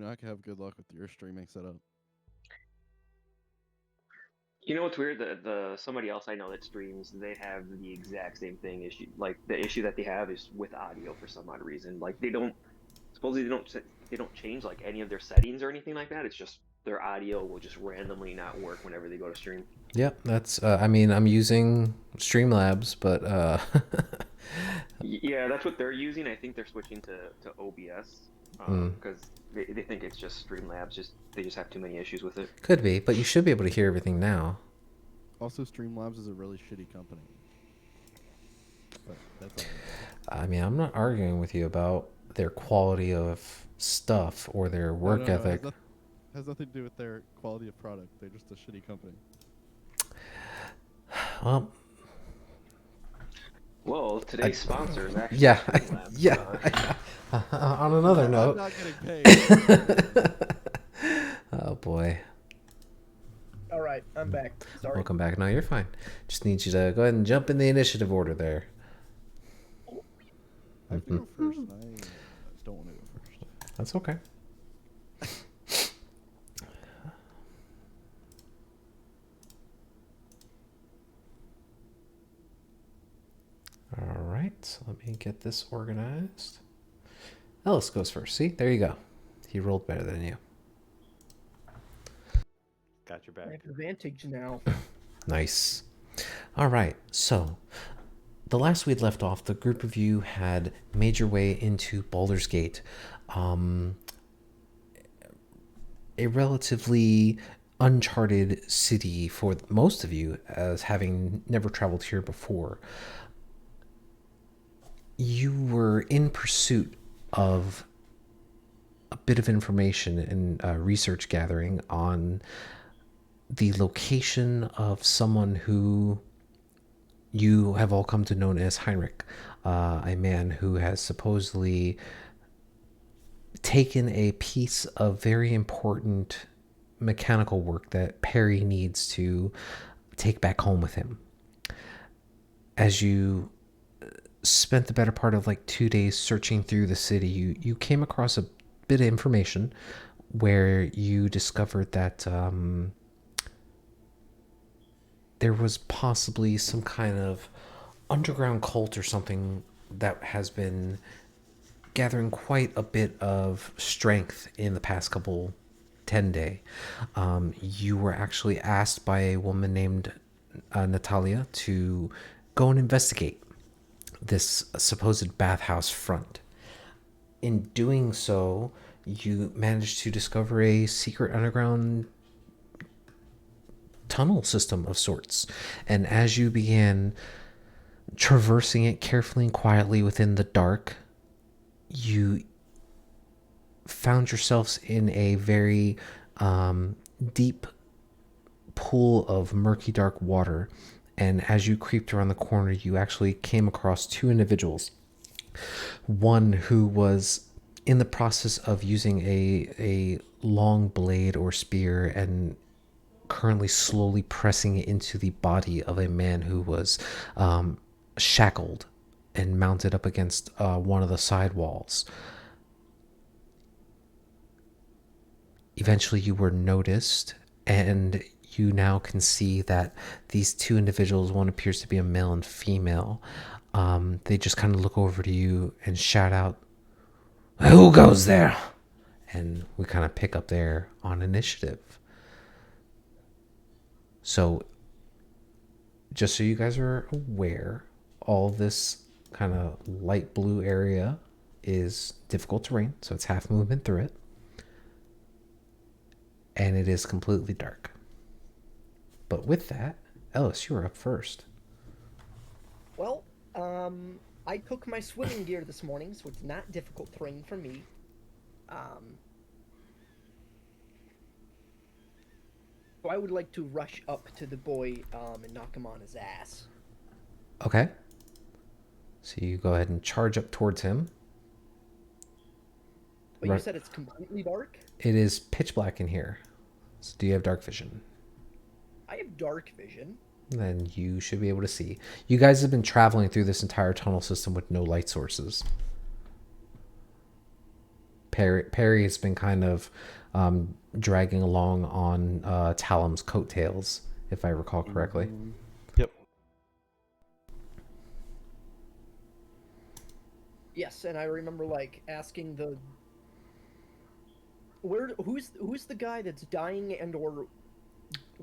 I could have good luck with your streaming setup. You know what's weird? The somebody else I know that streams, they have the exact same thing issue. Like the issue that they have is with audio for some odd reason. Like they don't supposedly they don't change like any of their settings or anything like that. It's just their audio will just randomly not work whenever they go to stream. Yep, that's. I mean, I'm using Streamlabs, but Yeah, that's what they're using. I think they're switching to OBS mm, because they think it's just Streamlabs. Just they just have too many issues with it. could be. But you should be able to hear everything now. Also, Streamlabs is a really shitty company, but that's all I'm gonna say. I mean, I'm not arguing with you about their quality of stuff or their No, work no, no. It ethic. has nothing to do with their quality of product. They're just a shitty company. Well, Well, I, today's sponsor is actually yeah, Streamlabs. yeah. On another I'm note, not getting paid. oh boy, All right, I'm back. Sorry. welcome back. No, you're fine. Just need you to go ahead and jump in the initiative order there. I have to go first. And I don't want to go first. That's okay. All right, let me get this organized. Ellis goes first. See, there you go. He rolled better than you. Got your I back. have advantage now. Nice. All right, so the last we'd left off, the group of you had made your way into Baldur's Gate, um, a relatively uncharted city for most of you, as having never traveled here before. You were in pursuit of a bit of information and research gathering on the location of someone who you have all come to know as Heinrich, a man who has supposedly taken a piece of very important mechanical work that Perry needs to take back home with him. As you spent the better part of like 2 days searching through the city, you came across a bit of information where you discovered that there was possibly some kind of underground cult or something that has been gathering quite a bit of strength in the past couple 10 day. You were actually asked by a woman named Natalia to go and investigate this supposed bathhouse front. In doing so, you managed to discover a secret underground tunnel system of sorts. And as you began traversing it carefully and quietly within the dark, you found yourselves in a very deep pool of murky dark water. And as you creeped around the corner, you actually came across two individuals. One who was in the process of using a long blade or spear and currently slowly pressing it into the body of a man who was shackled and mounted up against one of the side walls. Eventually, you were noticed, and you now can see that these two individuals, one appears to be a male and female, they just kind of look over to you and shout out, "Who goes there?" And we kind of pick up there on initiative. So, just so you guys are aware, all this kind of light blue area is difficult terrain, so it's half movement through it. And it is completely dark. But with that, Ellis, you are up first. Well, I took my swimming gear this morning, so it's not difficult terrain for me. Um, so I would like to rush up to the boy, and knock him on his ass. Okay. So you go ahead and charge up towards him. But you Right. said it's completely dark? It is pitch black in here. So do you have dark vision? I have dark vision. Then you should be able to see. You guys have been traveling through this entire tunnel system with no light sources. Perry has been kind of dragging along on Talum's coattails, if I recall correctly. Yep. Yes, and I remember like asking the who's the guy that's dying and or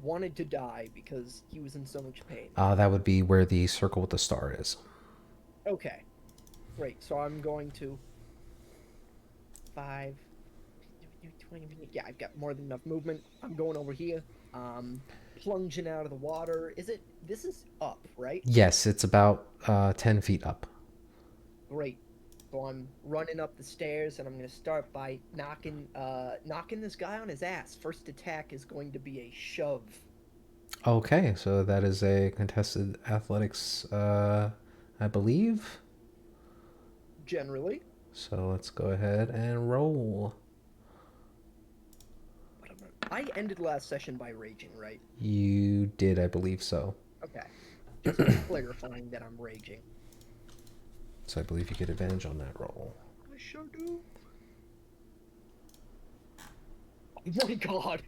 wanted to die because he was in so much pain. That would be where the circle with the star is. Okay. Great. So I'm going to 5 20 yeah, I've got more than enough movement. I'm going over here. Plunging out of the water. This is up, right? Yes, it's about 10 feet up. Great. So I'm running up the stairs, and I'm going to start by knocking this guy on his ass. First attack is going to be a shove. Okay, so that is a contested athletics, I believe. Generally. So let's go ahead and roll. I ended last session by raging, right? You did, I believe so. Okay. Just clarifying that I'm raging. So I believe you get advantage on that roll. I sure do. Oh my god.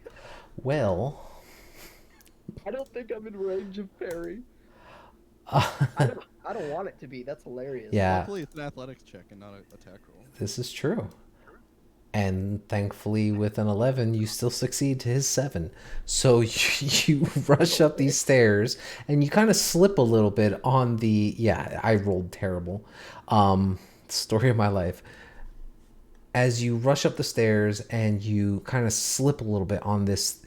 Well, I don't think I'm in range of parry. uh, I don't want it to be. That's hilarious. yeah, Luckily, it's an athletics check and not an attack roll. this is true. And thankfully, with an 11, you still succeed to his 7. So you rush up these stairs, and you kind of slip a little bit on the... Yeah, I rolled terrible. Story of my life. As you rush up the stairs, and you kind of slip a little bit on this...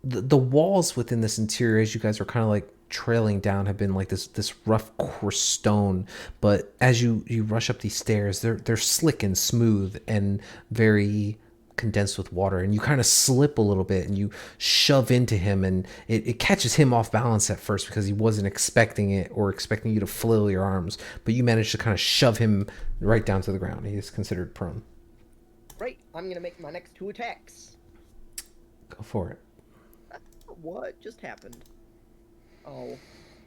The walls within this interior, as you guys are kind of like trailing down, have been like this rough, coarse stone. But as you rush up these stairs, they're slick and smooth and very condensed with water, and you kind of slip a little bit and you shove into him, and it catches him off balance at first because he wasn't expecting it or expecting you to flail your arms, but you managed to kind of shove him right down to the ground. He is considered prone. Right. I'm gonna make my next 2 attacks. Go for it. What just happened? Oh,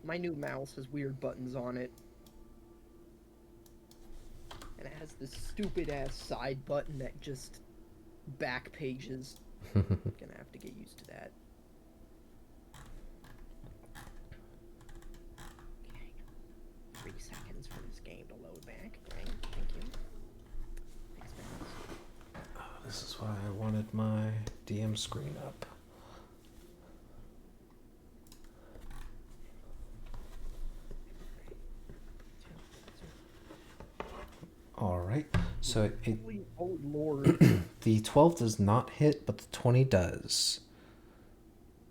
my new mouse has weird buttons on it. And it has this stupid ass side button that just back pages. Gonna have to get used to that. Okay. 3 seconds for this game to load back. Great, thank you. Thanks, man. This is why I wanted my DM screen up. All right. So Oh lord. the 12 does not hit, but the 20 does.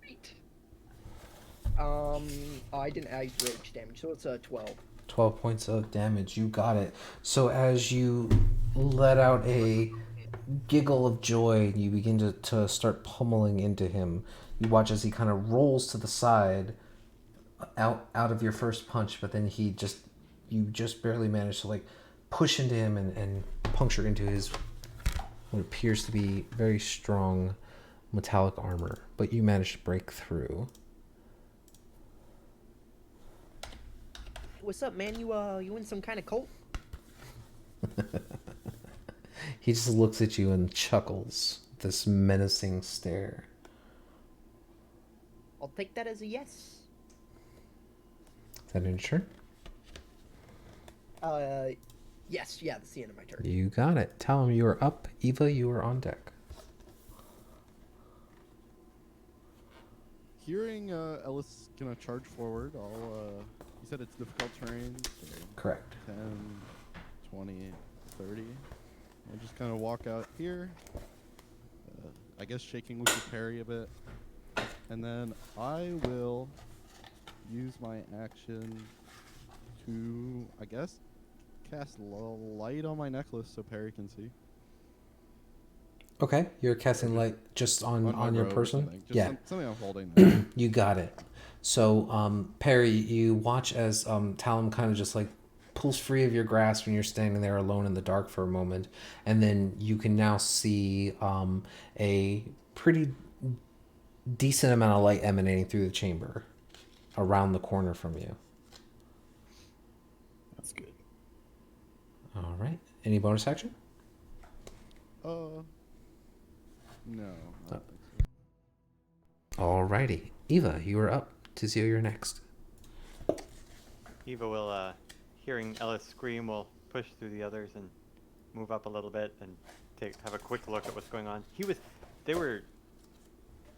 Great. I didn't add rage damage, so it's a 12. 12 points of damage. You got it. So as you let out a giggle of joy, you begin to start pummeling into him. You watch as he kind of rolls to the side out of your first punch, but then you just barely manage to like push into him and puncture into his what appears to be very strong metallic armor, but you manage to break through. What's up, man? You in some kind of cult? He just looks at you and chuckles, this menacing stare. I'll take that as a yes. Is that your turn? Yes, yeah, that's the end of my turn. You got it. Tell him you are up. Eva, you are on deck. Hearing Ellis gonna charge forward, I'll. You said it's difficult terrain. So Correct. 10, 20, 30. I'll just kind of walk out here. I guess shaking with your parry a bit. And then I will use my action to, I guess, cast light on my necklace so Perry can see. Okay, you're casting light just on my your robe or person? something. Just Yeah. something I'm holding there. You got it. So, Perry, you watch as Talum kind of just like pulls free of your grasp and you're standing there alone in the dark for a moment. And then you can now see a pretty decent amount of light emanating through the chamber around the corner from you. That's good. All right. Any bonus action? No. I don't think so. Alrighty. Eva, you are up. Tizio, you're next. Eva will, hearing Ellis scream, will push through the others and move up a little bit and have a quick look at what's going on.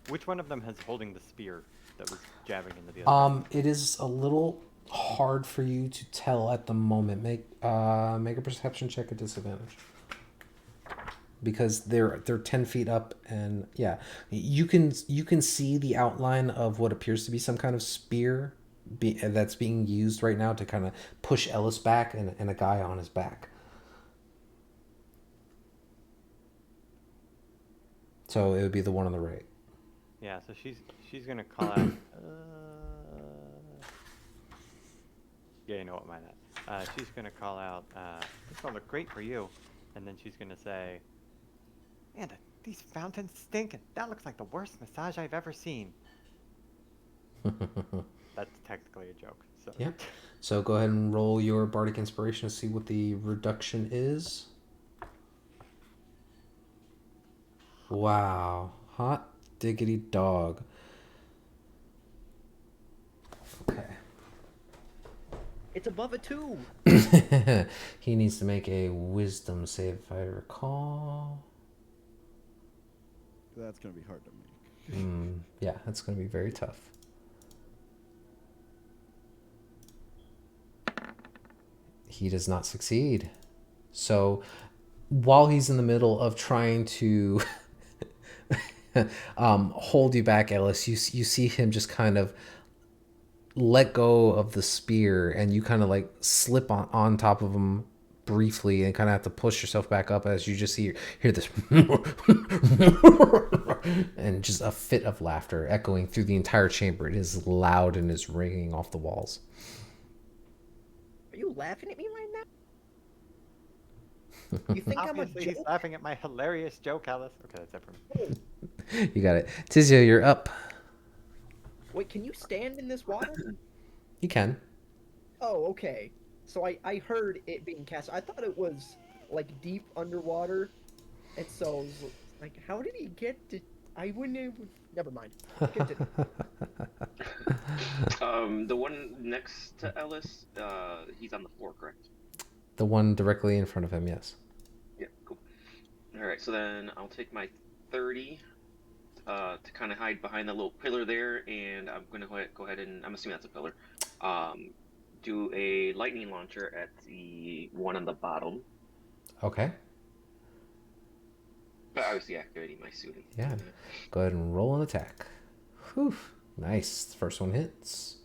Which one of them is holding the spear that was jabbing into the other? It is a little hard for you to tell at the moment. Make a perception check at disadvantage. Because they're 10 feet up, and yeah, you can see the outline of what appears to be some kind of spear that's being used right now to kind of push Ellis back, and a guy on his back. So it would be the one on the right. Yeah, so she's gonna call out. Yeah, you know what mine is. She's gonna call out. This will look great for you, and then she's gonna say, "Man, these fountains stink, and that looks like the worst massage I've ever seen." That's technically a joke. So. Yeah. So go ahead and roll your bardic inspiration to see what the reduction is. Wow. Hot diggity dog. Okay. It's above a 2. He needs to make a wisdom save, if I recall. That's gonna be hard to make. Yeah, that's going to be very tough. He does not succeed. So while he's in the middle of trying to hold you back, Ellis, you see him just kind of let go of the spear, and you kind of like slip on top of him briefly and kind of have to push yourself back up as you just hear this and just a fit of laughter echoing through the entire chamber. It is loud and is ringing off the walls. Are you laughing at me right now? You think I'm a Obviously, joke? he's laughing at my hilarious joke, Alice. Okay, that's it for me. You got it. Tizio, you're up. Wait, can you stand in this water? You can. Oh, okay. So I heard it being cast. I thought it was like deep underwater, and so I was like, how did he get to? I wouldn't have. Never mind. Continue. The one next to Ellis, he's on the floor, correct? The one directly in front of him, yes. Yeah, cool. All right, so then I'll take my 30 to kind of hide behind that little pillar there, and I'm gonna go ahead and I'm assuming that's a pillar. Do a lightning launcher at the one on the bottom. Okay. But obviously activating my suit. Yeah. Go ahead and roll an attack. Whew. Nice. First one hits.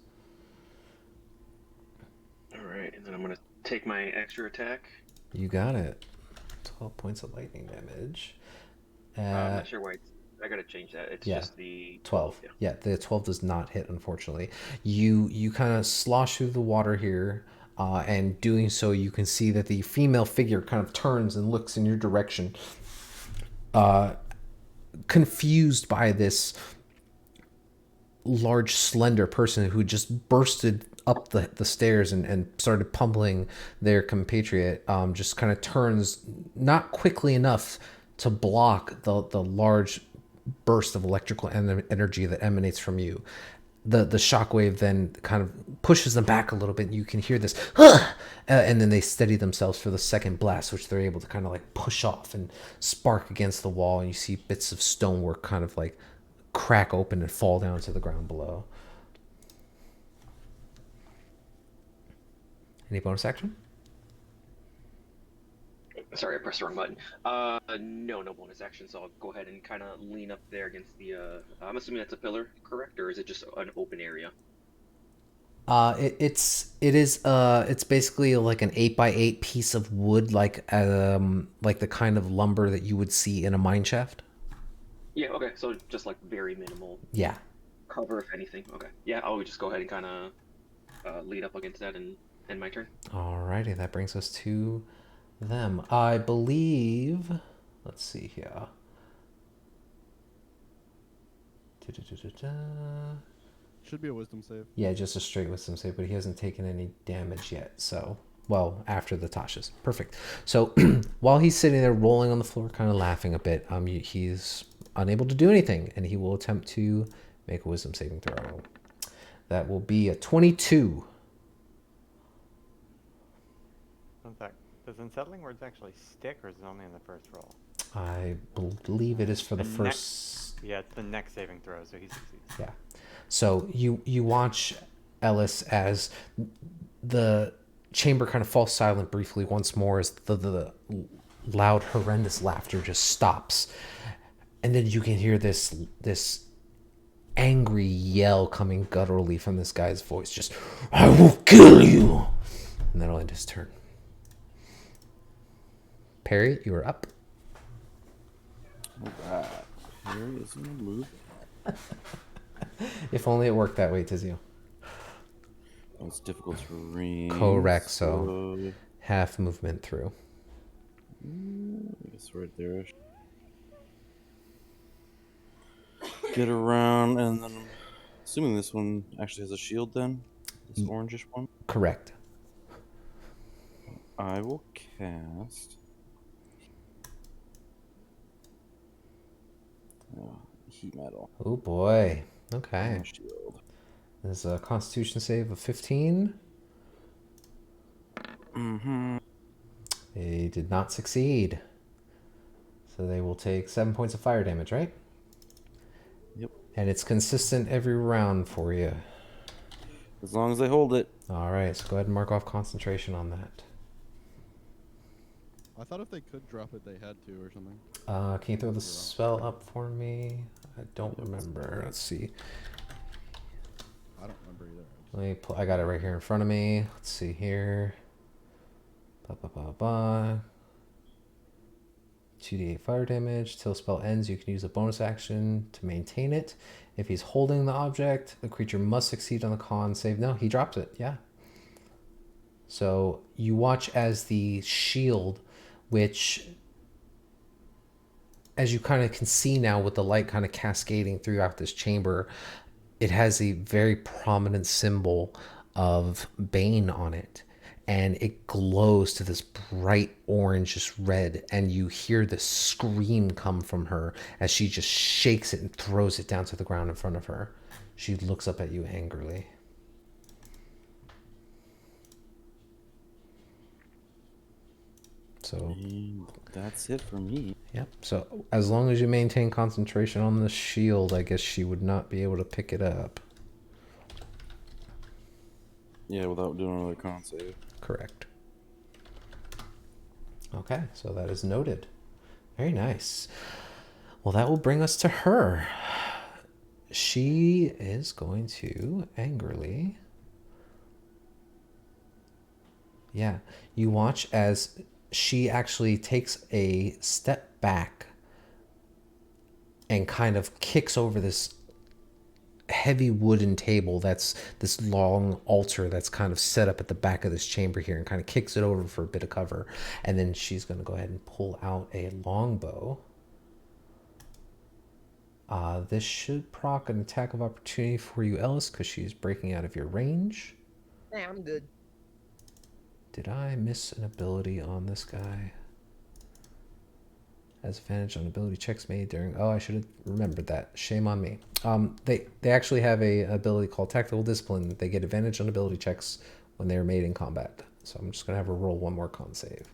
All right, and then I'm gonna take my extra attack. You got it. 12 points of lightning damage. I'm not sure why I gotta change that. It's yeah. just the 12. Yeah. Yeah, the 12 does not hit, unfortunately. You kind of slosh through the water here, and doing so, you can see that the female figure kind of turns and looks in your direction, confused by this large, slender person who just bursted up the stairs and started pummeling their compatriot. Just kind of turns, not quickly enough to block the large burst of electrical energy that emanates from you. The shockwave then kind of pushes them back a little bit, and you can hear this, and then they steady themselves for the second blast, which they're able to kind of like push off and spark against the wall, and you see bits of stonework kind of like crack open and fall down to the ground below. Any bonus action? Sorry, I pressed the wrong button. No bonus action, so I'll go ahead and kind of lean up there against the, I'm assuming that's a pillar, correct? Or is it just an open area? It's basically like an 8x8 piece of wood, like the kind of lumber that you would see in a mine shaft. Yeah, okay, so just like very minimal Yeah. cover, if anything. Okay, yeah, I'll just go ahead and kind of lead up against that and end my turn. Alrighty, that brings us to them. I believe. Let's see here. Should be a wisdom save. Yeah, just a straight wisdom save, but he hasn't taken any damage yet, so Well, after the Tasha's. Perfect. So while he's sitting there rolling on the floor, kind of laughing a bit, he's unable to do anything, and he will attempt to make a wisdom saving throw. That will be a 22. In fact, does unsettling words actually stick, or is it only in the first roll? I believe it is for the The first. Yeah, it's the next saving throw, so he succeeds. Yeah. So you watch Ellis as the chamber kind of falls silent briefly once more as the loud, horrendous laughter just stops, and then you can hear this angry yell coming gutturally from this guy's voice. Just, I will kill you, and that'll end his turn. Perry, you are up. Alright. Here is gonna move. If only it worked that way, Tizio. It's difficult terrain. Correct, so half movement through. I guess right there. Get around, and then I'm assuming this one actually has a shield then? This orangish one? Correct. I will cast... heat metal. Oh boy. Okay. And shield. There's a Constitution save of 15. Mm-hmm. They did not succeed. So they will take 7 points of fire damage, right? Yep. And it's consistent every round for you. As long as I hold it. All right, so go ahead and mark off concentration on that. I thought if they could drop it, they had to or something. Can you throw the spell up for me? I don't remember. Let's see. I don't remember either. Let me pull, I got it right here in front of me. Let's see here. 2d8 fire damage. Till spell ends, you can use a bonus action to maintain it. If he's holding the object, the creature must succeed on the con save. No, he drops it. Yeah. So you watch as the shield, which, as you kind of can see now with the light kind of cascading throughout this chamber, it has a very prominent symbol of Bane on it. And it glows to this bright orange, just red. And you hear this scream come from her as she just shakes it and throws it down to the ground in front of her. She looks up at you angrily. So, And that's it for me. yep. So as long as you maintain concentration on the shield, I guess she would not be able to pick it up. Yeah, without doing another con save. Correct. Okay, so that is noted. Very nice. Well, that will bring us to her. She is going to angrily... Yeah, you watch as she actually takes a step back and kind of kicks over this heavy wooden table that's this long altar that's kind of set up at the back of this chamber here, and kind of kicks it over for a bit of cover. And then she's going to go ahead and pull out a longbow. This should proc an attack of opportunity for you, Ellis, because she's breaking out of your range. Nah, I'm good. Did I miss an ability on this guy? Has advantage on ability checks made during... Oh, I should have remembered that. Shame on me. They actually have a ability called Tactical Discipline. They get advantage on ability checks when they are made in combat. So I'm just going to have her roll one more con save.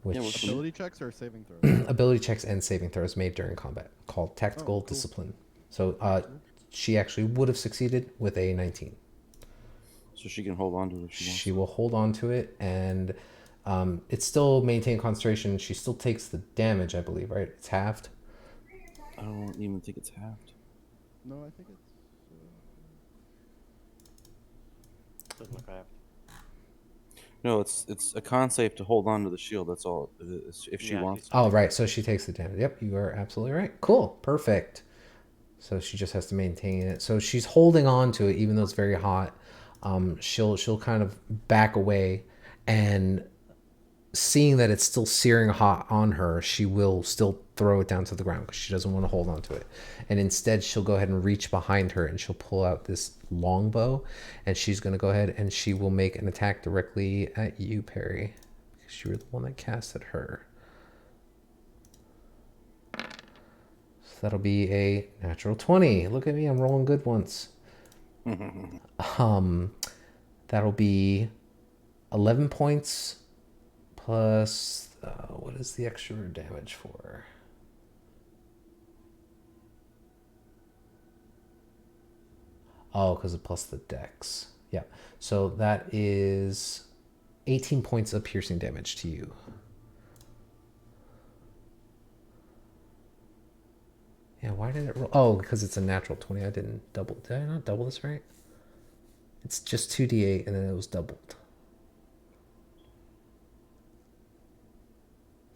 Which... Yeah, what's the- Ability checks or saving throws? ability checks and saving throws made during combat, called Tactical cool. Discipline. So she actually would have succeeded with a 19. So she can hold on to it if she wants. She will hold on to it, and it's still maintain concentration. She still takes the damage, I believe, right? It's halved. I don't even think it's halved. No, I think it's... Doesn't look like No, it's a con save to hold on to the shield. That's all it is. If she Yeah, wants. Oh, right. So she takes the damage. Yep, you are absolutely right. Cool. Perfect. So she just has to maintain it. So she's holding on to it, even though it's very hot. She'll kind of back away, and seeing that it's still searing hot on her, she will still throw it down to the ground because she doesn't want to hold on to it. And instead, she'll go ahead and reach behind her and she'll pull out this longbow, and she's going to go ahead and she will make an attack directly at you, Perry, because you were the one that casted her. So that'll be a natural 20. Look at me, I'm rolling good ones. That'll be 11 points plus what is the extra damage for? Oh, because of plus the dex. Yeah. So that is 18 points of piercing damage to you. Yeah, why did it roll? Oh, because it's a natural 20. I didn't double. Did I not double this right? It's just 2d8 and then it was doubled.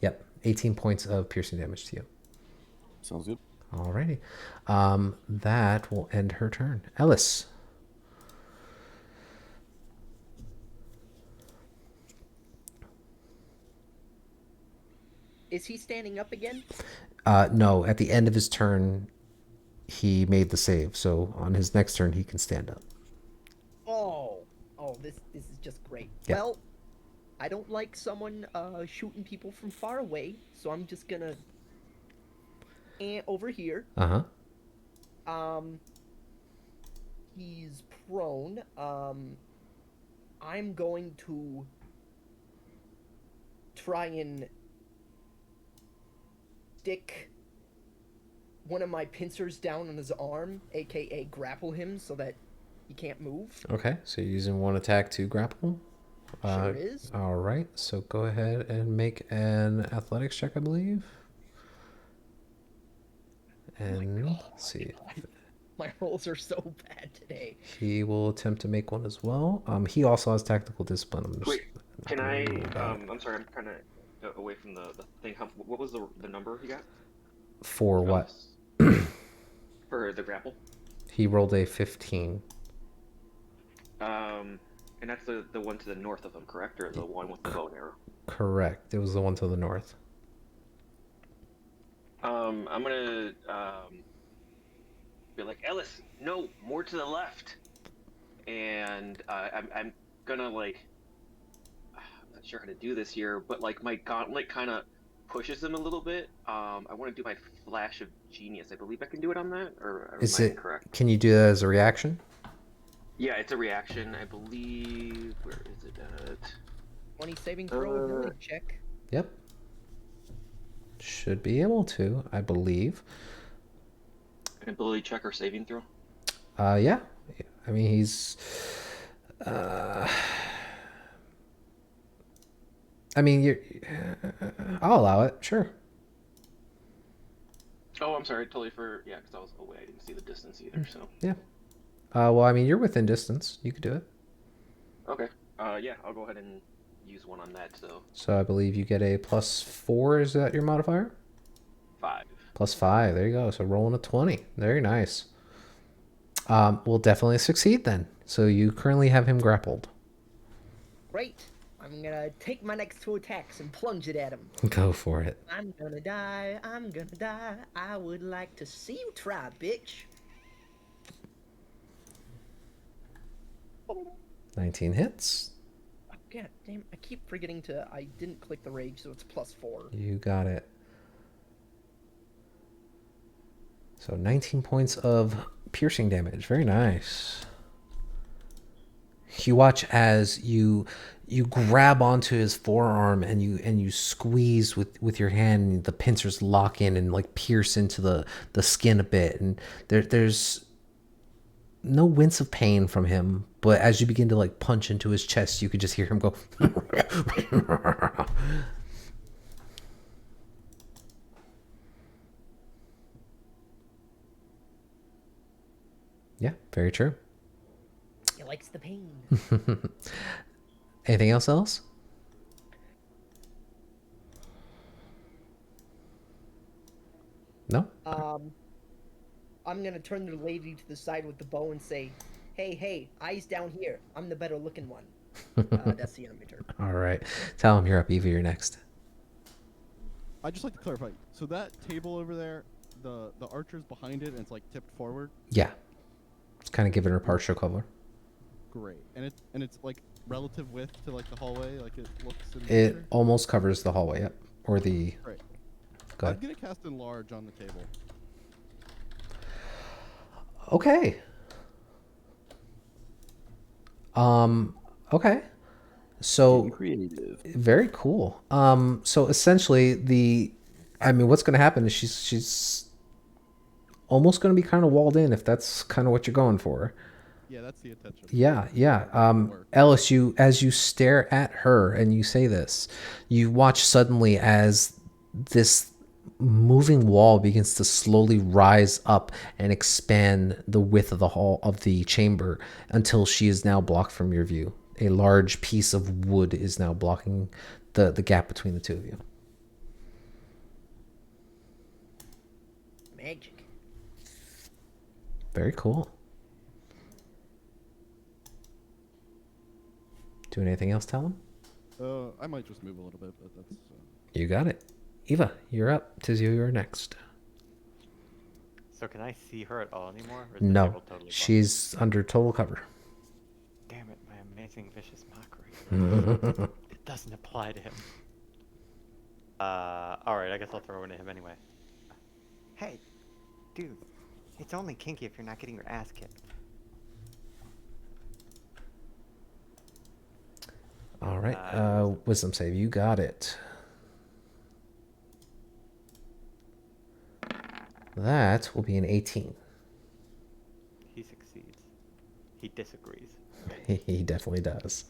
Yep, 18 points of piercing damage to you. Sounds good. Alrighty. That will end her turn. Ellis. Is he standing up again? No, at the end of his turn, he made the save. So on his next turn, he can stand up. Oh, this is just great. Yeah. Well, I don't like someone shooting people from far away, so I'm just gonna over here. He's prone. I'm going to try and stick one of my pincers down on his arm, aka grapple him so that he can't move. Okay, so you're using one attack to grapple. Sure is. All right, so go ahead and make an athletics check, I believe. And let's see. My rolls are so bad today. He will attempt to make one as well. He also has tactical discipline. I'm just Wait, can I? not really bad. I'm sorry, I'm kind of away from the thing. What was the number he got? For what? For the grapple. He rolled a 15. And that's the one to the north of him, correct? Or the one with the bow and arrow? Correct. It was the one to the north. I'm gonna be like, Ellis, no, more to the left. And I'm gonna like, I'm not sure how to do this here, but like my gauntlet kind of pushes him a little bit. I want to do my flash of genius. I believe I can do it on that, or Is am I it incorrect? Can you do that as a reaction? Yeah, it's a reaction. I believe. Where is it at? 20 saving throw, ability check. Yep. Should be able to, I believe. An ability check or saving throw? Yeah. I mean, he's. I mean, you're. I'll allow it. Sure. Oh, I'm sorry. Totally yeah, because I was away. I didn't see the distance either. So. Yeah. Well, I mean, you're within distance. You could do it. Okay. Yeah, I'll go ahead and use one on that. So I believe you get a +4. Is that your modifier? 5. +5. There you go. So rolling a 20. Very nice. We'll definitely succeed then. So you currently have him grappled. Great. I'm gonna take my next 2 attacks and plunge it at him. Go for it. I'm gonna die. I would like to see you try, bitch. 19 hits. God damn, I keep forgetting I didn't click the rage, so it's +4. You got it. So 19 points of piercing damage. Very nice. You watch as you grab onto his forearm and you squeeze with your hand, and the pincers lock in and like pierce into the skin a bit, and there's no wince of pain from him, but as you begin to like punch into his chest, you could just hear him go. Yeah, very true. He likes the pain. Anything else? No? I'm gonna turn the lady to the side with the bow and say, hey, eyes down here. I'm the better looking one. That's the end of my turn. All right. Tell him you're up. Eva, you're next. I'd just like to clarify. So that table over there, the archer's behind it, and it's like tipped forward. Yeah. It's kind of giving her partial cover. Great. And it's like relative width to like the hallway, like it looks in the It picture? almost covers the hallway, yep. Or the... Great. Go I'm ahead. gonna cast enlarge on the table. Okay. Okay. So... Getting creative. Very cool. So essentially, what's going to happen is she's almost going to be kind of walled in if that's kind of what you're going for. Yeah, that's the intention. Yeah. Work. Ellis, as you stare at her and you say this, you watch suddenly as this moving wall begins to slowly rise up and expand the width of the hall of the chamber until she is now blocked from your view. A large piece of wood is now blocking the gap between the two of you. Magic. Very cool. Doing anything else, tell him? I might just move a little bit, but that's. You got it. Eva, you're up. Tizio, you're next. So can I see her at all anymore? Or is the No, table totally blocked? she's under total cover. Damn it, my amazing vicious mockery. It doesn't apply to him. Alright, I guess I'll throw it at him anyway. Hey, dude, it's only kinky if you're not getting your ass kicked. All right. Wisdom. Wisdom save. You got it. That will be an 18. He succeeds. He disagrees. He definitely does.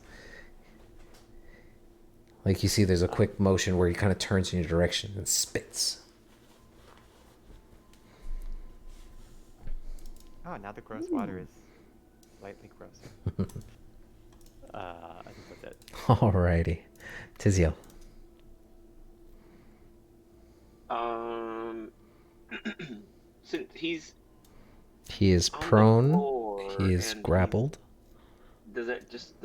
Like you see, there's a quick motion where he kind of turns in your direction and spits. Oh, now the gross water is slightly gross. I think that's it. Alrighty. Tizio. Since he's He is on the prone. floor He is and grappled.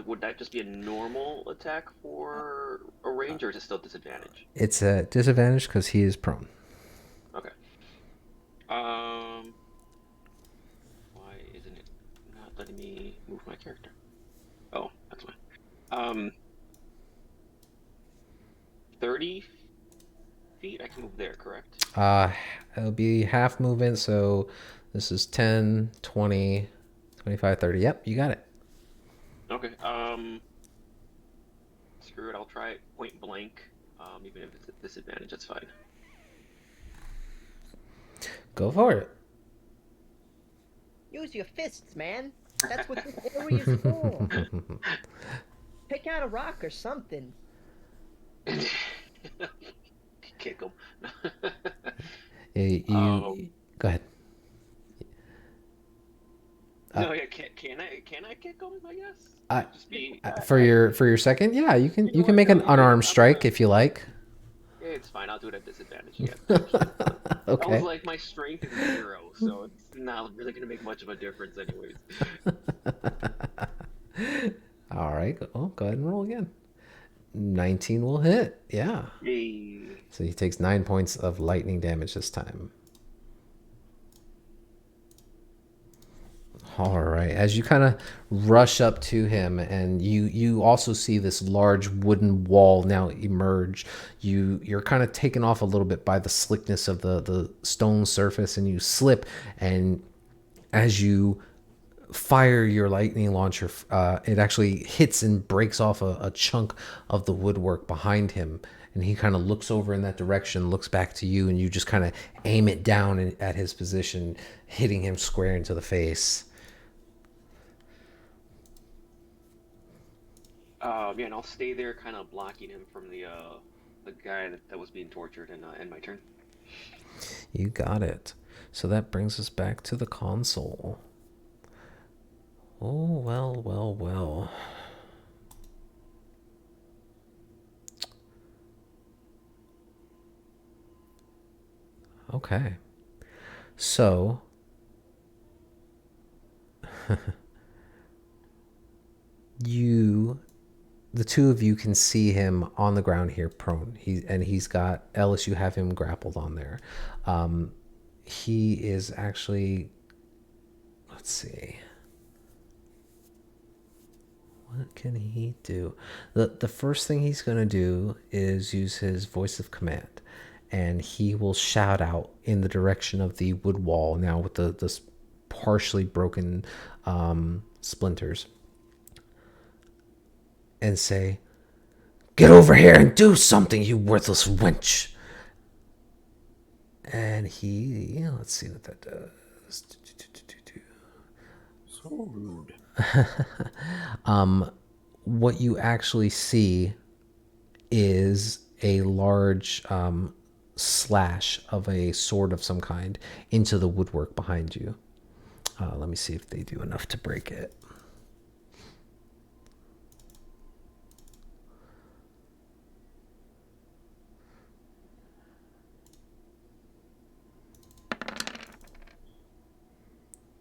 would that just be a normal attack for a range, or is it still disadvantage? It's a disadvantage because he is prone. Okay. Why isn't it not letting me move my character? Oh, that's why. 30 feet. I can move there, correct? It'll be half movement, so this is 10, 20, 25, 30. Yep, you got it. Okay. Screw it. I'll try it point blank. Even if it's a disadvantage, that's fine. Go for it. Use your fists, man. That's what this area is for. Pick out a rock or something. Kick him. You go ahead. No, yeah, can I kick him? I guess. Just be For your second, yeah, you can know what, make an no, unarmed I'm strike gonna- if you like. It's fine. I'll do it at disadvantage again. I Okay. was like, my strength is 0, so it's not really gonna make much of a difference, anyways. All right. Go ahead and roll again. 19 will hit. Yeah. Yay. So he takes 9 points of lightning damage this time. All right. As you kind of rush up to him, and you also see this large wooden wall now emerge. You're kind of taken off a little bit by the slickness of the stone surface, and you slip. And as you fire your lightning launcher, it actually hits and breaks off a chunk of the woodwork behind him. And he kind of looks over in that direction, looks back to you, and you just kind of aim it down at his position, hitting him square into the face. Yeah, and I'll stay there, kind of blocking him from the guy that was being tortured, and end my turn. You got it. So that brings us back to the console. Oh, well. Okay. So you the two of you can see him on the ground here, prone. He's got Ellis. You have him grappled on there. He is actually. Let's see. What can he do? The first thing he's going to do is use his voice of command. And he will shout out in the direction of the wood wall now with the partially broken splinters. And say, "Get over here and do something, you worthless wench." And he, let's see what that does. So rude. What you actually see is a large slash of a sword of some kind into the woodwork behind you. Let me see if they do enough to break it.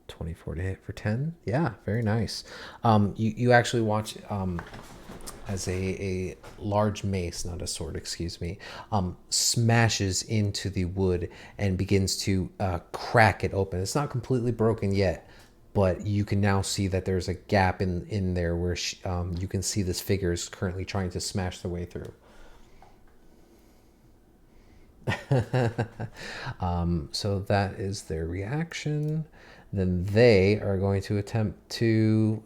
.24 to hit for 10. Yeah, very nice. You actually watch as a large mace, not a sword, excuse me, smashes into the wood and begins to crack it open. It's not completely broken yet, but you can now see that there's a gap in there where you can see this figure is currently trying to smash their way through. So that is their reaction. Then they are going to attempt to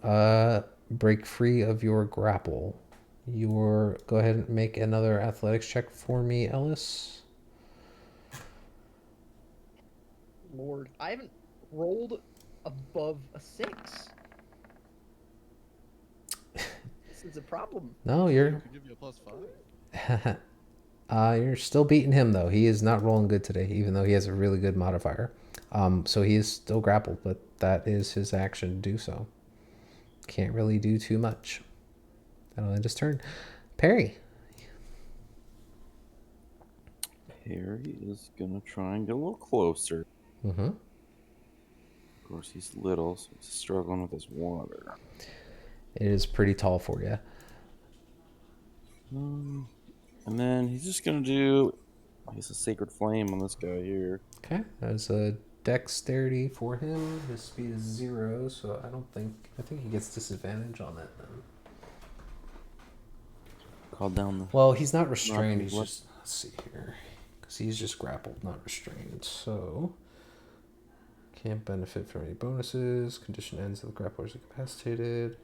break free of your grapple. Go ahead and make another athletics check for me, Ellis. Lord, I haven't rolled above a 6. This is a problem. No, I you're could give you a +5. you're still beating him though. He is not rolling good today, even though he has a really good modifier. So he is still grappled, but that is his action to do so. Can't really do too much. That'll end his turn. Perry. Perry is gonna try and get a little closer. Mm-hmm. Of course, he's little, so he's struggling with his water. It is pretty tall for you. And then he's just gonna do, I guess, a sacred flame on this guy here. Okay, that's a dexterity for him. His speed is 0, so I think he gets disadvantage on that then. Call down the. Well, he's not restrained. He's What? just, let's see here, because he's just grappled, not restrained. So can't benefit from any bonuses. Condition ends if the grappler is incapacitated.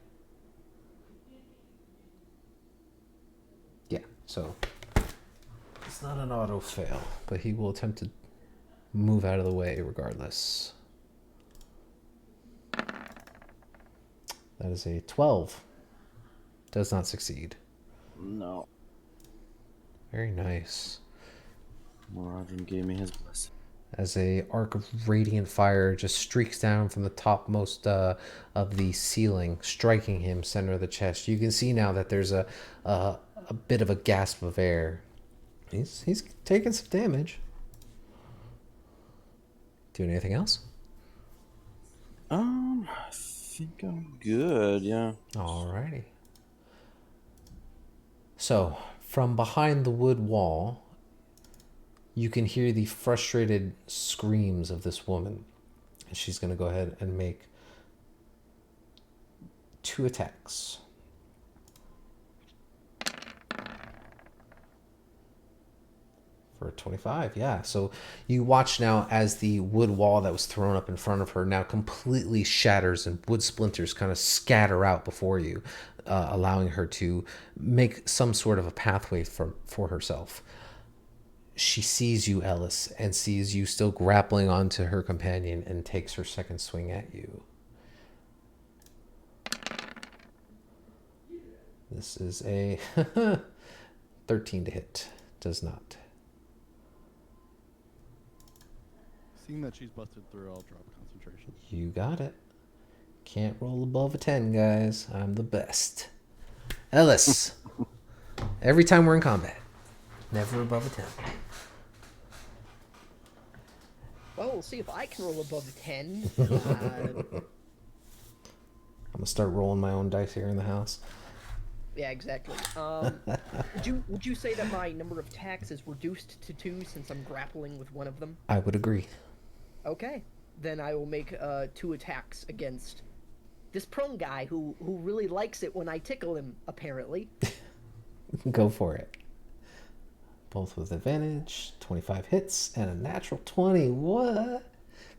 Yeah, so it's not an auto fail, but he will attempt to move out of the way regardless. That is a 12. Does not succeed. No. Very nice. Moradin gave me his blessing. As a arc of radiant fire just streaks down from the topmost of the ceiling, striking him center of the chest. You can see now that there's a bit of a gasp of air. He's taking some damage. Doing anything else? I think I'm good, yeah. Alrighty. So, from behind the wood wall, you can hear the frustrated screams of this woman. And she's going to go ahead and make 2 attacks. For 25, yeah. So you watch now as the wood wall that was thrown up in front of her now completely shatters and wood splinters kind of scatter out before you, allowing her to make some sort of a pathway for herself. She sees you, Ellis, and sees you still grappling onto her companion and takes her second swing at you. This is a 13 to hit. Does not. Seeing that she's busted through, I'll drop concentration. You got it. Can't roll above a 10, guys. I'm the best. Ellis. Every time we're in combat. Never above a 10. Well, we'll see if I can roll above a 10. I'm going to start rolling my own dice here in the house. Yeah, exactly. Would you say that my number of attacks is reduced to 2 since I'm grappling with one of them? I would agree. Okay, then I will make 2 attacks against this prone guy who really likes it when I tickle him. Apparently. Go for it. Both with advantage. 25 hits and a natural 20. What?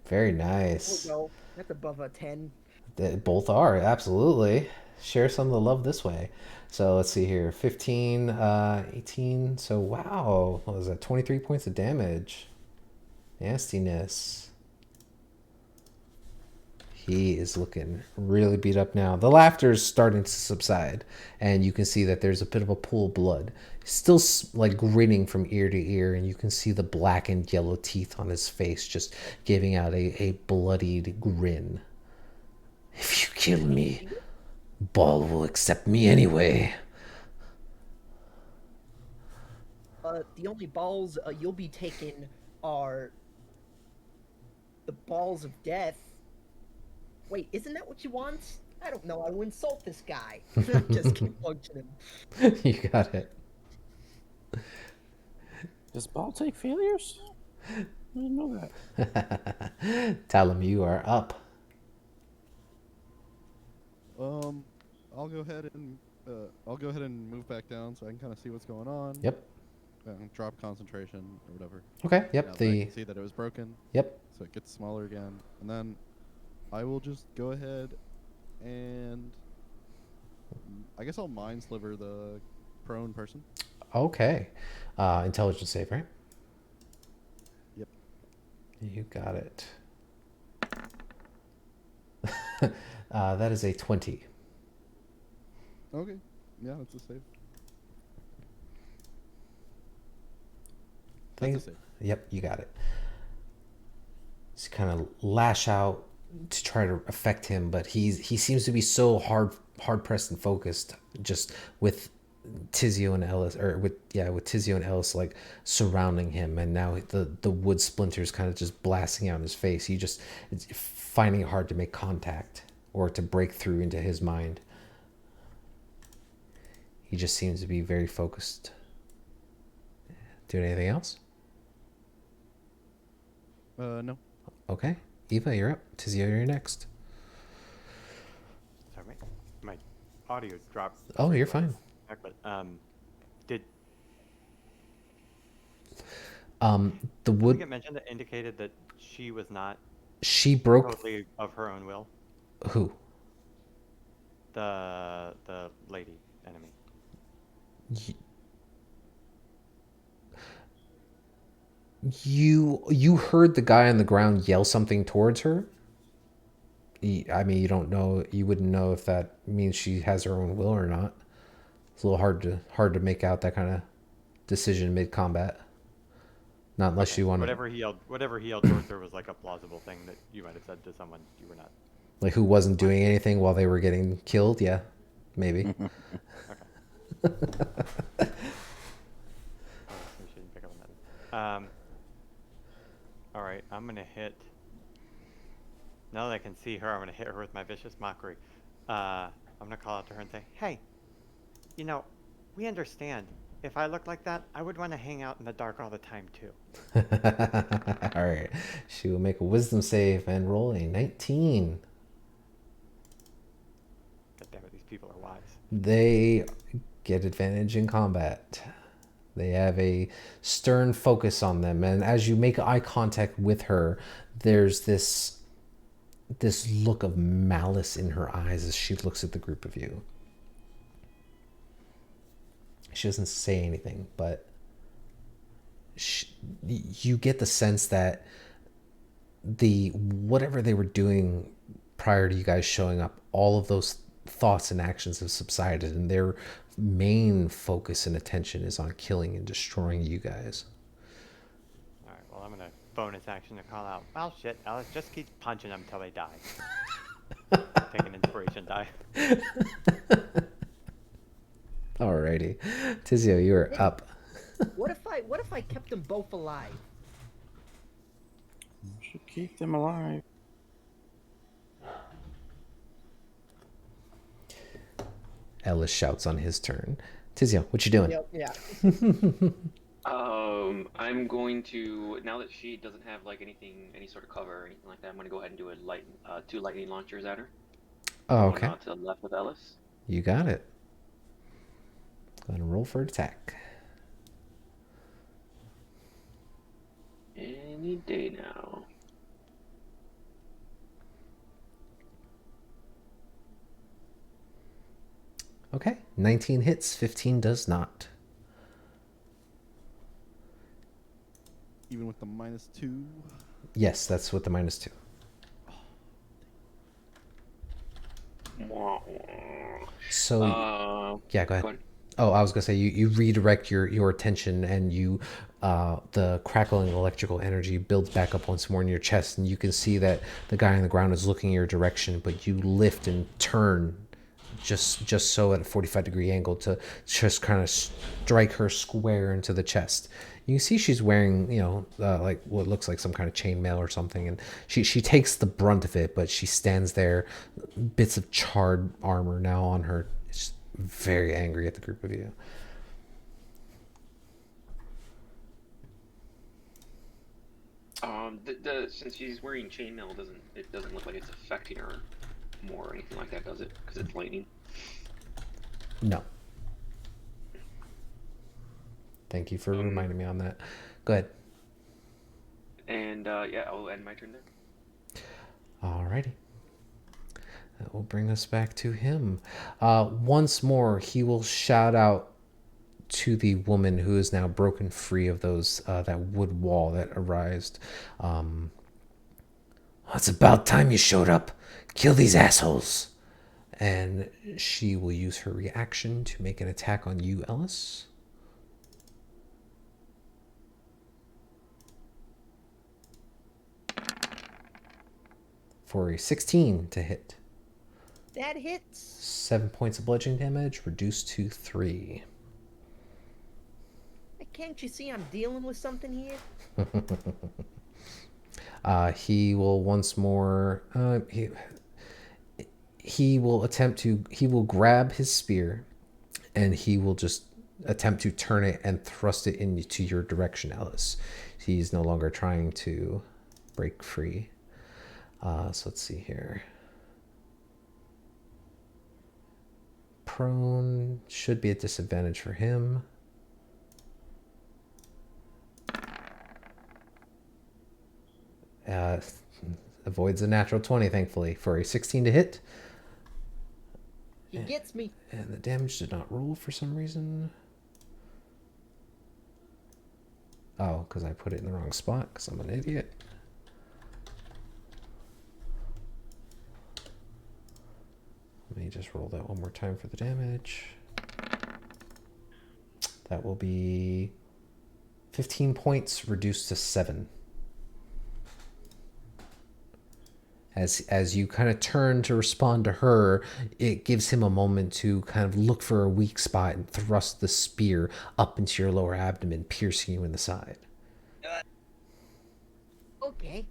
Very Oh nice. no, that's above a 10. They both are, absolutely. Share some of the love this way. So let's see here. 15, 18. So wow. What was that? 23 points of damage. Nastiness. He is looking really beat up now. The laughter is starting to subside, and you can see that there's a bit of a pool of blood. Still like grinning from ear to ear, and you can see the black and yellow teeth on his face just giving out a bloodied grin. If you kill me, Ball will accept me anyway. The only balls you'll be taking are the balls of death. Wait, isn't that what you want? I don't know. I will insult this guy. Just keep punching him. You got it. Does Ball take failures? I didn't know that. Tell him you are up. I'll go ahead and move back down so I can kind of see what's going on. Yep. Drop concentration or whatever. Okay. Now Yep. that I The can see that it was broken, yep. so it gets smaller again, and then I will just go ahead and I guess I'll mind sliver the prone person. Okay. Intelligence save, right? Yep. You got it. That is a 20. Okay. Yeah, that's a save. That's a save. Yep, you got it. Just kind of lash out to try to affect him, but he seems to be so hard pressed and focused, just with Tizio and Ellis, or with Tizio and Ellis like surrounding him, and now the wood splinters kind of just blasting out in his face. It's finding it hard to make contact or to break through into his mind. He just seems to be very focused. Doing anything else? No. Okay. Eva, you're up. Tizio, you're next. Sorry, my audio dropped. Oh, you're fine. But did The we wood. get mentioned that indicated that she was not She broke. totally of her own will? Who? The lady enemy. You heard the guy on the ground yell something towards her. I mean, you don't know. You wouldn't know if that means she has her own will or not. It's a little hard to make out that kind of decision mid combat. Not unless you want to. Whatever he yelled towards her was like a plausible thing that you might have said to someone you were not. Like who wasn't doing anything while they were getting killed. Yeah, maybe. Okay. We shouldn't pick up on that. All right, I'm gonna hit. Now that I can see her, I'm gonna hit her with my vicious mockery. I'm gonna call out to her and say, "Hey, you know, we understand. If I looked like that, I would want to hang out in the dark all the time too." All right. She will make a wisdom save and roll a 19. God damn it, these people are wise. They get advantage in combat. They have a stern focus on them, and as you make eye contact with her, there's this look of malice in her eyes as she looks at the group of you. She doesn't say anything, but you get the sense that whatever they were doing prior to you guys showing up, all of those thoughts and actions have subsided, and their main focus and attention is on killing and destroying you guys. All right, well, I'm gonna bonus action to call out. Well, shit, Alice, just keep punching them until they die. Take an inspiration die. Alrighty, Tizio, you are up. What if I kept them both alive? Should keep them alive. Ellis shouts on his turn. Tizio, what you doing? Yep, yeah. I'm going to, now that she doesn't have like any sort of cover or anything like that, I'm gonna go ahead and do two lightning launchers at her. Oh, One okay. to the left with Ellis. You got it. Gonna roll for attack. Any day now. Okay. 19 hits, 15 does not. Even with the -2. Yes, that's with the -2. So yeah, go ahead. Go ahead. Oh, I was gonna say you redirect your attention and you the crackling electrical energy builds back up once more in your chest, and you can see that the guy on the ground is looking your direction, but you lift and turn just so at a 45-degree angle to just kind of strike her square into the chest. You can see she's wearing, like what looks like some kind of chainmail or something, and she takes the brunt of it, but she stands there, bits of charred armor now on her, just very angry at the group of you. Since she's wearing chainmail, it doesn't look like it's affecting her more or anything like that, does it? Because it's lightning. No. Thank you for reminding me on that. Go ahead. And yeah, I'll end my turn there. Alrighty. That will bring us back to him. Once more, he will shout out to the woman who is now broken free of those that wood wall that arose. It's about time you showed up. Kill these assholes. And she will use her reaction to make an attack on you, Ellis. For a 16 to hit. That hits. 7 points of bludgeoning damage, reduced to 3. Can't you see I'm dealing with something here? He will once more. He will grab his spear, and he will just attempt to turn it and thrust it into your direction, Ellis. He's no longer trying to break free. So let's see here. Prone should be a disadvantage for him. Avoids a natural 20, thankfully, for a 16 to hit. He gets me. And the damage did not roll for some reason. Oh, because I put it in the wrong spot, because I'm an idiot. Let me just roll that one more time for the damage. That will be 15 points reduced to 7. As you kind of turn to respond to her, it gives him a moment to kind of look for a weak spot and thrust the spear up into your lower abdomen, piercing you in the side. Okay.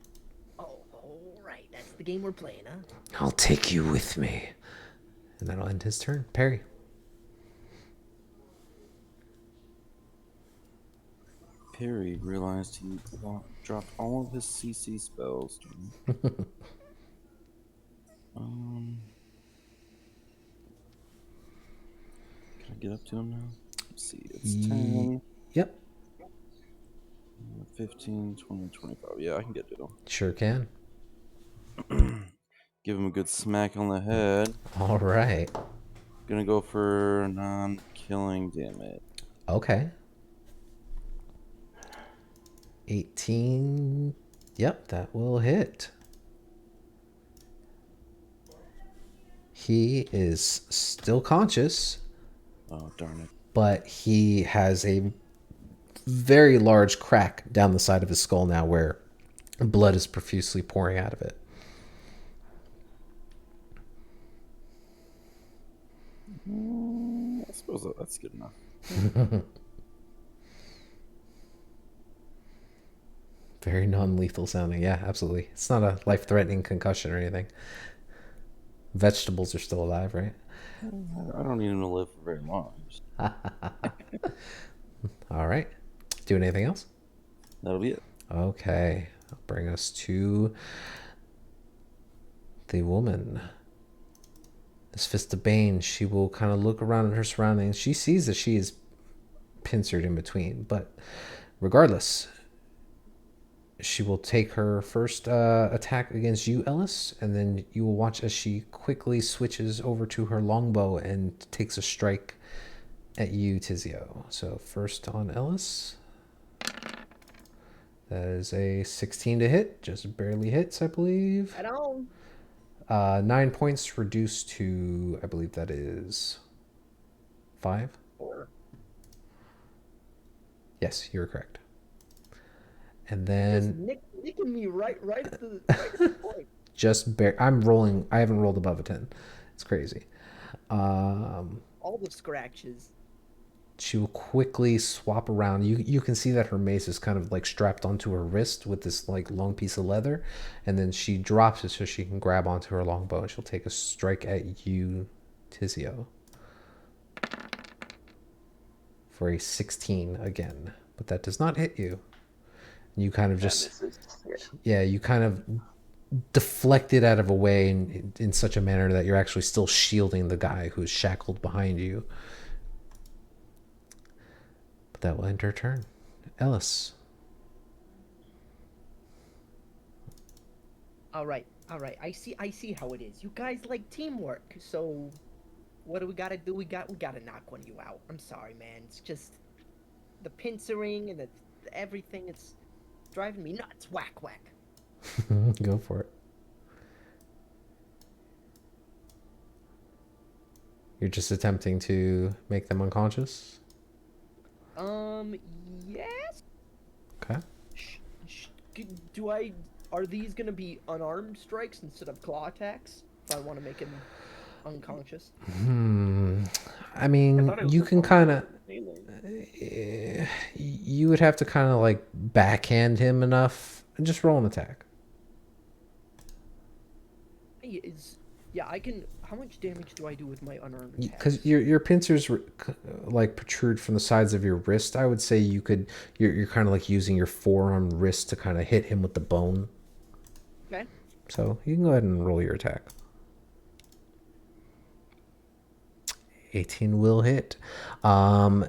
Oh, all right. That's the game we're playing, huh? I'll take you with me. And that'll end his turn. Perry. Perry realized he dropped all of his CC spells. Can I get up to him now? Let's see. It's 10, Yep. 15, 20, 25. Yeah, I can get to him. Sure can. Give him a good smack on the head. All right. Gonna go for non-killing damage. Okay. 18. Yep, that will hit. He is still conscious, Oh, darn it. but he has a very large crack down the side of his skull now where blood is profusely pouring out of it. I suppose that's good enough. Very non-lethal sounding. Yeah, absolutely. It's not a life-threatening concussion or anything. Vegetables are still alive, right? I don't need him to live for very long. All right. Doing anything else? That'll be it. Okay. I'll bring us to the woman. This Fist of Bane, she will kind of look around at her surroundings. She sees that she is pincered in between, but regardless, she will take her first attack against you, Ellis, and then you will watch as she quickly switches over to her longbow and takes a strike at you, Tizio. So first on Ellis. That is a 16 to hit, just barely hits, I believe. I don't. 9 points reduced to, I believe that is 5. Or Yes, you're correct. And just then nicking me right at the point. just I'm rolling. I haven't rolled above a 10. It's crazy. All the scratches. She will quickly swap around. You can see that her mace is kind of like strapped onto her wrist with this like long piece of leather, and then she drops it so she can grab onto her longbow, and she'll take a strike at you, Tizio, for a 16 again, but that does not hit you. You kind of just you kind of deflect it out of a way in such a manner that you're actually still shielding the guy who's shackled behind you. But that will end her turn. Ellis. All right. I see how it is. You guys like teamwork, so what do we gotta do? We gotta knock one of you out. I'm sorry, man. It's just the pincering and everything. It's driving me nuts. Whack. Go for it. You're just attempting to make them unconscious? Yes. Okay. Are these gonna be unarmed strikes instead of claw attacks? If I want to make him unconscious. I mean, thought it was you the can phone kind of... mainly. You would have to kind of like backhand him enough and just roll an attack. I can. How much damage do I do with my unarmed attacks? Because your pincers like protrude from the sides of your wrist. I would say you could. You're kind of like using your forearm wrist to kind of hit him with the bone. Okay. So you can go ahead and roll your attack. 18 will hit.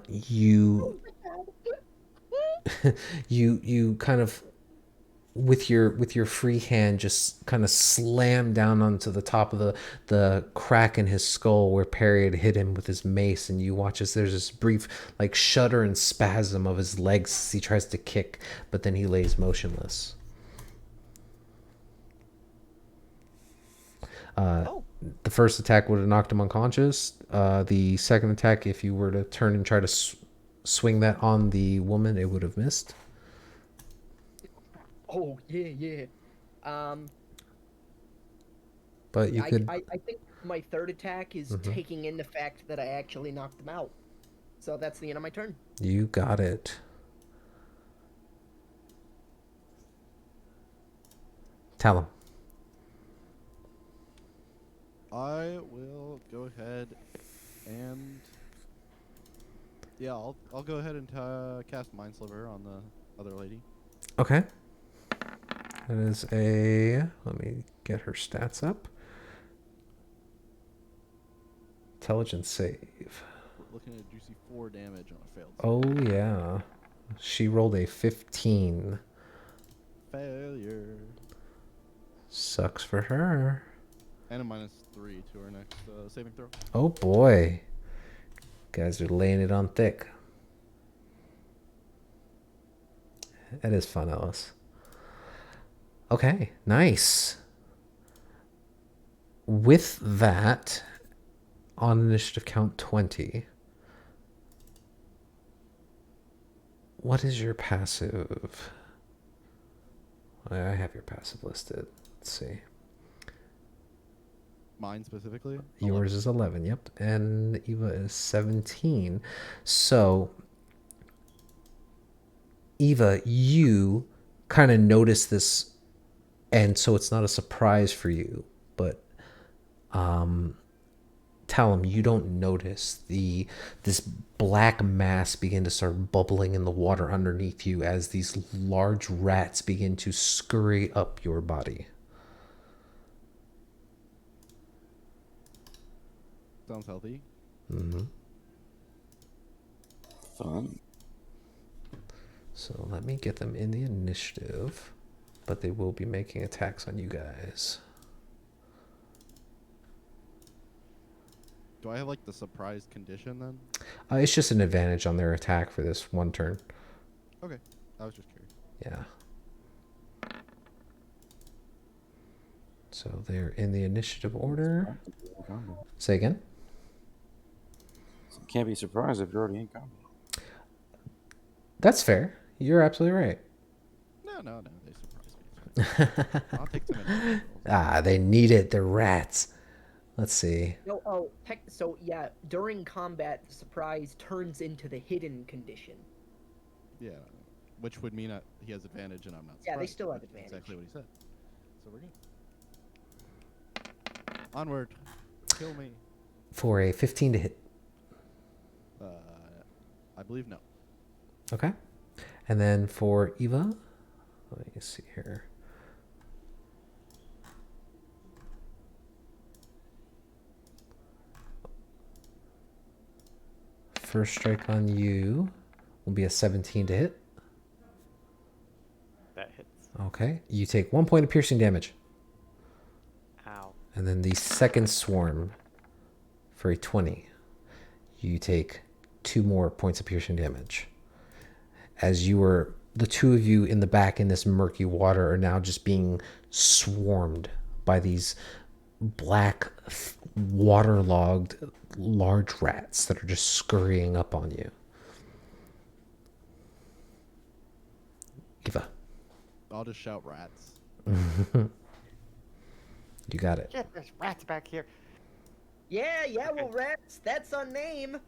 You you kind of with your free hand just kind of slam down onto the top of the crack in his skull where Perry had hit him with his mace, and you watch as there's this brief like shudder and spasm of his legs as he tries to kick, but then he lays motionless. The first attack would have knocked him unconscious. The second attack, if you were to turn and try to swing that on the woman, it would have missed. Oh yeah. But you could. I think my third attack is taking in the fact that I actually knocked him out. So that's the end of my turn. You got it. Tell him. I will go ahead and I'll go ahead and cast Mind Sliver on the other lady. Okay. That is a... Let me get her stats up. Intelligence save. Looking at juicy 4 damage on a failed. Oh, yeah. She rolled a 15. Failure. Sucks for her. And a -3 to her next saving throw. Oh, boy. Guys are laying it on thick. That is fun, Ellis. Okay, nice. With that, on initiative count 20, what is your passive? I have your passive listed. Let's see. Mine specifically? Yours is 11, yep. And Eva is 17. So, Eva, you kind of notice this, and so it's not a surprise for you. But Talum, you don't notice this black mass begin to start bubbling in the water underneath you as these large rats begin to scurry up your body. Sounds healthy. Hmm. Fun. So let me get them in the initiative, but they will be making attacks on you guys. Do I have like the surprise condition then? It's just an advantage on their attack for this one turn. Okay, I was just curious. Yeah. So they're in the initiative order. Say again? Can't be surprised if you're already in combat. That's fair. You're absolutely right. No, they surprised me. I'll take some advantage rolls. They need it. They're rats. Let's see. No, so yeah, during combat, the surprise turns into the hidden condition. Yeah, which would mean he has advantage and I'm not. Yeah, they surprised. still have That's advantage. Exactly what he said. So we're good. Onward. Kill me. For a 15 to hit. I believe no. Okay. And then for Eva, let me see here. First strike on you will be a 17 to hit. That hits. Okay. You take 1 point of piercing damage. Ow. And then the second swarm for a 20. You take 2 more points of piercing damage. As the two of you in the back in this murky water are now just being swarmed by these black, waterlogged, large rats that are just scurrying up on you. Eva. I'll just shout rats. You got it. Shit, there's rats back here. Yeah, well, rats, that's a name.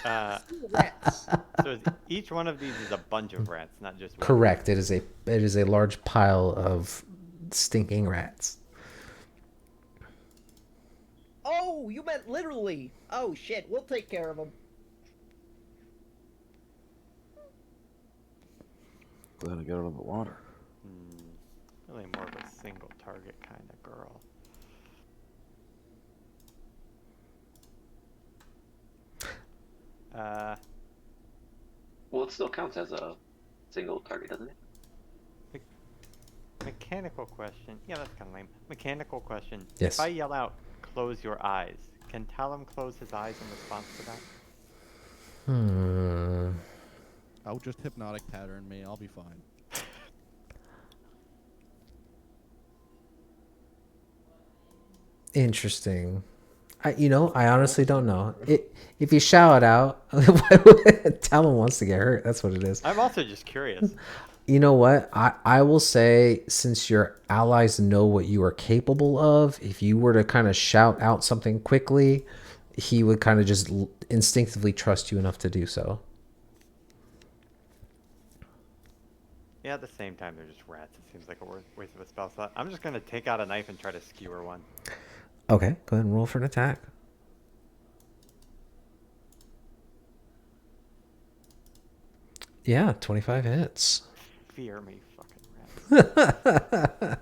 Uh, Rats. so each one of these is a bunch of rats, not just one. Correct. It is a large pile of stinking rats. Oh, you meant literally. Oh shit, we'll take care of them. Glad I got out of the water. Really more of a single target kind of girl. Well, it still counts as a single target, doesn't it? Mechanical question. Yeah, that's kind of lame. Mechanical question. Yes. If I yell out, "Close your eyes," can Talum close his eyes in response to that? I'll just hypnotic pattern me. I'll be fine. Interesting. I honestly don't know. If you shout it out, Talon wants to get hurt. That's what it is. I'm also just curious. You know what? I will say, since your allies know what you are capable of, if you were to kind of shout out something quickly, he would kind of just instinctively trust you enough to do so. Yeah, at the same time, they're just rats. It seems like a waste of a spell slot. I'm just going to take out a knife and try to skewer one. Okay, go ahead and roll for an attack. Yeah, 25 hits. Fear me, fucking rats.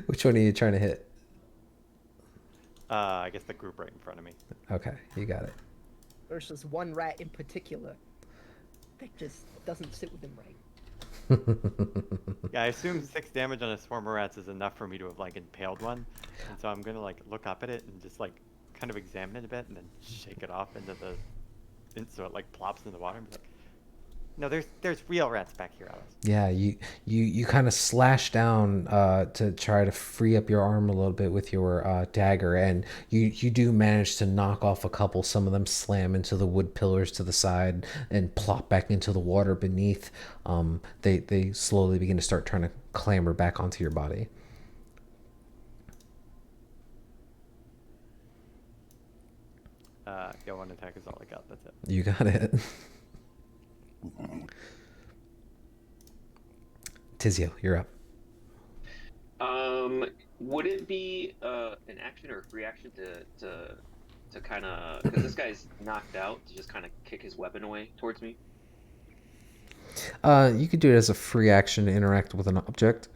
Which one are you trying to hit? I guess the group right in front of me. Okay, you got it. There's just one rat in particular that just doesn't sit with him right. Yeah, I assume 6 damage on a swarm of rats is enough for me to have like impaled one, and so I'm gonna like look up at it and just like kind of examine it a bit and then shake it off so it like plops in the water and be like, no, there's real rats back here, Alice. Yeah, you kind of slash down to try to free up your arm a little bit with your dagger, and you do manage to knock off a couple. Some of them slam into the wood pillars to the side and plop back into the water beneath. They slowly begin to start trying to clamber back onto your body. Yeah, one attack is all I got. That's it. You got it. Tizio, you're up. Would it be an action or a free action to kind of, because this guy's knocked out, to just kind of kick his weapon away towards me? You could do it as a free action to interact with an object.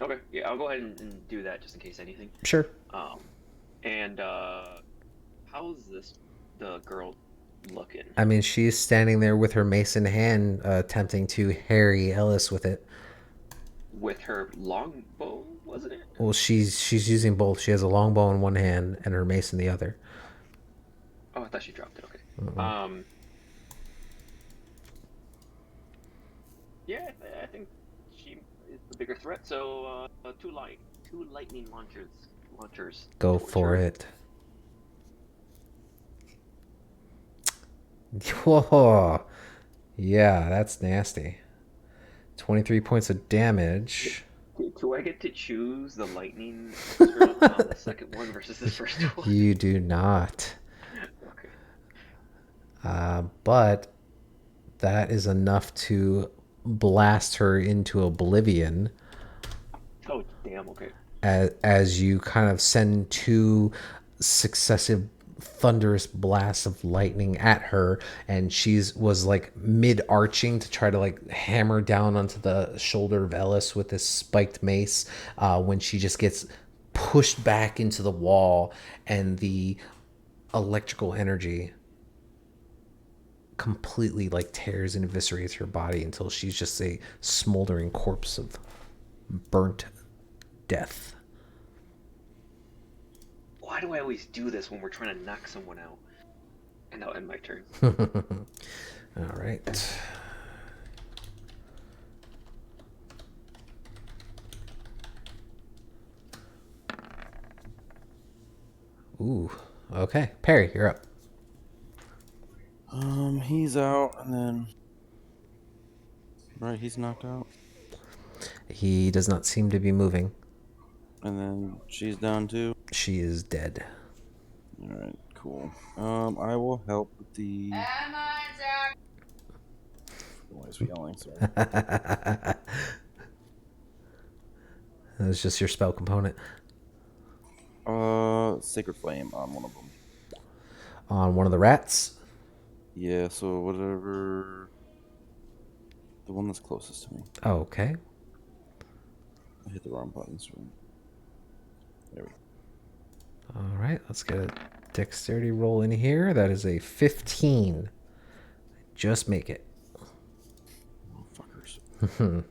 Okay, yeah, I'll go ahead and do that just in case anything. Sure. And how's the girl looking? I mean, she's standing there with her mace in hand, attempting to harry Ellis with it. With her longbow, wasn't it? Well, she's using both. She has a longbow in one hand and her mace in the other. Oh, I thought she dropped it. Okay. Mm-mm. Yeah, I think she is the bigger threat. So two lightning launchers. Go towards for her. it. Whoa. Yeah, that's nasty. 23 points of damage. Do I get to choose the lightning stroke on the second one versus the first one? You do not. Okay. But that is enough to blast her into oblivion Oh, damn. Okay. as you kind of send two successive thunderous blasts of lightning at her, and was like mid-arching to try to like hammer down onto the shoulder of Ellis with this spiked mace, when she just gets pushed back into the wall, and the electrical energy completely like tears and eviscerates her body until she's just a smoldering corpse of burnt death. Why do I always do this when we're trying to knock someone out? And that'll end my turn. All right. Ooh. Okay. Perry, you're up. He's out, and then right, he's knocked out, He does not seem to be moving. and then she's down too. She is dead. All right, cool. I will help with the. Why is we yelling? Sorry. That was just your spell component. Sacred Flame on one of them. On one of the rats. Yeah, so whatever. The one that's closest to me. Okay. I hit the wrong button. So there we go. All right. Let's get a dexterity roll in here. That is a 15. Just make it. Oh, fuckers.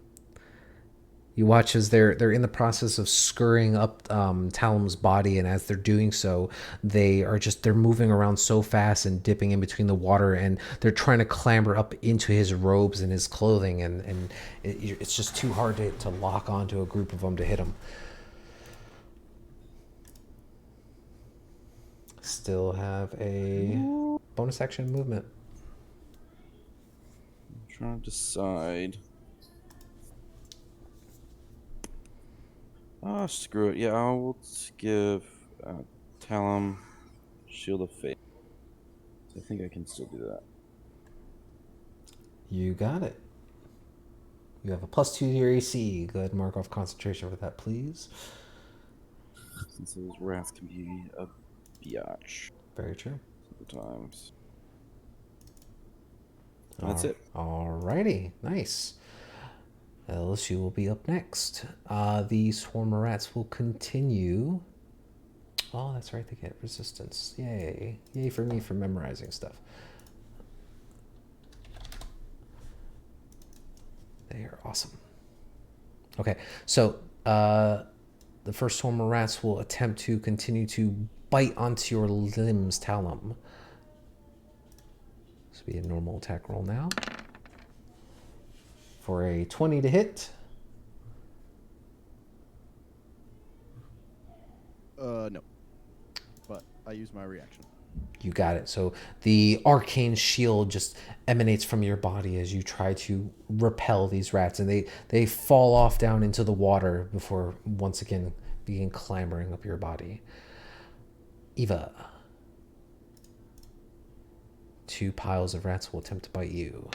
You watch as they're in the process of scurrying up Talum's body, and as they're doing so, they're moving around so fast and dipping in between the water, and they're trying to clamber up into his robes and his clothing, and it's just too hard to lock onto a group of them to hit him. Still have a bonus action movement. I'm trying to decide. Oh, screw it. Yeah, I'll give Talum Shield of Fate. I think I can still do that. You got it. You have a +2 to your AC. Go ahead and mark off concentration for that, please. Since those rats can be a biatch Very true. sometimes. That's it. Alrighty, nice. Ellis, you will be up next. The swarm of rats will continue. Oh, that's right, they get resistance. Yay. Yay for me for memorizing stuff. They are awesome. Okay, so the first swarm of rats will attempt to continue to bite onto your limbs, Talum. This will be a normal attack roll now. For a 20 to hit. No. But I use my reaction. You got it. So the arcane shield just emanates from your body as you try to repel these rats, and they fall off down into the water before once again begin clambering up your body. Eva. 2 piles of rats will attempt to bite you.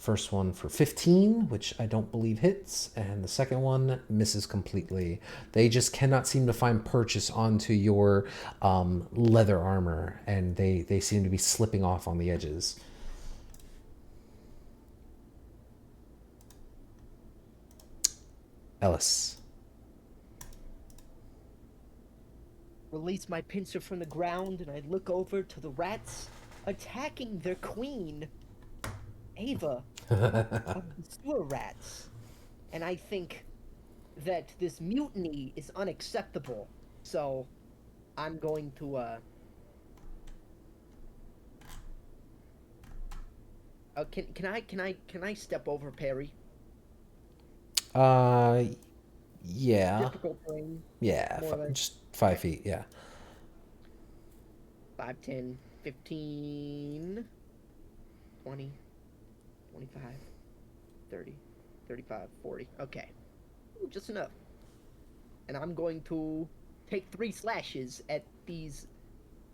first one for 15, which I don't believe hits, and the second one misses completely. They just cannot seem to find purchase onto your leather armor, and they seem to be slipping off on the edges. Ellis. Release my pincer from the ground, and I look over to the rats attacking their queen, Ava, of the sewer rats. And I think that this mutiny is unacceptable. So I'm going to can I step over Perry? Yeah. Difficult terrain. Yeah, More or less. just 5 feet, yeah. 5, 10, 15, 20, 25, 30, 35, 40. Okay. Ooh, just enough. And I'm going to take 3 slashes at these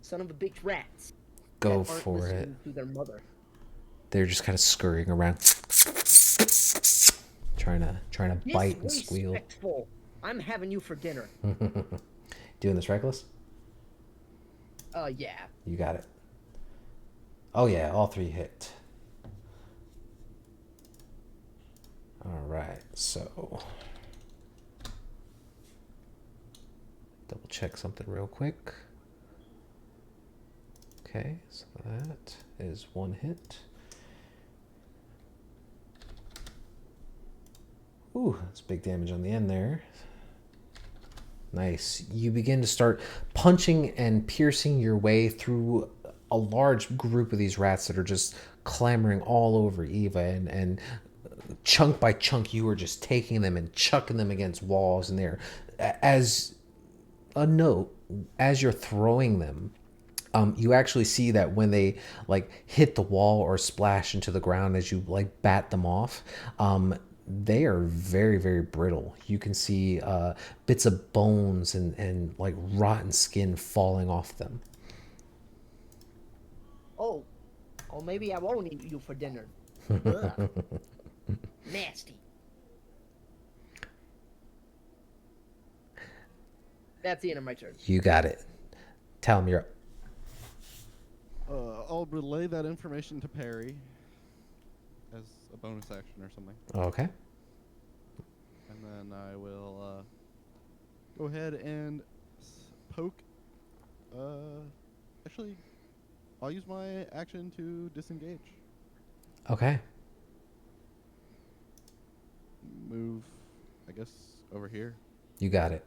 son of a bitch rats. Go that aren't for it. listening to their mother. They're just kind of scurrying around, trying to bite and squeal. Disrespectful. I'm having you for dinner. Doing this reckless? Yeah. You got it. Oh yeah, all 3 hit. All right, so double check something real quick. Okay, so that is 1 hit. Ooh, that's big damage on the end there. Nice. You begin to start punching and piercing your way through a large group of these rats that are just clambering all over Eva, and chunk by chunk you are just taking them and chucking them against walls. And there, as a note, as you're throwing them, you actually see that when they like hit the wall or splash into the ground as you like bat them off, they are very, very brittle. You can see bits of bones and like rotten skin falling off them. Oh, maybe I won't eat you for dinner. Ugh. Nasty. That's the end of my turn. You got it. Tell him you're up. I'll relay that information to Perry as a bonus action or something. Okay. And then I will go ahead and poke. Actually, I'll use my action to disengage. Okay. Move, I guess, over here. You got it.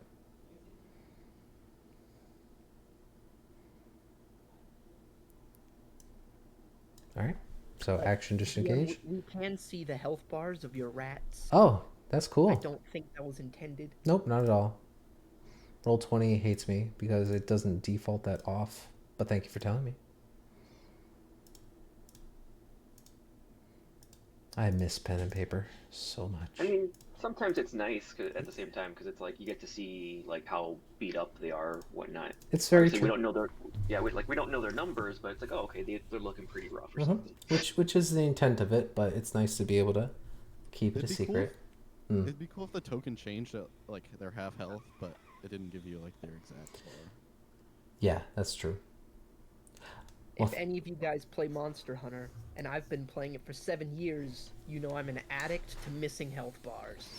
All right. So action disengage. Yeah, we can see the health bars of your rats. Oh, that's cool. I don't think that was intended. Nope, not at all. Roll20 hates me because it doesn't default that off. But thank you for telling me. I miss pen and paper so much. I mean, sometimes it's nice at the same time because it's like you get to see like how beat up they are, whatnot. It's very Obviously, true. we don't know their we don't know their numbers, but it's like, oh, okay, they're looking pretty rough or something. Which is the intent of it, but it's nice to be able to keep it a It'd be cool secret. It'd be cool if the token changed at like their half health, but it didn't give you like their exact score. Yeah, that's true. If any of you guys play Monster Hunter, and I've been playing it for 7 years, you know I'm an addict to missing health bars.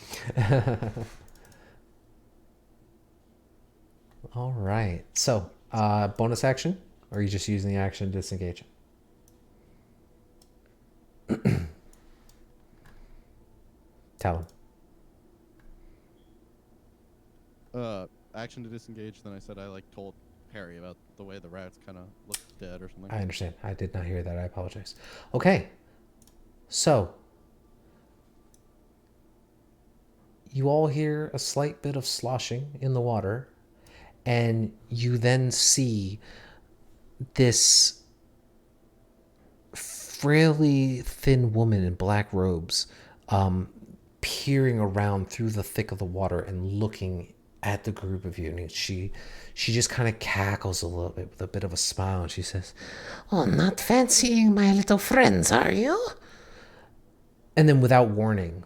All right. So, bonus action? Or are you just using the action to disengage? Tell him. Action to disengage. Then I said I like told Perry about the way the rats kind of looked dead or something. I understand. I did not hear that. I apologize. Okay. So, you all hear a slight bit of sloshing in the water, and you then see this frailly thin woman in black robes peering around through the thick of the water and looking at the group of you. And she just kind of cackles a little bit with a bit of a smile, and she says, Oh, not fancying my little friends, are you? And then without warning,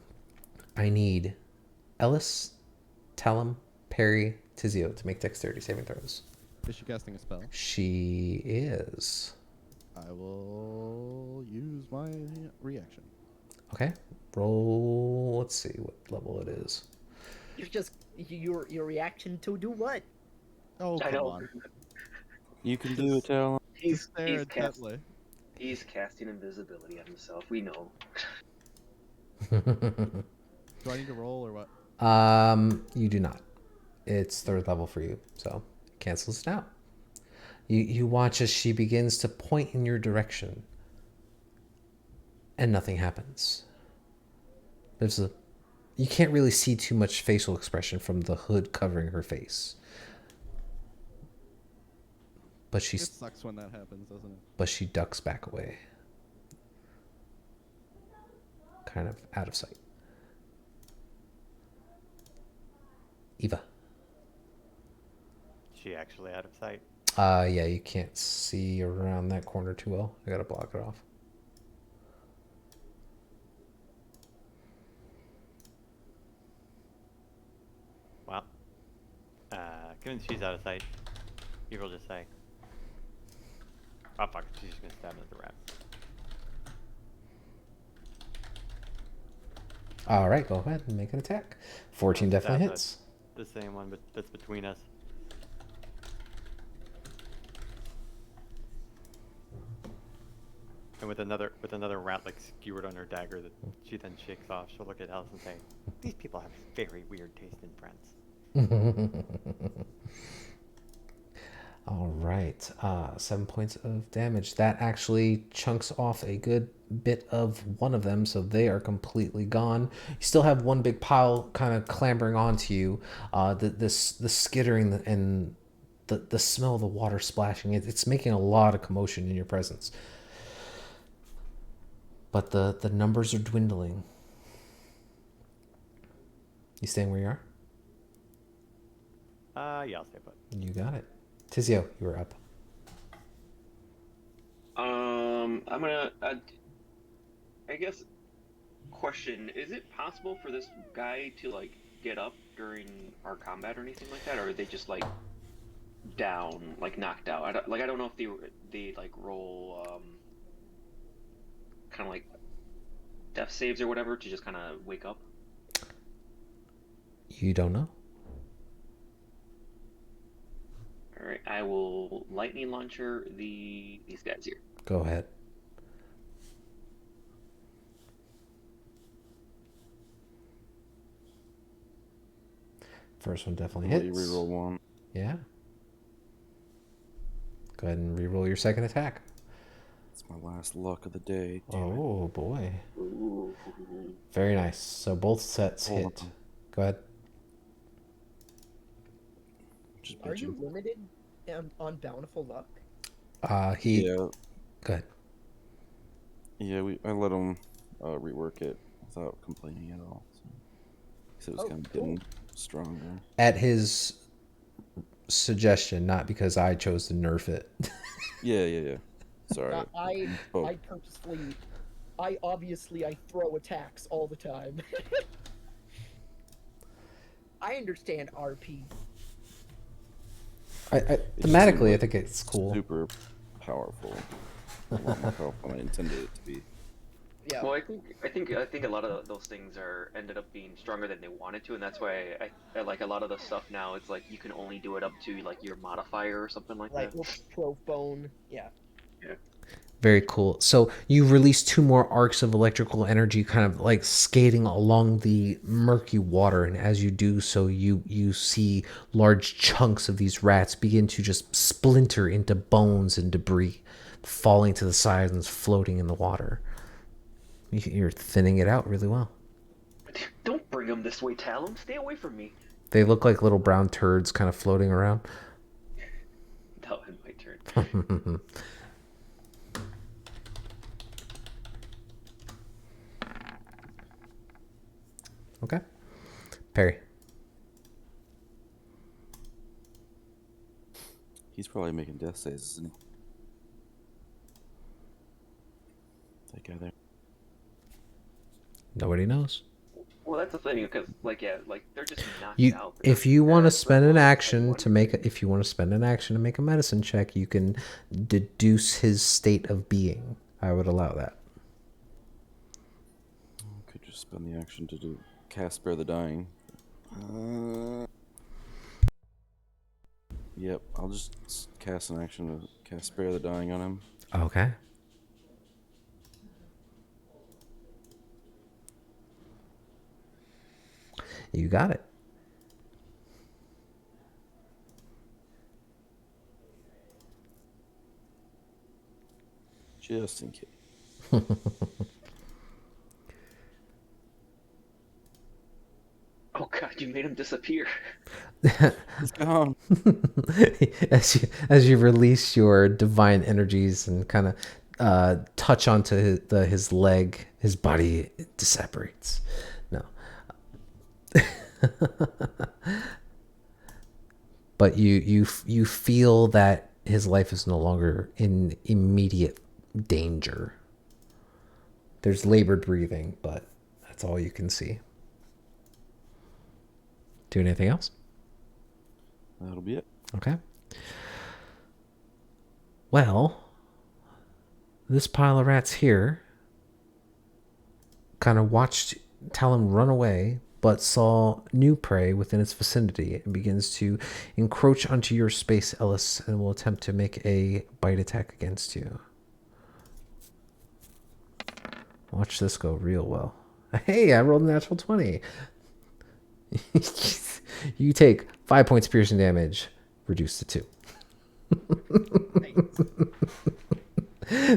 I need Ellis, Talum, Perry, Tizio to make dexterity saving throws. Is she casting a spell? She is. I will use my reaction. Okay. Roll. Let's see what level it is. You're just your reaction to do what? Oh, I come know. on. You can do it, Talon. He's, Stare he's, cast, intently. he's casting invisibility on himself. We know. Do I need to roll or what? You do not. It's third level for you, so it cancels it out. You watch as she begins to point in your direction, and nothing happens. You can't really see too much facial expression from the hood covering her face. But It sucks when that happens, doesn't it? but she ducks back away. Kind of out of sight. Eva. She actually out of sight. Yeah, you can't see around that corner too well. I gotta block it off. Well, given she's out of sight, you will just say, "Oh fuck!" She's just gonna stab at the rat. All right, go ahead and make an attack. 14 definitely That's hits. The same one, but that's between us. And with another rat like skewered on her dagger that she then shakes off, she'll look at Alice and say, "These people have very weird taste in friends." All right, 7 points of damage. That actually chunks off a good bit of one of them, so they are completely gone. You still have one big pile kind of clambering onto you. The skittering and the smell of the water splashing, it's making a lot of commotion in your presence. But the numbers are dwindling. You staying where you are? Yeah, I'll stay put. You got it. Tizio, you were up. I'm gonna. I guess. Question: is it possible for this guy to like get up during our combat or anything like that, or are they just like down, like knocked out? I don't know if they like roll kind of like death saves or whatever to just kind of wake up. You don't know? All right, I will lightning launcher these guys here. Go ahead. First one definitely Let you hits. reroll one. Yeah. Go ahead and reroll your second attack. It's my last luck of the day. Damn it. Oh boy. Ooh. Very nice. So both sets Hold hit. on. Go ahead. Just Are bitching. you limited on bountiful luck? He. Yeah, Go ahead. yeah. I let him rework it without complaining at all. So it was Oh, kind of cool. getting stronger. At his suggestion, not because I chose to nerf it. Yeah. Sorry. Oh, I purposefully, I throw attacks all the time. I understand RP. it just Thematically, seemed I like think it's cool. super powerful. A lot more powerful than I intended it to be. Yeah. Well, I think a lot of those things ended up being stronger than they wanted to, and that's why I like a lot of the stuff now. It's like you can only do it up to like your modifier or something like Like that. with Trophone. Yeah. Very cool. So you release 2 more arcs of electrical energy, kind of like skating along the murky water, and as you do so, you see large chunks of these rats begin to just splinter into bones and debris, falling to the sides and floating in the water. You're thinning it out really well. Don't bring them this way, Talon. Stay away from me. They look like little brown turds kind of floating around. That was my turn. Okay. Perry. He's probably making death saves, isn't he? That guy there. Nobody knows. Well, that's the thing because, like, yeah, like they're just knocked You, out. They're if not you want to dead, spend but, an like, I action to make, wonder- if you want to spend an action to make a medicine check, you can deduce his state of being. I would allow that. Could just spend the action to do cast Spare the Dying. Yep, I'll just cast an action to cast Spare the Dying on him. Okay. You got it. Just in case. Oh god, you made him disappear. He's gone. as you release your divine energies and kind of touch onto his leg, his body disapparates. No. But you feel that his life is no longer in immediate danger. There's labored breathing, but that's all you can see. Do anything else? That'll be it. Okay. Well, this pile of rats here kind of watched Talon run away, but saw new prey within its vicinity and begins to encroach onto your space, Ellis, and will attempt to make a bite attack against you. Watch this go real well. Hey, I rolled a natural 20. You take 5 points piercing damage, reduced to 2.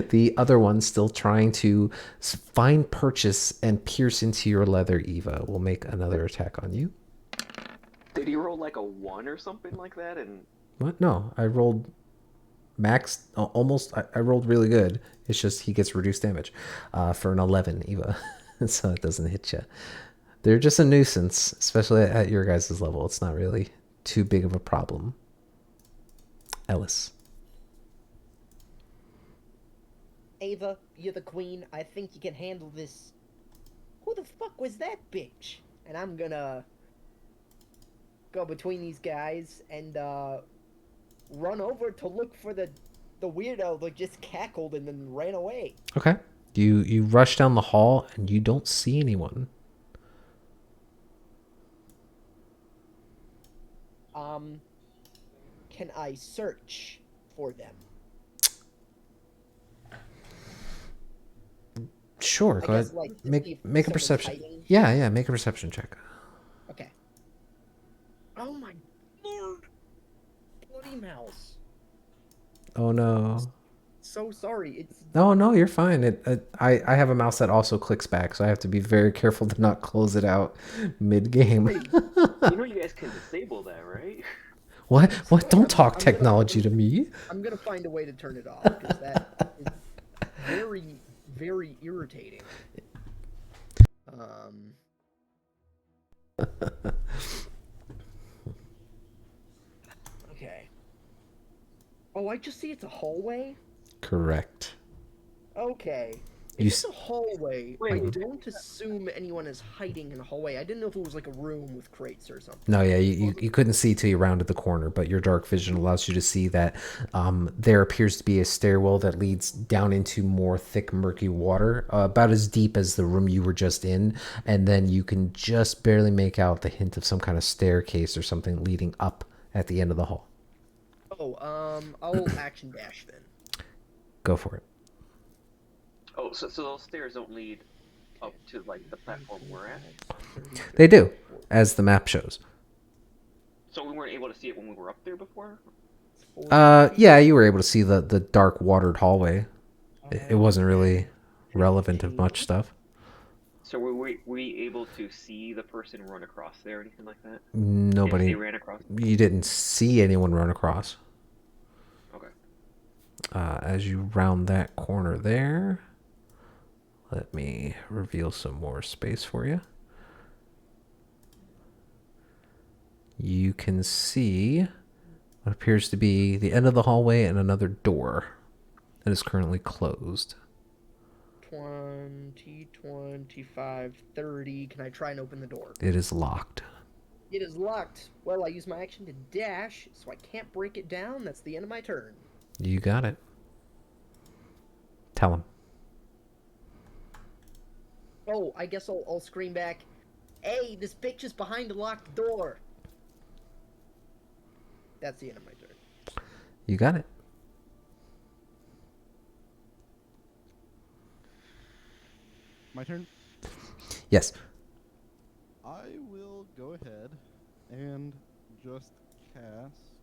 The other one, still trying to find purchase and pierce into your leather, Eva, will make another attack on you. Did he roll like a 1 or something like that? And What? No, I rolled max, almost. I rolled really good. It's just he gets reduced damage for an 11, Eva, so it doesn't hit you. They're just a nuisance, especially at your guys' level. It's not really too big of a problem. Ellis. Ava, you're the queen. I think you can handle this. Who the fuck was that bitch? And I'm gonna go between these guys and run over to look for the weirdo that just cackled and then ran away. Okay. You rush down the hall and you don't see anyone. Can I search for them? Sure, I go guess, ahead. like, to see Make if a someone's perception. hiding. Yeah, make a perception check. Okay. Oh my lord! Bloody mouse. Oh no. So sorry. It's No, you're fine. I have a mouse that also clicks back, so I have to be very careful to not close it out mid-game. you know you guys can disable that, right? What? Don't talk I'm technology to me. I'm gonna find a way to turn it off because that is very, very irritating. Okay. Oh, I just see it's a hallway. Correct. Okay. You If it's a hallway, I Wait. don't assume anyone is hiding in a hallway. I didn't know if it was like a room with crates or something. No, yeah, you couldn't see till you rounded the corner, but your dark vision allows you to see that there appears to be a stairwell that leads down into more thick, murky water, about as deep as the room you were just in, and then you can just barely make out the hint of some kind of staircase or something leading up at the end of the hall. Oh, I'll action dash then. Go for it. Oh, so those stairs don't lead up to like the platform we're at. They do, as the map shows. So we weren't able to see it when we were up there before. Yeah, you were able to see the dark watered hallway. It wasn't really relevant of much stuff. So were we able to see the person run across there or anything like that? If Nobody. they ran across. You didn't see anyone run across. Okay. As you round that corner there, let me reveal some more space for you. You can see what appears to be the end of the hallway and another door that is currently closed. 20, 20, 25, 30. Can I try and open the door? It is locked. It is locked. Well, I use my action to dash, so I can't break it down. That's the end of my turn. You got it. Tell him. Oh, I guess I'll scream back, "Hey, this bitch is behind a locked door." That's the end of my turn. You got it. My turn. Yes. I will go ahead and just cast.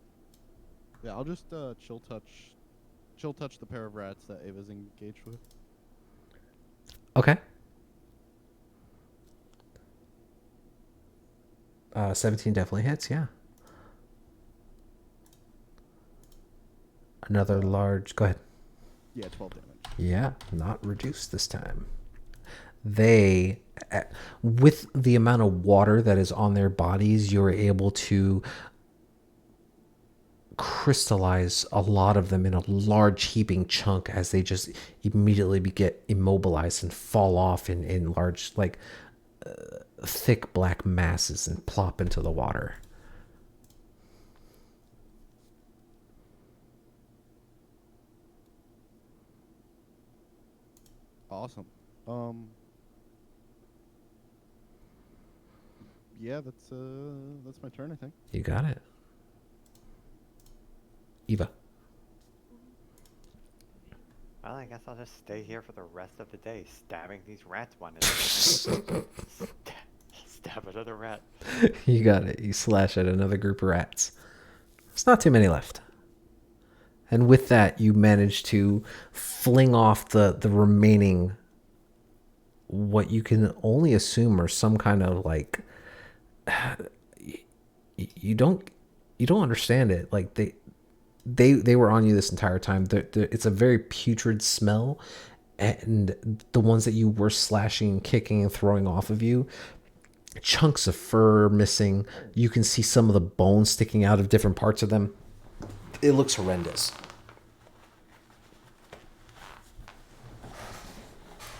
Yeah, I'll just chill touch the pair of rats that Ava's engaged with. Okay. 17 definitely hits, yeah. Another large. Go ahead. Yeah, 12 damage. Yeah, not reduced this time. They, with the amount of water that is on their bodies, you're able to crystallize a lot of them in a large heaping chunk as they just immediately get immobilized and fall off in large, like, thick black masses and plop into the water. Awesome. Yeah, that's my turn, I think. You got it. Eva. Well, I guess I'll just stay here for the rest of the day, stabbing these rats one at a time. Stab another rat. You got it. You slash at another group of rats. There's not too many left. And with that, you manage to fling off the remaining, what you can only assume are some kind of, like, you don't understand it. Like, they were on you this entire time. It's a very putrid smell, and the ones that you were slashing, kicking, and throwing off of you, chunks of fur missing. You can see some of the bones sticking out of different parts of them. It looks horrendous.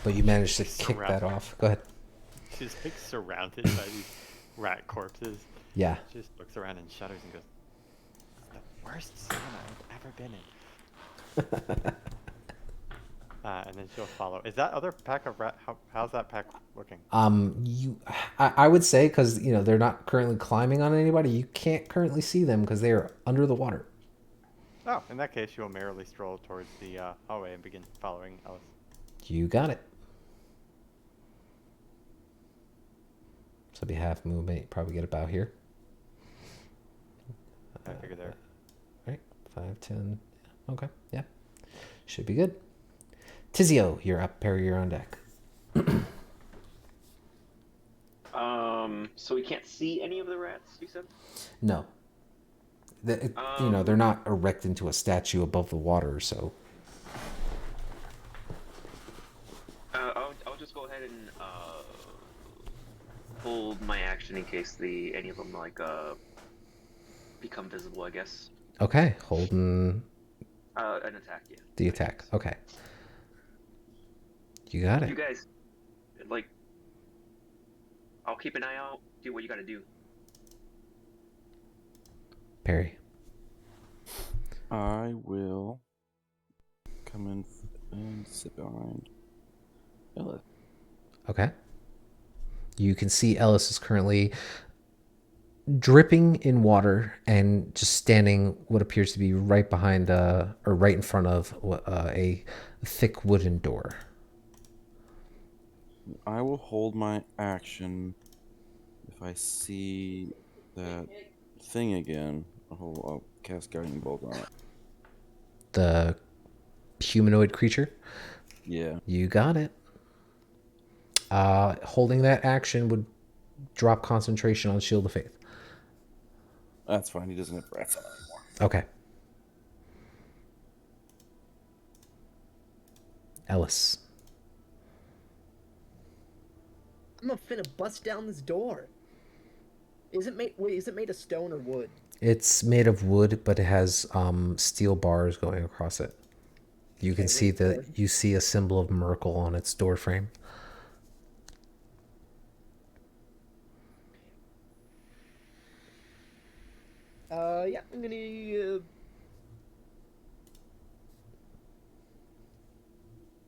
But you managed to kick that off. Go ahead. She's like surrounded by these rat corpses. Yeah. She just looks around and shudders and goes, "It's the worst sauna I've ever been in." And then she'll follow. Is that other pack of rat? How's that pack looking? I would say, because they're not currently climbing on anybody, you can't currently see them because they are under the water. Oh, in that case, she will merrily stroll towards the hallway and begin following Ellis. You got it. So be half movement. You probably get about here. I figured there. Right, 5, 10. Okay, yeah, should be good. Tizio, you're up. Perry, you're on deck. So we can't see any of the rats, you said? No. They're not erect into a statue above the water, so. I'll just go ahead and hold my action in case any of them become visible, I guess. Okay, holding An attack, yeah. the attack. Okay. You got it. You guys, I'll keep an eye out. Do what you gotta do. Perry. I will come in and sit behind Ellis. Okay. You can see Ellis is currently dripping in water and just standing what appears to be right behind or right in front of a thick wooden door. I will hold my action if I see that thing again. I'll cast Guiding Bolt on it. The humanoid creature? Yeah. You got it. Holding that action would drop concentration on Shield of Faith. That's fine. He doesn't have rats on anymore. Okay. Ellis. I'm not finna bust down this door. Is it made of stone or wood? It's made of wood, but it has steel bars going across it. You can Okay, see wait, you see a symbol of Merkel on its door frame. Yeah, I'm gonna.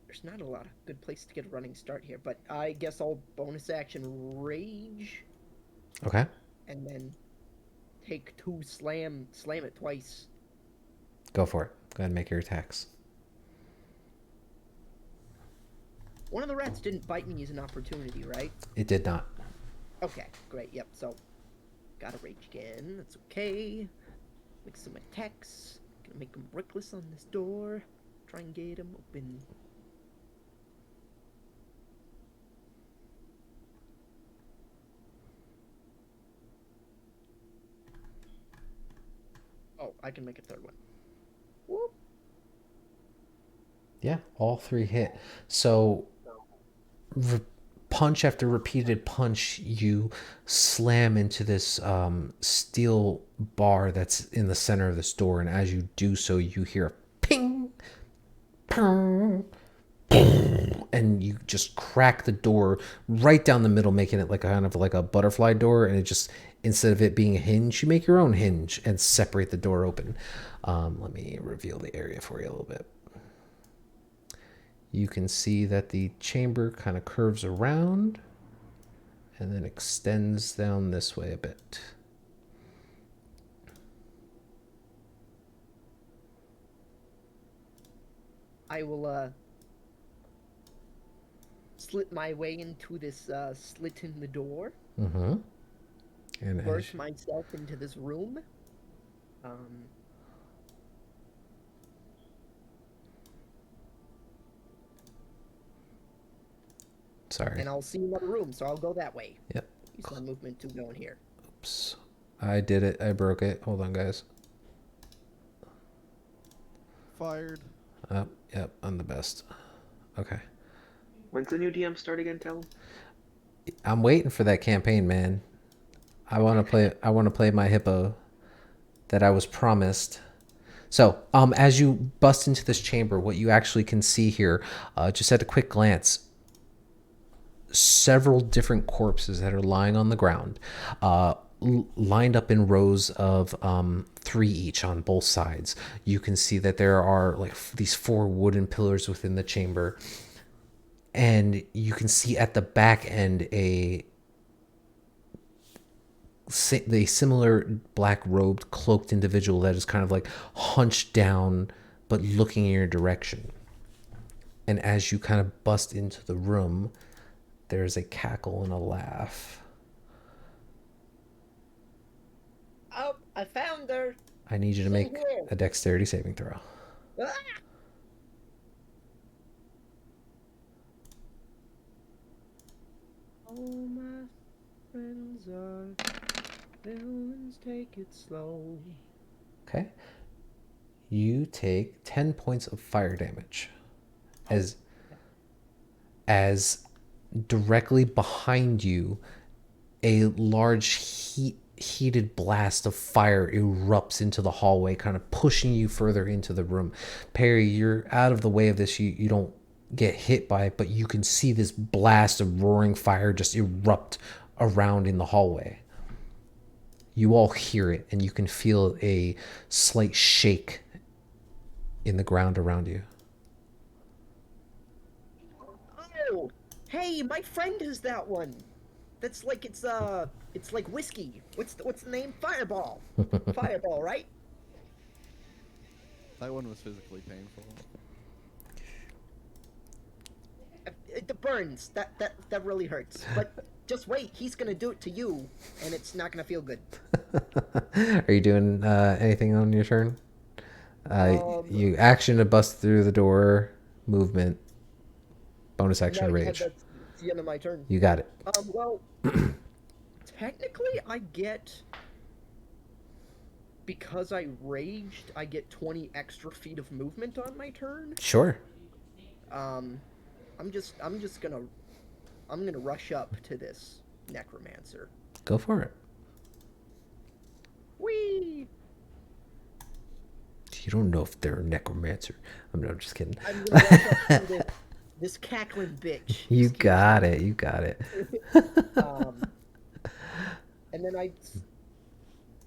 There's not a lot of good place to get a running start here, but I guess I'll bonus action rage, Okay. and then take 2 slam it twice. Go for it. Go ahead and make your attacks. One of the rats didn't bite me as an opportunity, right? It did not. Okay, great. Yep. So, gotta rage again. That's okay. Make some attacks. Gonna make him reckless on this door. Try and get him open. Oh, I can make a third one. Whoop. Yeah, all 3 hit. So, punch after repeated punch, you slam into this steel bar that's in the center of this door, and as you do so, you hear a ping, ping, ping, and you just crack the door right down the middle, making it like kind of like a butterfly door, and it just, instead of it being a hinge, you make your own hinge and separate the door open. Let me reveal the area for you a little bit. You can see that the chamber kind of curves around and then extends down this way a bit. I will slit my way into this slit in the door. Mm-hmm. And Burst myself into this room. Sorry. And I'll see another room, so I'll go that way. Yep. Use my movement to go in here. Oops. I did it. I broke it. Hold on, guys. Fired. Yep. I'm the best. Okay. When's the new DM start again? Tell him. I'm waiting for that campaign, man. I want to play my hippo that I was promised. So, as you bust into this chamber, what you actually can see here, just at a quick glance, several different corpses that are lying on the ground, lined up in rows of 3 each on both sides. You can see that there are like these 4 wooden pillars within the chamber, and you can see at the back end a similar black robed cloaked individual that is kind of like hunched down but looking in your direction. And as you kind of bust into the room, there's a cackle and a laugh. Oh, I found her. I need you to make here. a dexterity saving throw. Ah! All my friends are villains, take it slow. Okay. You take 10 points of fire damage. As directly behind you, a large heated blast of fire erupts into the hallway, kind of pushing you further into the room. Perry, you're out of the way of this. You don't get hit by it, but you can see this blast of roaring fire just erupt around in the hallway. You all hear it, and you can feel a slight shake in the ground around you. Oh, hey, my friend is that one. That's like it's like whiskey. What's the name? Fireball. Fireball, right? That one was physically painful. It burns. That really hurts. But just wait, he's gonna do it to you, and it's not gonna feel good. Are you doing anything on your turn? You action to bust through the door, movement, bonus action No, yeah, rage. that's the end of my turn. You got it. Well, technically, I get, because I raged, I get 20 extra feet of movement on my turn. Sure. I'm gonna rush up to this necromancer. Go for it. Whee! You don't know if they're a necromancer. I'm just kidding. I'm gonna watch out for this cackling bitch. You Excuse got me. it. You got it. And then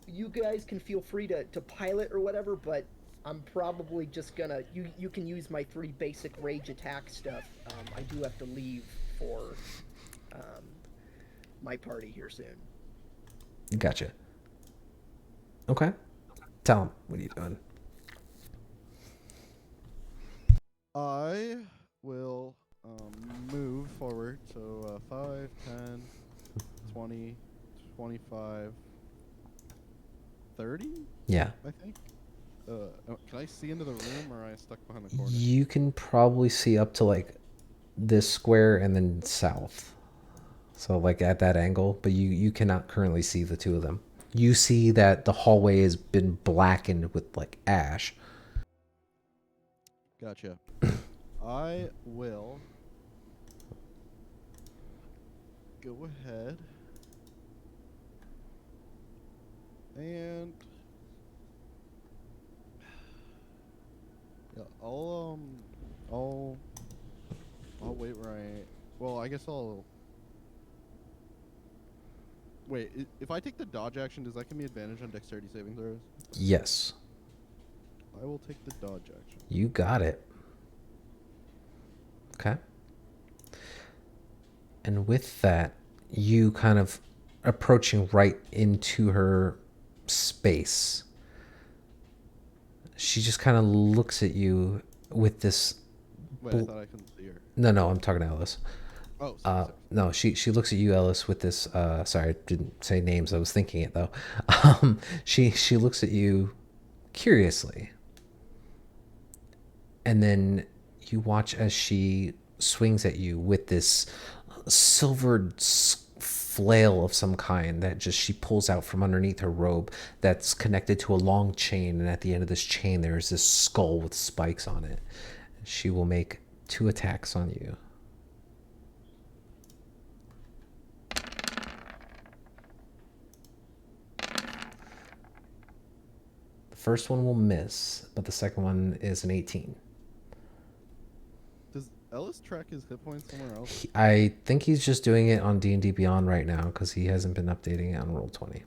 you guys can feel free to pilot or whatever, but I'm probably just gonna, you can use my 3 basic rage attack stuff. I do have to leave for my party here soon. Gotcha. Okay. Tell him. What are you doing? I will move forward. So 5, 10, 20, 25, 30, Yeah. I think. Can I see into the room, or am I stuck behind the corner? You can probably see up to like this square and then south. So like at that angle, but you cannot currently see the two of them. You see that the hallway has been blackened with like ash. Gotcha. I will go ahead and yeah, I'll wait where well, I guess I'll wait. If I take the dodge action, does that give me advantage on dexterity saving throws? Yes. I will take the dodge action. You got it. Okay. And with that, you kind of approaching right into her space. She just kind of looks at you with this. Wait, I thought I couldn't see her. No, I'm talking to Ellis. Oh, sorry. No, she looks at you, Ellis, with this. Sorry, I didn't say names. I was thinking it though. She looks at you curiously, and then you watch as she swings at you with this silvered flail of some kind that just she pulls out from underneath her robe that's connected to a long chain, and at the end of this chain there is this skull with spikes on it. She will make 2 attacks on you. The first one will miss, but the second one is an 18. Does Ellis track his hit points somewhere else? I think he's just doing it on D&D Beyond right now because he hasn't been updating it on Roll20.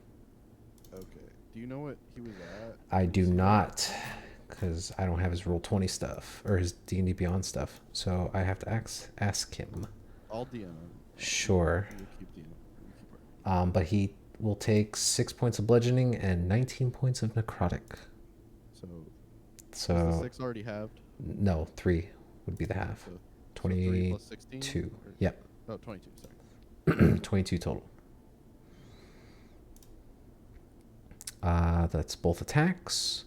Okay. Do you know what he was at? I do not, because I don't have his Roll20 stuff or his D&D Beyond stuff, so I have to ask him. I'll DM him. Sure. You keep DM. You keep her. But he will take 6 points of bludgeoning and 19 points of necrotic. So is So the 6 already halved? no, 3 would be the half. So 3 plus 22. 16? Or- Yep. Oh, 22, sorry. 22 total. That's both attacks.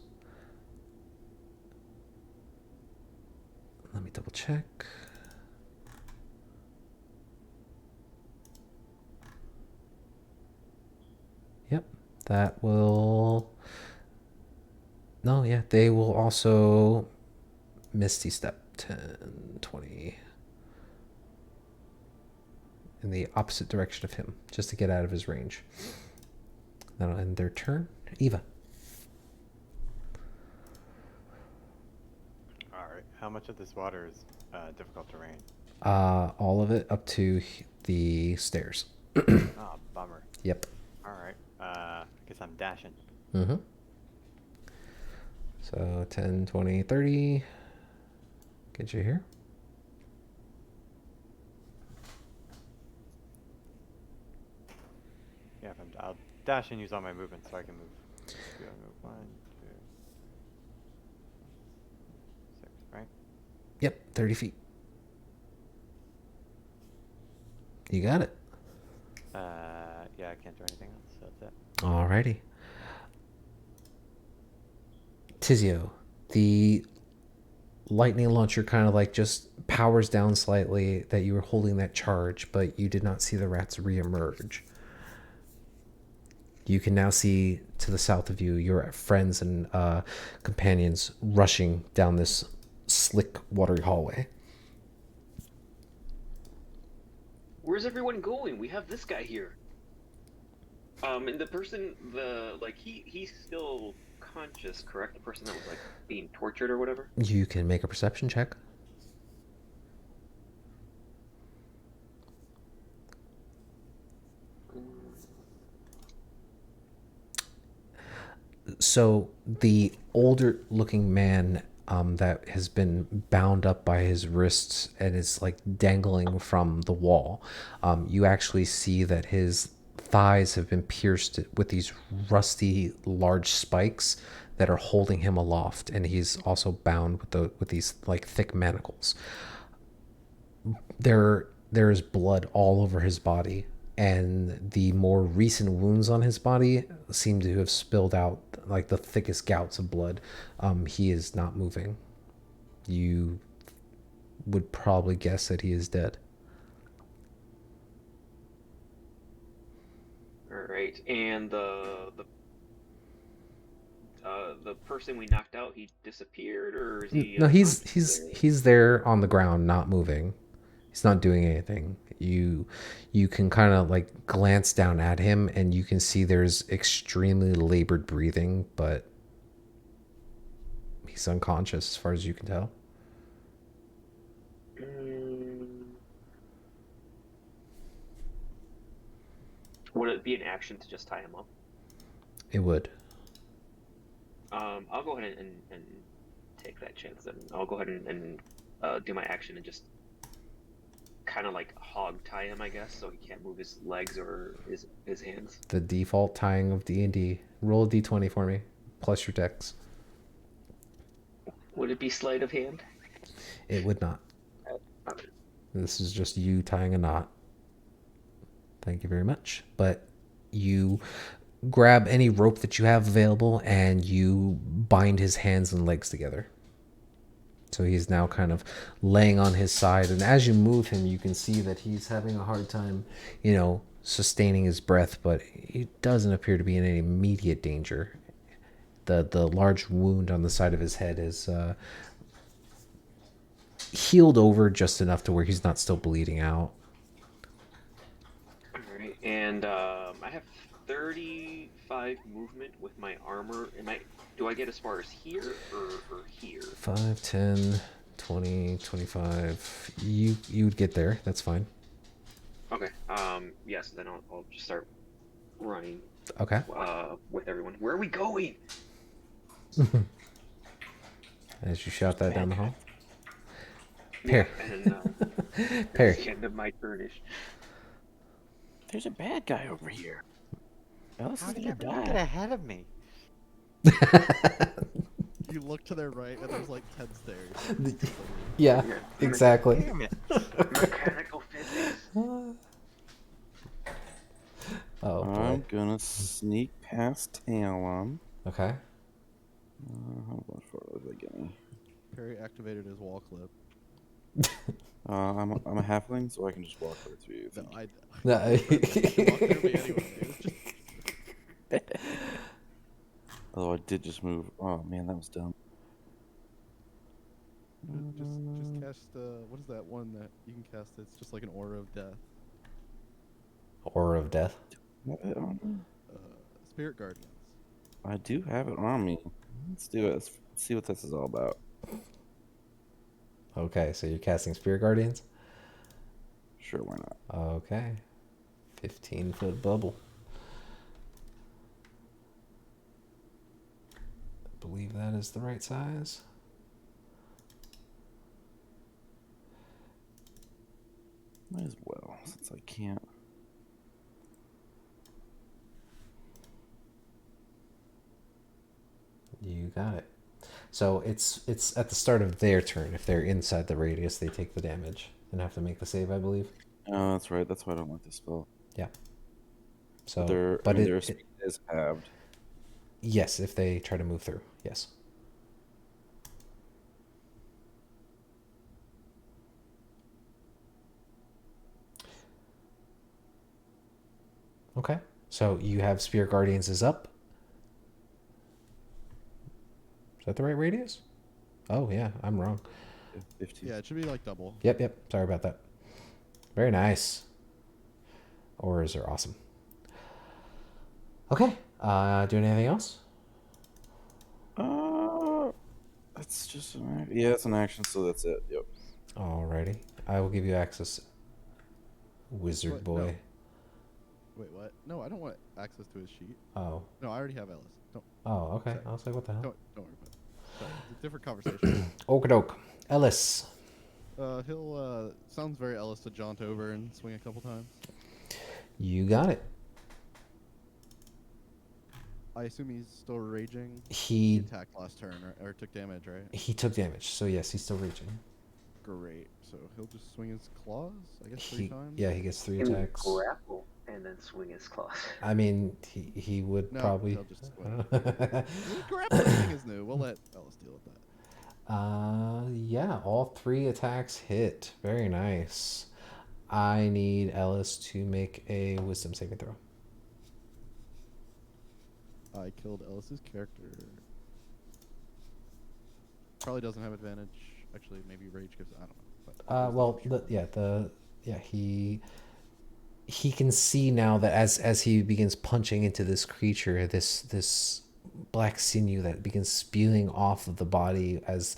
Let me double check. Yep, that will... No, yeah, they will also Misty Step 10, 20 in the opposite direction of him, just to get out of his range. That'll end their turn. Eva. Alright, how much of this water is difficult terrain? All of it up to the stairs. Oh, bummer. Yep. Alright, I guess I'm dashing. Mm-hmm. So 10, 20, 30. Get you here. Yeah, if I'll dash and use all my movement so I can move. Do I move 1, 2, 6, right? Yep, 30 feet. You got it. Yeah, I can't do anything else, so that's it. Alrighty. Tizio, the lightning launcher kind of like just powers down slightly that you were holding that charge, but you did not see the rats reemerge. You can now see to the south of you your friends and companions rushing down this slick, watery hallway. Where's everyone going? We have this guy here. And the person, he's still conscious, correct? The person that was like being tortured or whatever. You can make a perception check. So the older looking man that has been bound up by his wrists and is like dangling from the wall, you actually see that his thighs have been pierced with these rusty large spikes that are holding him aloft, and he's also bound with these like thick manacles. There is blood all over his body, and the more recent wounds on his body seem to have spilled out like the thickest gouts of blood. He is not moving. You would probably guess that he is dead. All right, and the person we knocked out, he disappeared, or is he? No, unconscious? he's there on the ground, not moving. He's not doing anything. You can kind of like glance down at him, and you can see there's extremely labored breathing, but he's unconscious as far as you can tell. Would it be an action to just tie him up? It would. I'll go ahead and take that chance then. I'll go ahead and do my action and just kind of like hog tie him, I guess, so he can't move his legs or his hands. The default tying of D&D. Roll a d20 for me, plus your dex. Would it be sleight of hand? It would not. This is just you tying a knot. Thank you very much. But you grab any rope that you have available and you bind his hands and legs together. So he's now kind of laying on his side, and as you move him, you can see that he's having a hard time, sustaining his breath, but he doesn't appear to be in any immediate danger. The large wound on the side of his head is healed over just enough to where he's not still bleeding out. Alright, and I have 35 movement with my armor. Do I get as far as here or here? 5, 10, 20, 25. You would get there. That's fine. Okay. Yes. Then I'll just start running. Okay. With everyone. Where are we going? As you shout that down the hall. Yeah, Pear. and Pear. that's the end of my turnish. There's a bad guy over here. Alice How is did gonna everyone get die. ahead of me? You look to their right, and there's like 10 stairs. Yeah, exactly. Damn it. Mechanical physics. Oh boy. I'm gonna sneak past Talon. Okay. How far was I getting? Perry activated his wall clip. I'm a halfling, so I can just walk right through you. No, I. No. You can walk through me anyway. It was just Although I did just move. Oh man, that was dumb. just cast. What is that one that you can cast? It's just like an aura of death. Aura of death. Have it on me? Spirit guardians. I do have it on me. Let's do it. Let's see what this is all about. Okay, so you're casting Spirit Guardians? Sure, why not? Okay. 15-foot bubble. I believe that is the right size. Might as well, since I can't. You got it. So it's at the start of their turn. If they're inside the radius, they take the damage and have to make the save, I believe. Oh, that's right. That's why I don't like this spell. Yeah. So, Their, but their it, speed is halved. yes, if they try to move through, yes. Okay, so you have Spear Guardians is up. Is that the right radius? Oh yeah, I'm wrong. 15. Yeah, it should be like double. Yep. Sorry about that. Very nice. Auras are awesome. Okay. Doing anything else? That's just an action. Yeah, it's an action, so that's it. Yep. Alrighty. I will give you access, wizard What? boy. No. Wait, what? No, I don't want access to his sheet. Oh. No, I already have Ellis. Don't Oh, okay. Sorry. I was like, what the hell? worry about it. Sorry, it's a different conversation. Okie Ellis. He'll sounds very Ellis to jaunt over and swing a couple times. You got it. I assume he's still raging. He Attacked last turn, or took damage, right? he took damage, so yes, he's still reaching. Great. So he'll just swing his claws, I guess, 3 times. Yeah, he gets 3 He would attacks. grapple and then swing his claws. I mean, he would No, probably. he'll just swing. Grappling thing is new. We'll let Ellis deal with that. Yeah, all 3 attacks hit. Very nice. I need Ellis to make a wisdom saving throw. I killed Ellis's character. Probably doesn't have advantage. Actually, maybe rage gives. I don't know. But Well, he can see now that as he begins punching into this creature, this black sinew that begins spewing off of the body, as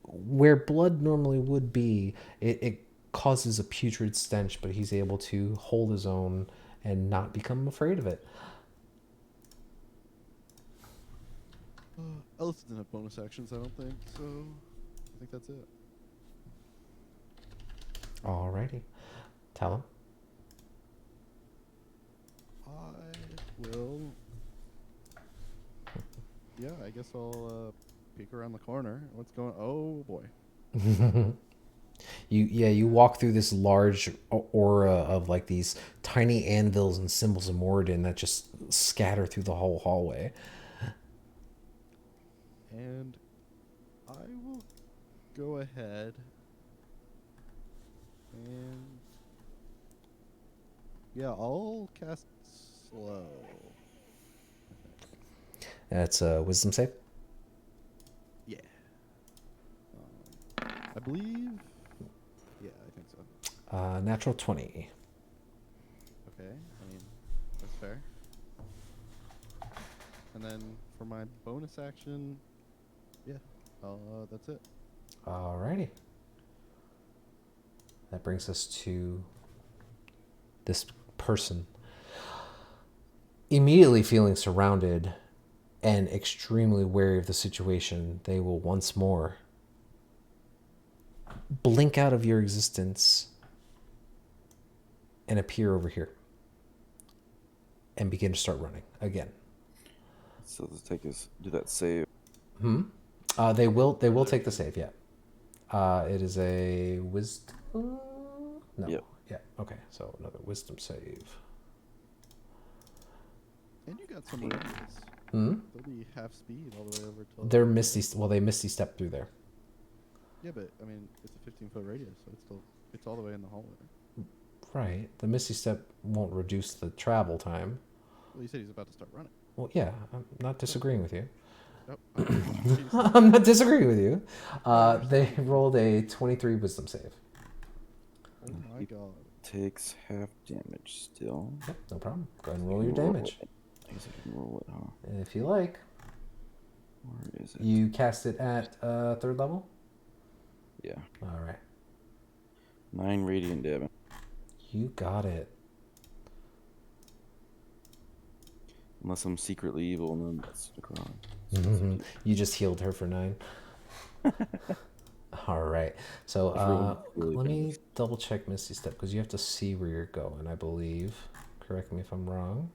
where blood normally would be, it causes a putrid stench, but he's able to hold his own and not become afraid of it. Ellis doesn't have bonus actions, I don't think. So I think that's it. Alrighty, tell him. I will. Yeah, I guess I'll peek around the corner. What's going? Oh boy. You walk through this large aura of like these tiny anvils and symbols of Moradin that just scatter through the whole hallway. And I will go ahead and yeah, I'll cast slow. That's a wisdom save. Yeah. I believe. Yeah, I think so. Natural 20. Okay, I mean that's fair. And then for my bonus action, yeah, that's it. Alrighty. That brings us to this person. Immediately feeling surrounded and extremely wary of the situation, they will once more blink out of your existence and appear over here and begin to start running again. So let's take us do that save. They will take the save, yeah. It is a wisdom. No. Yep. Yeah. Okay. So another wisdom save. And you got some radius. Hmm. They'll be half speed all the way over to. They're misty. Well, they misty step through there. Yeah, but I mean, it's a 15-foot radius, so it's all the way in the hallway. Right. The misty step won't reduce the travel time. Well, you said he's about to start running. Well, yeah. I'm not disagreeing with you. Nope. I'm not disagreeing with you. They rolled a 23 wisdom save. Oh my god. Takes half damage still. Yep. No problem. Go ahead and roll your damage I guess I can roll it, huh? if you like. Where is it? You cast it at 3rd level. Yeah. All right. 9 radiant damage. You got it. Unless I'm secretly evil, and then that's the crime. You just healed her for 9. All right. So Everyone really let me does. double check Misty Step because you have to see where you're going, I believe. Correct me if I'm wrong.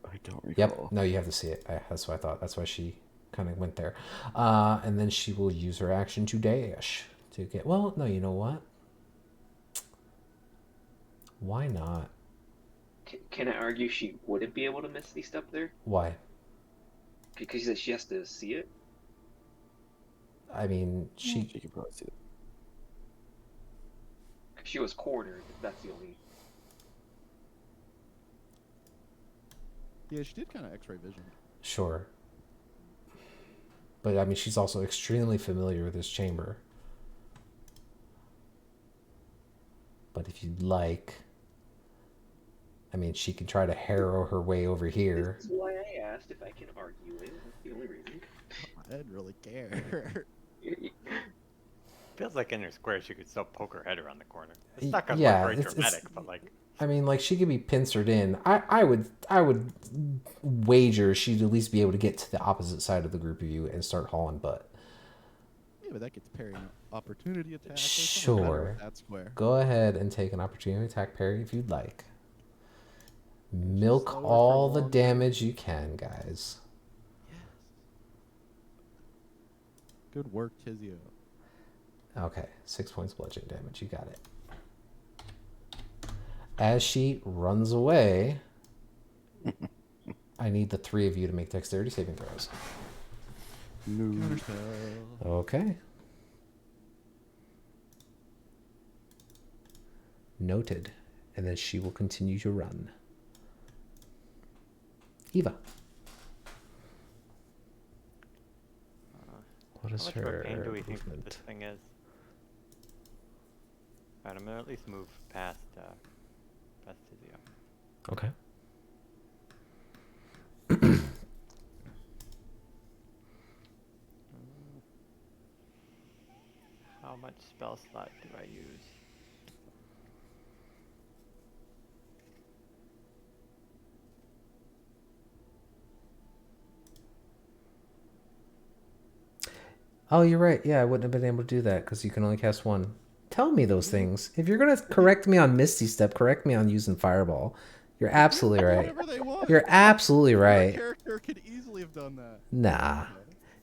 I don't recall. Yep. No, you have to see it. That's what I thought. That's why she kind of went there. And then she will use her action to dash to get. Well, no. You know what? Why not? Can I argue she wouldn't be able to Misty Step there? Why? Because she has to see it? I mean, She could probably see it. She was cornered. That's the only. Yeah, she did kind of X-ray vision. Sure. But I mean, she's also extremely familiar with this chamber. But if you'd like, I mean, she can try to harrow her way over here. This is why I asked if I can argue it. That's the only reason. I didn't really care. Feels like in her square she could still poke her head around the corner. It's not gonna Yeah, look very it's- dramatic, but like I mean, like she could be pincered in. I would wager she'd at least be able to get to the opposite side of the group of you and start hauling butt. Yeah, but that gets parry an opportunity attack. There's something better Sure. with that square. Go ahead and take an opportunity attack parry if you'd like. Milk slower for all the longer. damage you can, guys. Good work, Tizio. Okay, 6 points bludgeoning damage. You got it. As she runs away, I need the 3 of you to make dexterity saving throws. No. Counterspell. Okay. Noted. And then she will continue to run. Eva. What how is much of a her pain do we think that movement? this thing is? Alright, I'm gonna at least move past Tizio. Okay. How much spell slot do I use? Oh, you're right. Yeah, I wouldn't have been able to do that because you can only cast one. Tell me those things. If you're gonna correct me on Misty Step, correct me on using Fireball. You're absolutely right. Whatever they want. You're absolutely Your right. character could easily have done that. Nah,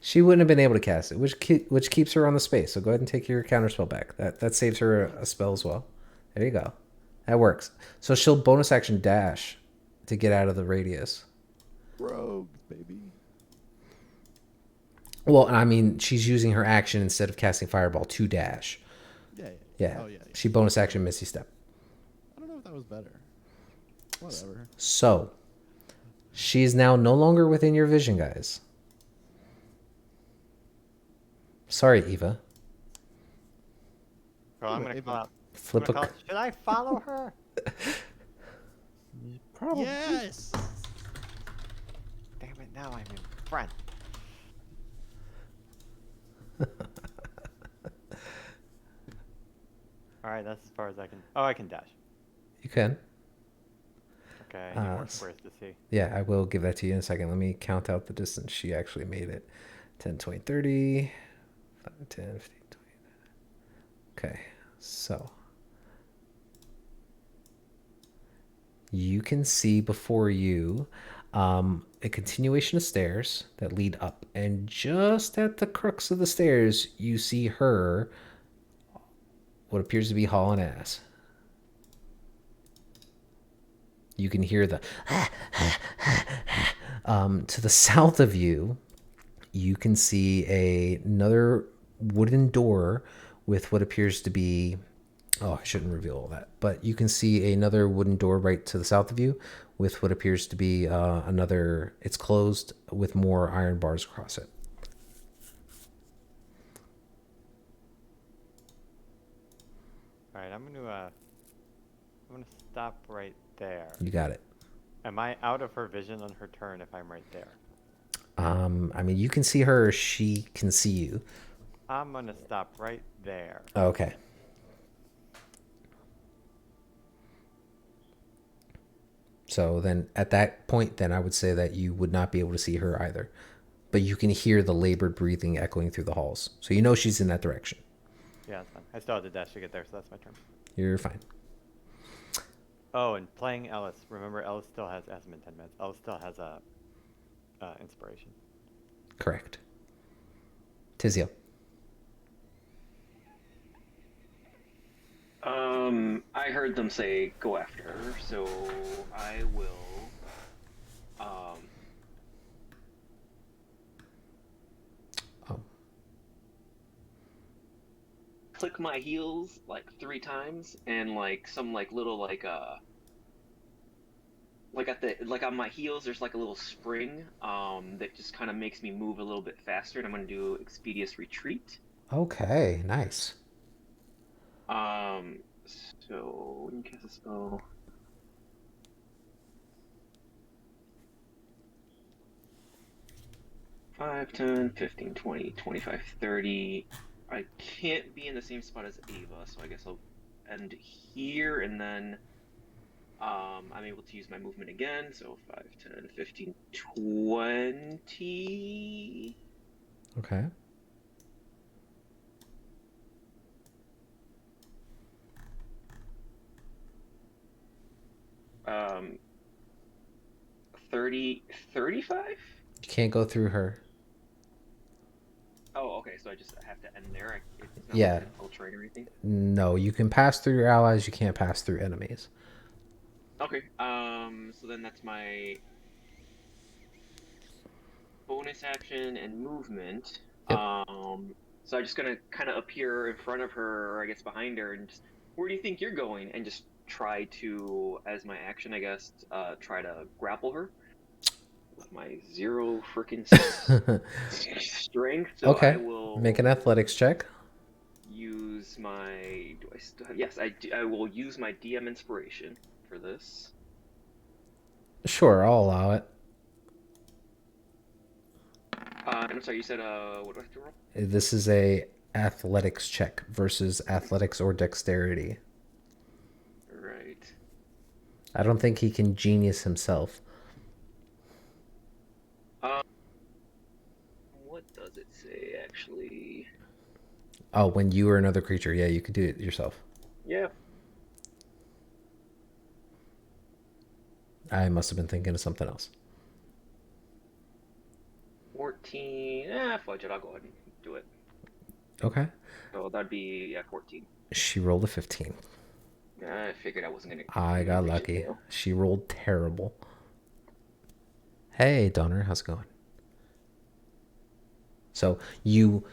she wouldn't have been able to cast it, which keeps her on the space. So go ahead and take your counterspell back. That saves her a spell as well. There you go. That works. So she'll bonus action dash to get out of the radius. Rogues, baby. Well, I mean, she's using her action instead of casting Fireball to dash. Yeah. Yeah. Oh, yeah. She bonus action Misty Step. I don't know if that was better. Whatever. So, she is now no longer within your vision, guys. Sorry, Eva. Well, I'm Ooh, gonna Ava. call out. Flip I'm gonna a. call- Should I follow her? Probably. Yes. Damn it! Now I'm in front. All right, that's as far as I can. Oh, I can dash. You can. Okay, I need more s- squares to see. Yeah, I will give that to you in a second. Let me count out the distance she actually made it. 10, 20, 30, 5, 10, 15, 20. Okay, so. You can see before you a continuation of stairs that lead up. And just at the crux of the stairs, you see her, what appears to be hauling ass. You can hear the to the south of you, you can see another wooden door with what appears to be, oh, I shouldn't reveal all that, but you can see another wooden door right to the south of you with what appears to be another, it's closed with more iron bars across it. All right, I'm gonna stop right there. You got it. Am I out of her vision on her turn if I'm right there? I mean, you can see her, she can see you. I'm gonna stop right there. Okay. So then at that point, then I would say that you would not be able to see her either. But you can hear the labored breathing echoing through the halls. So you know she's in that direction. Yeah, that's fine. I still have to dash to get there, so that's my turn. You're fine. Oh, and playing Ellis. Remember, Ellis still has Asm in 10 minutes. Ellis still has a inspiration. Correct. Tizio. I heard them say go after her, so I will. Oh. Click my heels like 3 times, and like some like little like at the like on my heels there's like a little spring that just kind of makes me move a little bit faster, and I'm gonna do Expeditious Retreat. Okay, nice. So when you cast a spell, 5, 10, 15, 20, 25, 30. I can't be in the same spot as Ava, so I guess I'll end here, and then I'm able to use my movement again. So 5, 10, 15, 20. Okay. Um, 30, 35? You can't go through her. Oh, okay, so I just have to end there. It's not Yeah. like infiltrate or anything. No, you can pass through your allies. You can't pass through enemies. Okay, so then that's my bonus action and movement. Yep. So I'm just gonna kind of appear in front of her, or I guess behind her, and just, where do you think you're going? And just try to, as my action, I guess, try to grapple her with my 0 freaking strength. So Okay. I will Make an athletics check. use my. Do I still have? Yes, I do. I will use my DM inspiration for this. Sure, I'll allow it. I'm sorry. You said what do I have to roll? This is a athletics check versus athletics or dexterity. Right. I don't think he can genius himself. What does it say actually? Oh, when you or another creature, yeah, you could do it yourself. Yeah. I must have been thinking of something else. 14. Fudge it. I'll go ahead and do it. Okay. So that'd be 14. She rolled a 15. I figured I wasn't gonna. I got reach it, lucky. though. She rolled terrible. Hey, Donner, how's it going? So you,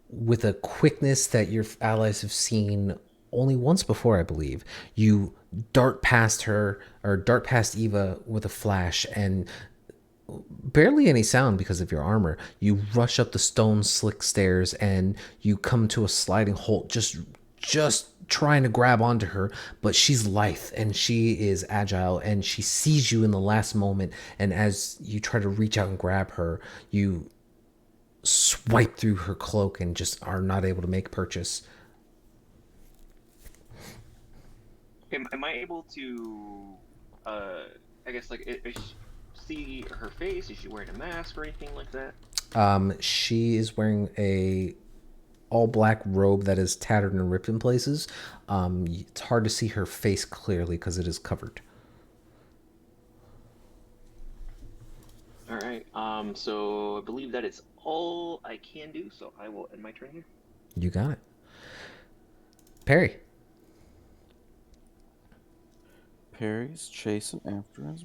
with a quickness that your allies have seen only once before, I believe, you dart past her or dart past Eva with a flash and barely any sound because of your armor. You rush up the stone slick stairs and you come to a sliding halt, just trying to grab onto her, but she's lithe and she is agile and she sees you in the last moment, and as you try to reach out and grab her, you swipe through her cloak and just are not able to make purchase. Am I able to? I guess like see her face? Is she wearing a mask or anything like that? She is wearing a all black robe that is tattered and ripped in places. It's hard to see her face clearly because it is covered. All right. So I believe that is all I can do. So I will end my turn here. You got it. Perry. Perry's chasing after us.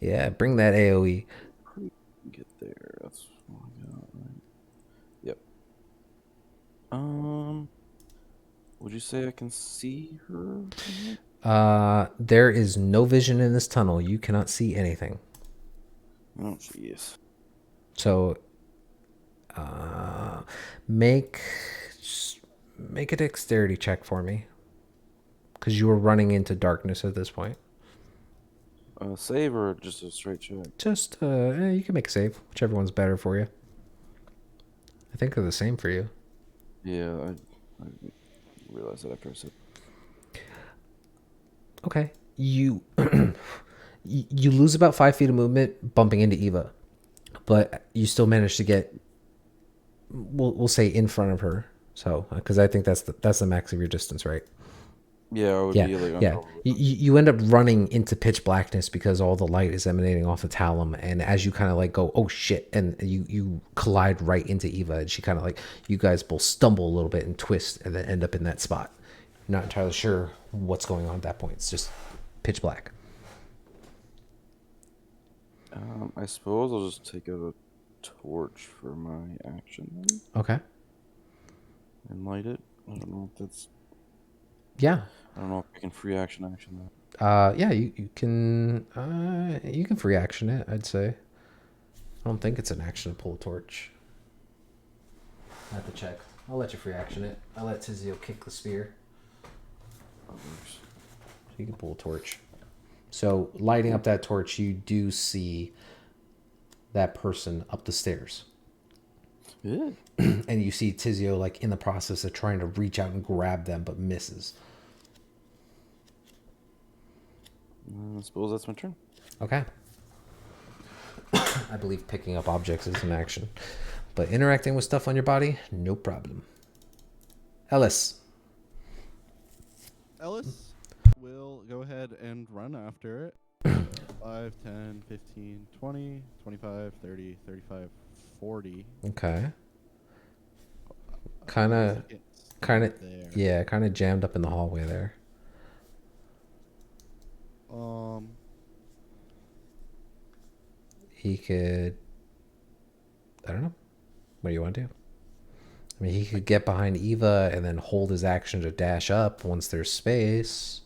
Yeah, bring that AoE. Get there. That's all I got, right? Yep. Would you say I can see her? There is no vision in this tunnel. You cannot see anything. Oh, jeez. So, make a dexterity check for me, because you were running into darkness at this point. Save or just a straight check? Just, you can make a save, whichever one's better for you. I think they're the same for you. Yeah, I realized that after I said. Okay. You you lose about 5 feet of movement bumping into Eva, but you still manage to get, we'll say, in front of her. So, because I think that's the max of your distance, right? Yeah, I would Yeah, be like on yeah. top of it. You end up running into pitch blackness because all the light is emanating off of Talum, and as you kind of like go, oh shit, and you collide right into Eva, and she kind of like, you guys both stumble a little bit and twist, and then end up in that spot. Not entirely sure what's going on at that point. It's just pitch black. I suppose I'll just take out a torch for my action then Okay. and light it. I don't know if that's. Yeah. I don't know if I can free action that. Yeah, you can free action it, I'd say. I don't think it's an action to pull a torch. I have to check. I'll let you free action it. I'll let Tizio kick the spear. That works. So you can pull a torch. So lighting up that torch, you do see that person up the stairs. Yeah. And you see Tizio like in the process of trying to reach out and grab them, but misses. I suppose that's my turn. Okay. I believe picking up objects is an action, but interacting with stuff on your body, no problem. Ellis. Ellis will go ahead and run after it. 5, 10, 15, 20, 25, 30, 35, 40. Okay. I Kind guess of, I can't see kind of, there. yeah, kind of jammed up in the hallway there. He could, I don't know. What do you want to do? I mean, he could get behind Eva and then hold his action to dash up once there's space.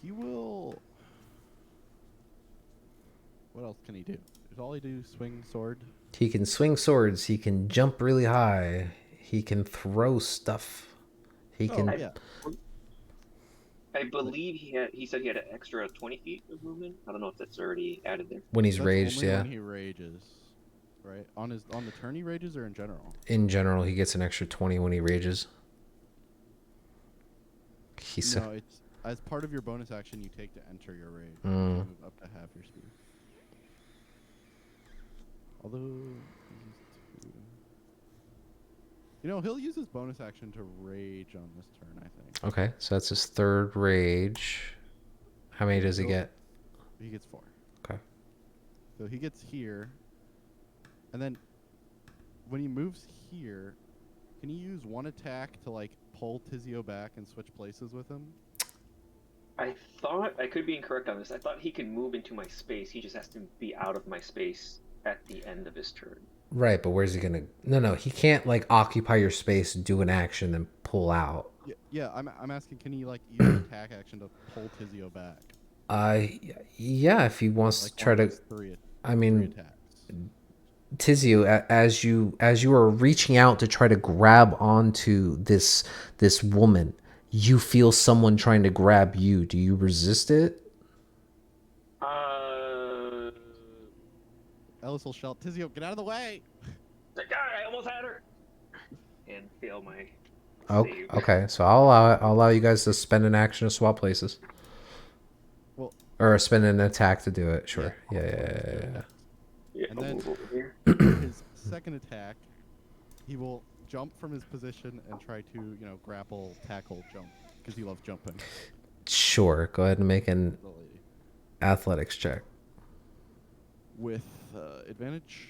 He will. What else can he do? Does all he do swing sword? He can swing swords. He can jump really high. He can throw stuff. He can. Oh, yeah. I believe he said he had an extra 20 feet of movement. I don't know if that's already added there. When he's That's raged, only yeah. When he rages, right? On the turn he rages, or in general? In general, he gets an extra 20 when he rages. He's No, it's as part of your bonus action you take to enter your rage. You Mm. move up to half your speed. Although, he'll use his bonus action to rage on this turn, I think. okay. So that's his third rage. How many does he So- get? He gets 4. Okay. So he gets here, and then when he moves here, can he use one attack to like pull Tizio back and switch places with him? I thought, I could be incorrect on this, I thought he could move into my space. He just has to be out of my space at the end of his turn. Right, but where's he gonna? No, he can't like occupy your space, do an action, then pull out. Yeah. I'm asking, can he like use an attack action to pull Tizio back? Yeah, if he wants Like to try one of to. his three I mean, attacks. Tizio, as you are reaching out to try to grab onto this woman, you feel someone trying to grab you. Do you resist it? Ellis will shout, "Tizio, get out of the way!" God, I almost had her! And fail my save. Okay, so I'll allow you guys to spend an action to swap places. Well, Or spend an attack to do it. Sure. Yeah. Yeah, And I'll then- move over here. for his second attack, he will jump from his position and try to, grapple, tackle, jump, because he loves jumping. Sure. Go ahead and make an The lady. athletics check. With advantage,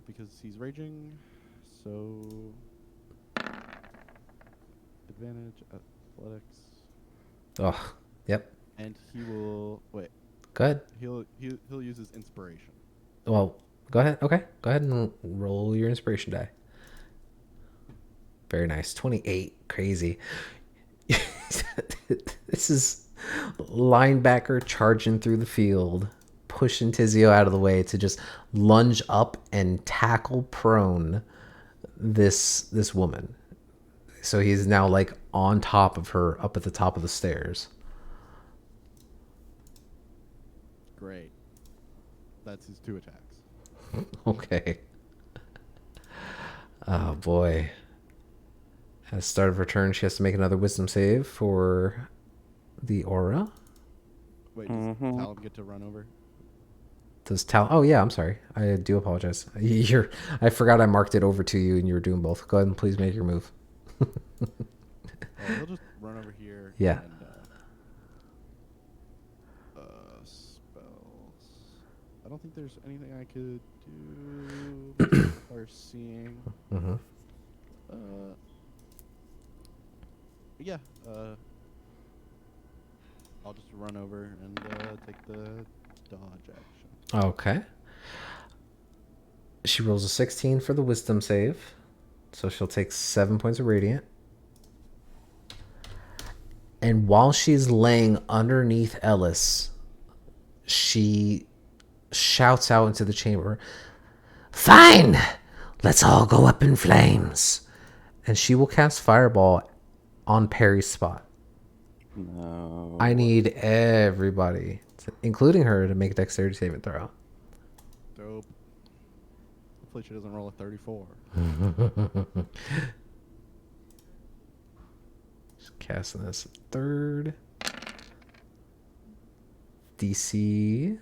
because he's raging. So advantage, athletics, Oh, yep. and he will wait. Go ahead. He'll use his inspiration. Well, go ahead. Okay, go ahead and roll your inspiration die. Very nice. 28. Crazy. This is linebacker charging through the field, pushing Tizio out of the way to just lunge up and tackle prone this woman. So he's now like on top of her, up at the top of the stairs. Great. That's his 2 attacks. Okay. Oh boy. At the start of her turn, she has to make another wisdom save for the aura. Wait, does Talon get to run over? Does Tal? Oh yeah, I'm sorry. I do apologize. I forgot I marked it over to you, and you were doing both. Go ahead and please make your move. Oh, he'll just run over here. Yeah. And, spells. I don't think there's anything I could do. Or seeing. Mm-hmm. Yeah. I'll just run over and take the dodge action. Okay. She rolls a 16 for the wisdom save, so she'll take 7 points of radiant. And while she's laying underneath Ellis, she shouts out into the chamber, Fine! Let's all go up in flames. And she will cast Fireball on Perry's spot. No. I need everybody, including her, to make a dexterity saving throw. Dope. Hopefully she doesn't roll a 34. Just casting this third. DC.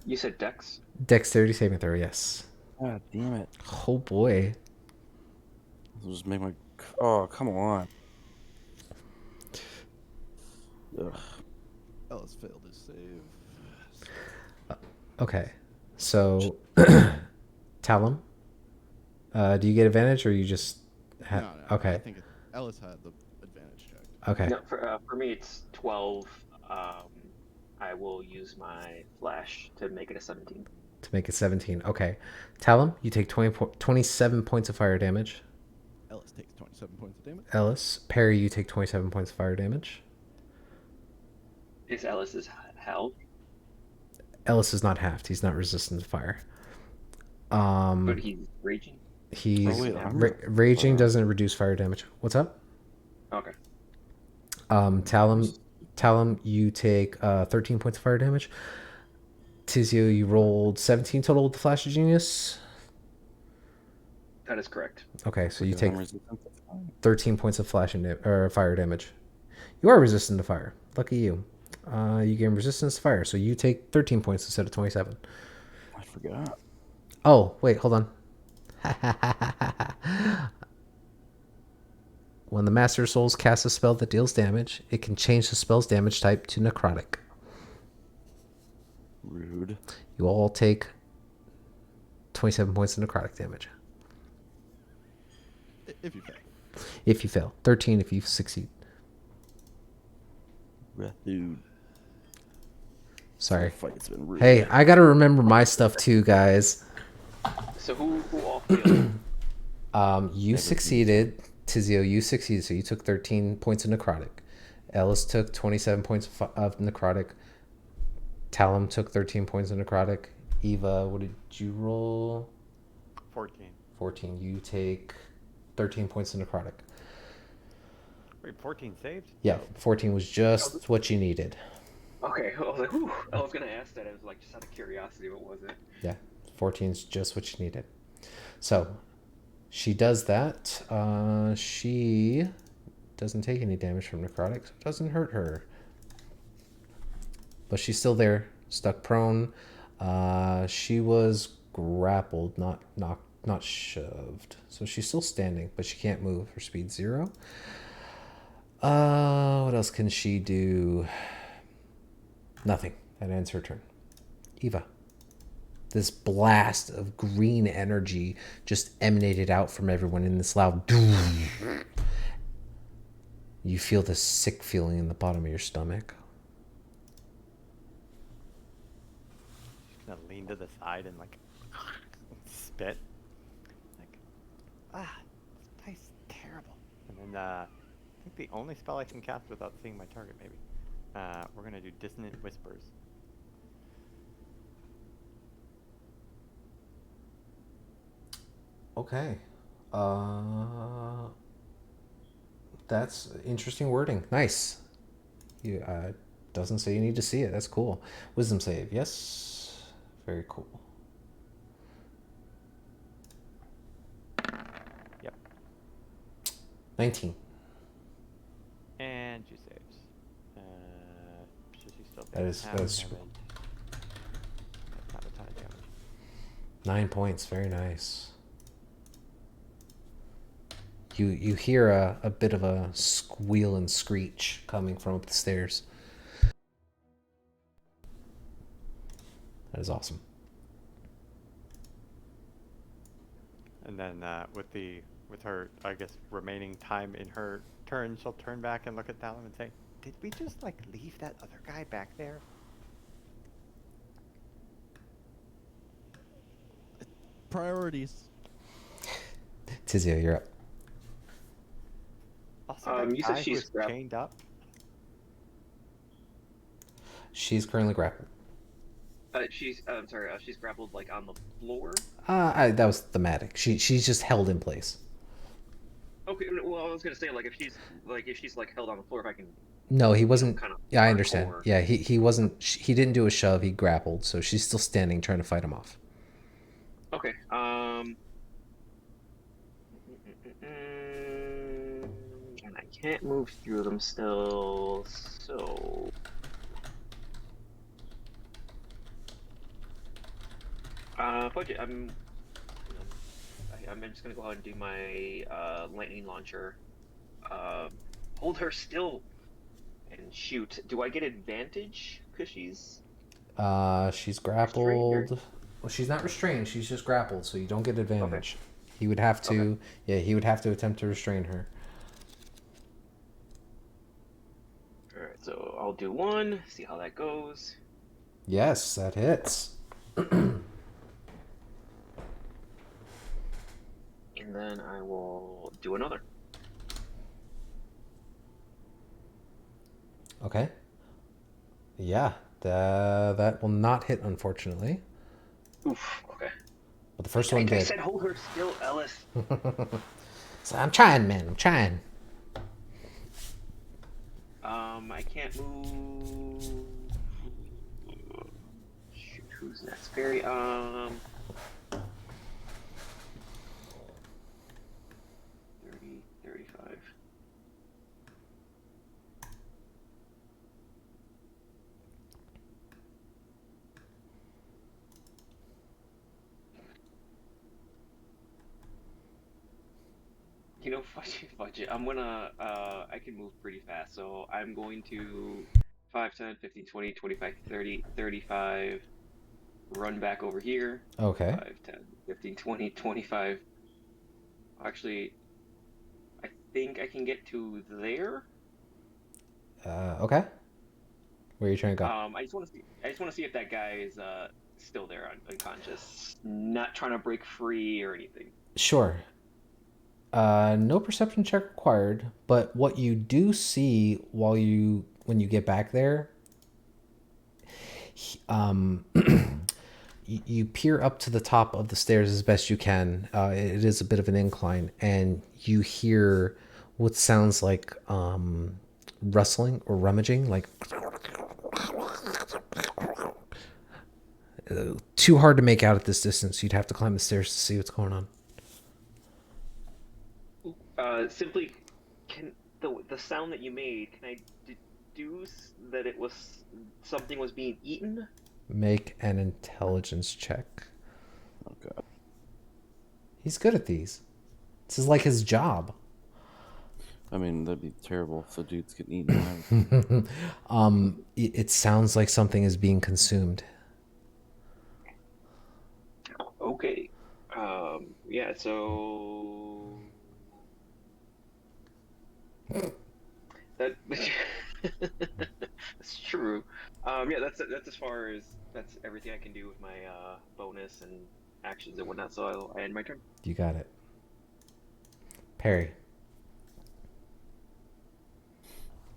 You said Dex. Dexterity saving throw, yes. God damn it. Oh boy. I'll just make my. Oh, come on. Ugh. Ellis failed his save. Okay. So, Talum, do you get advantage or you just have. No, I Okay. think Ellis had the advantage check. Okay. No, for me it's 12. I will use my flash to make it a 17. To make it 17. Okay. Talum, you take 27 points of fire damage. Ellis takes 27 points of damage. Ellis. Perry, you take 27 points of fire damage. Is Ellis's hell? Ellis is not halved. He's not resistant to fire. But he's raging. He's Oh, wait, I'm- raging doesn't reduce fire damage. What's up? Okay. Talum, you take 13 points of fire damage. Tizio, you rolled 17 total with the Flash of Genius. That is correct. Okay, so you Because take I'm resistant to fire. 13 points of fire damage. You are resistant to fire. Lucky you. You gain resistance to fire, so you take 13 points instead of 27. I forgot. Oh, wait, hold on. When the Master of Souls casts a spell that deals damage, it can change the spell's damage type to necrotic. Rude. You all take 27 points of necrotic damage. If you fail. If you fail. 13 if you succeed. Rude. Sorry. Fight's been rude. Hey, I gotta remember my stuff too, guys. So who all failed? You succeeded. Tizio, you succeeded, so you took 13 points of necrotic. Ellis took 27 points of necrotic. Talum took 13 points of necrotic. Eva, what did you roll? 14. 14. You take 13 points of necrotic. Wait, 14 saved? Yeah, 14 was just what you needed. Okay, I was like, whew. I was gonna ask that. I was like, just out of curiosity, what was it? Yeah, 14 is just what you needed. So, she does that. She doesn't take any damage from necrotic, so it doesn't hurt her. But she's still there, stuck prone. She was grappled, not shoved. So she's still standing, but she can't move. Her speed's 0. What else can she do? Nothing. That ends her turn. Eva. This blast of green energy just emanated out from everyone in this loud doom. You feel this sick feeling in the bottom of your stomach. She's gonna lean to the side and like spit. Like, this tastes terrible. And then I think the only spell I can cast without seeing my target, maybe. We're gonna do Dissonant Whispers. Okay. That's interesting wording. Nice. You doesn't say you need to see it. That's cool. Wisdom save. Yes. Very cool. Yep. 19. And she saves. So she still That takes is- half that is- damage. That's not a ton of damage. 9 points. Very nice. You hear a bit of a squeal and screech coming from up the stairs. That is awesome. And then with her, I guess, remaining time in her turn, she'll turn back and look at Talon and say, "Did we just like leave that other guy back there?" Priorities. Tizio, you're up. Also, that You said guy she's was grappled. chained up. She's currently grappled. She's I'm sorry. She's grappled like on the floor. That was thematic. She's just held in place. Okay. Well, I was gonna say like if she's like held on the floor, if I can, No, he wasn't. kind of Yeah, I understand. hardcore. Yeah, he wasn't. He didn't do a shove. He grappled, so she's still standing, trying to fight him off. Okay. And I can't move through them still, so. Fudge it. I'm just gonna go ahead and do my lightning launcher. Hold her still and shoot. Do I get advantage because she's She's restrained? Or... grappled. Well, she's not restrained. She's just grappled, so you don't get Okay. advantage. He would have to. Okay. Yeah, he would have to attempt to restrain her. All right. So I'll do one. See how that goes. Yes, that hits. And then I will do another. Okay. Yeah, that will not hit, unfortunately. Oof. Okay. But the first one I did. said hold her still, Ellis. So I'm trying, man. I'm trying. I can't move. Shoot, who's next? Perry. 30, 35. You know, fudge it. I'm gonna, I can move pretty fast, so I'm going to 5, 10, 15, 20, 25, 30, 35, run back over here. Okay. 5, 10, 15, 20, 25. Actually, I think I can get to there. Okay. Where are you trying to go? I just want to see if that guy is still there, unconscious, not trying to break free or anything. Sure. No perception check required, but what you do see when you get back there, you peer up to the top of the stairs as best you can. It is a bit of an incline, and you hear what sounds like rustling or rummaging, like too hard to make out at this distance. You'd have to climb the stairs to see what's going on. Simply, can the sound that you made? Can I deduce that it was something was being eaten? Make an intelligence check. Oh god. He's good at these. This is like his job. I mean, that'd be terrible if the dude's getting eaten. It sounds like something is being consumed. Okay. Yeah. So that that's true. Yeah. That's as far as that's everything I can do with my bonus and actions and whatnot. So I end my turn. You got it. Perry.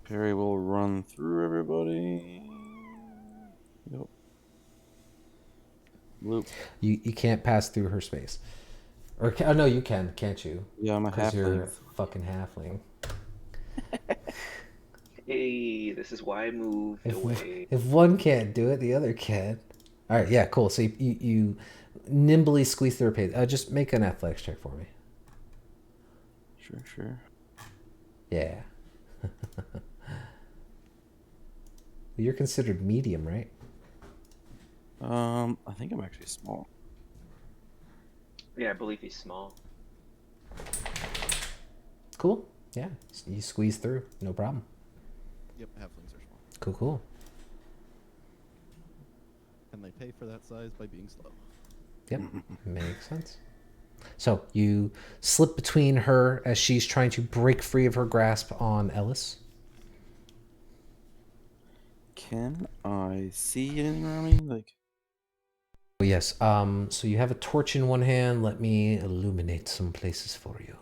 Perry will run through everybody. Yep. Loop. You can't pass through her space. Or oh no, you can, can't you? Yeah, I'm a Because you're a halfling. fucking halfling. Hey, this is why I moved away. If one can't do it, the other can. All right, yeah, cool. So you nimbly squeeze through her page. Just make an athletics check for me. Sure. Yeah. You're considered medium, right? I think I'm actually small. Yeah, I believe he's small. Cool. Yeah, you squeeze through, no problem. Yep, halflings are small. Cool. And they pay for that size by being slow. Yep, makes sense. So you slip between her as she's trying to break free of her grasp on Ellis. Can I see anything around me? Like, Oh, yes. So you have a torch in one hand. Let me illuminate some places for you.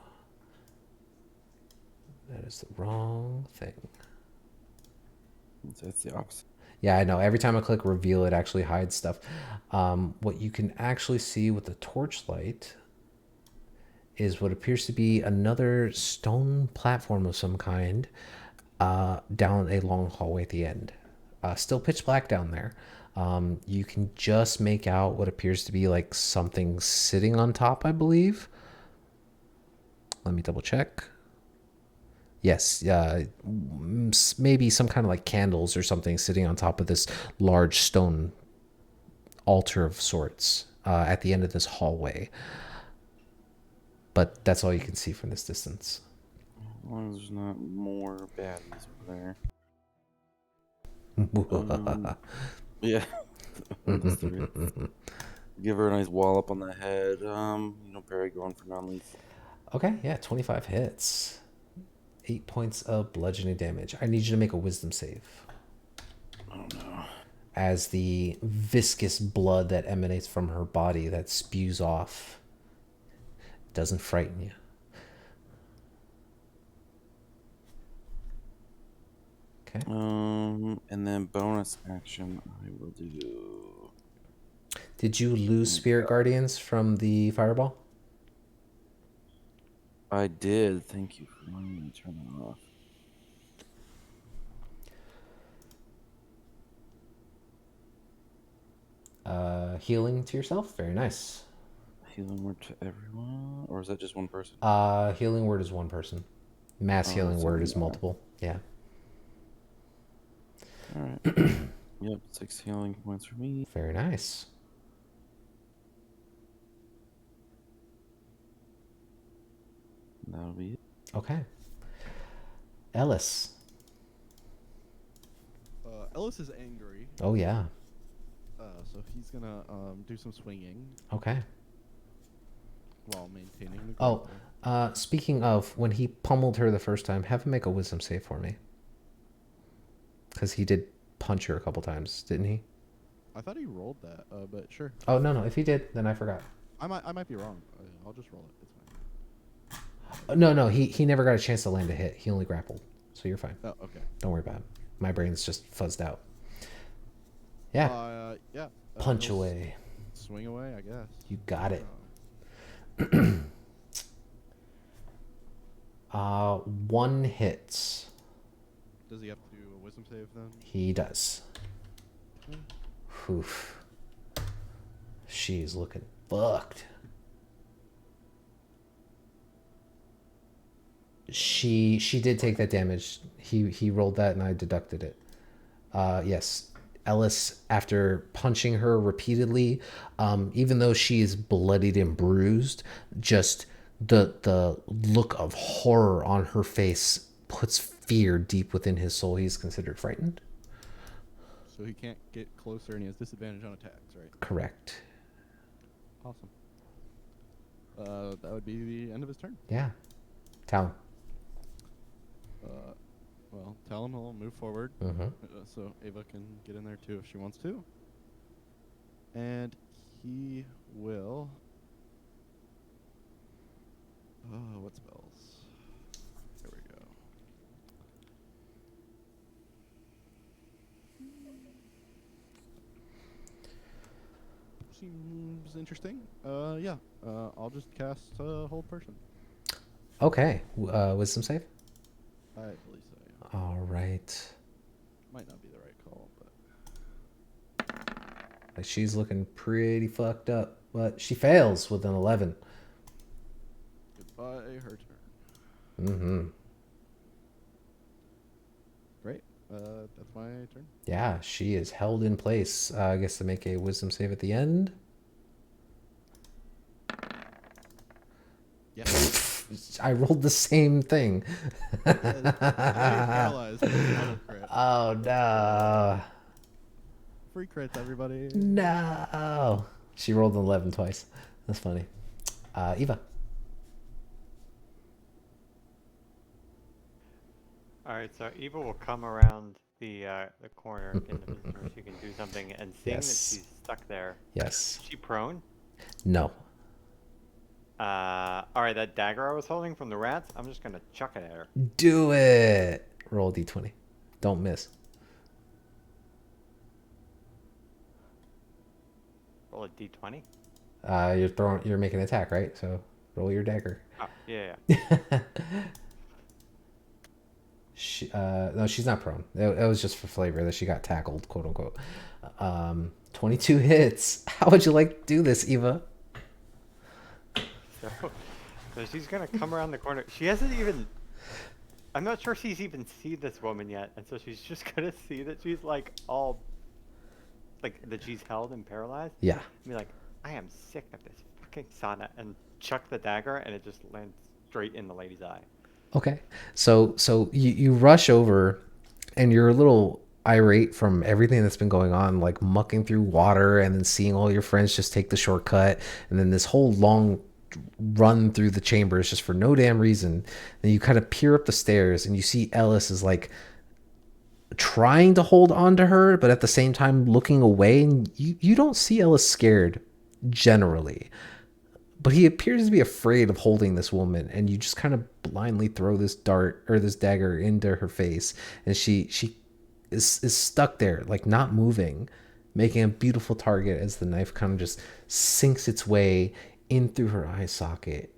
That is the wrong thing. that's the opposite. Yeah, I know. Every time I click reveal, it actually hides stuff. What you can actually see with the torchlight is what appears to be another stone platform of some kind down a long hallway at the end. Still pitch black down there. You can just make out what appears to be like something sitting on top, I believe. Let me double check. Yes, maybe some kind of like candles or something sitting on top of this large stone altar of sorts at the end of this hallway. But that's all you can see from this distance. As long as there's not more baddies over there. Yeah. That's three. Give her a nice wallop on the head. Parry going for non-lethal. Okay, yeah, 25 hits. 8 points of bludgeoning damage. I need you to make a wisdom save. Oh no. As the viscous blood that emanates from her body that spews off doesn't frighten you. Okay. And then bonus action, I will do. Did you lose Spirit Guardians from the fireball? I did. Thank you for letting me turn that off. Healing to yourself. Very nice. Healing word to everyone, or is that just one person? Healing word is one person. Mass healing that's word already is there. multiple. Yeah. All right. Yep, 6 healing points for me. Very nice. That'll be it. Okay. Ellis. Ellis is angry, Oh yeah. so he's gonna do some swinging Okay. while maintaining the Oh, grapple. speaking of, when he pummeled her the first time, have him make a wisdom save for me. Because he did punch her a couple times, didn't he? I thought he rolled that, but sure. Oh no, no. If he did, then I forgot. I might be wrong. I'll just roll it. It's fine. No, no. He never got a chance to land a hit. He only grappled, so you're fine. Oh, okay. Don't worry about it. My brain's just fuzzed out. Yeah. Yeah. Punch he'll away. Swing away, I guess. You got it. Um, 1 hit. does he have to do a wisdom save then? He does. Oof. She's looking fucked. She did take that damage. He rolled that and I deducted it. Yes. Ellis, after punching her repeatedly, even though she is bloodied and bruised, just the look of horror on her face puts fear deep within his soul. He's considered frightened. So he can't get closer and he has disadvantage on attacks, right? Correct. Awesome. That would be the end of his turn. Yeah. Talon. Well, tell him he'll move forward. Mm-hmm. So Ava can get in there too if she wants to. And he will. What spells? There we go. Seems interesting. Yeah. I'll just cast Hold Person. Okay. Wisdom save. I believe so. Yeah. All right. Might not be the right call, but Like she's looking pretty fucked up, but she fails with an 11. goodbye, her turn. Mm-hmm. Great. That's my turn. Yeah, she is held in place. I guess to make a wisdom save at the end. Yeah. I rolled the same thing. Paralyzed. Auto crit. Oh no. Free crits, everybody. No. She rolled an 11 twice. That's funny. Eva. All right, so Eva will come around the corner in the visitor. She can do something, and seeing Yes. that she's stuck there, Yes. is she prone? No. All right, that dagger I was holding from the rats, I'm just gonna chuck it at her. Do it. Roll a d20. Don't miss. roll a d20. You're making an attack, right? So roll your dagger. Oh, yeah. No, she's not prone. It was just for flavor that she got tackled, quote unquote. 22 hits. How would you like to do this, Eva? So she's gonna come around the corner. She hasn't even. I'm not sure she's even seen this woman yet, and so she's just gonna see that she's like all, like that she's held and paralyzed. Yeah. And be like, I am sick of this fucking sauna, and chuck the dagger, and it just lands straight in the lady's eye. Okay. So you rush over, and you're a little irate from everything that's been going on, like mucking through water and then seeing all your friends just take the shortcut, and then this whole long run through the chambers just for no damn reason. And you kind of peer up the stairs and you see Ellis is like trying to hold on to her, but at the same time looking away, and you don't see Ellis scared generally, but he appears to be afraid of holding this woman, and you just kind of blindly throw this dart or this dagger into her face, and she is stuck there, like not moving, making a beautiful target as the knife kind of just sinks its way in through her eye socket.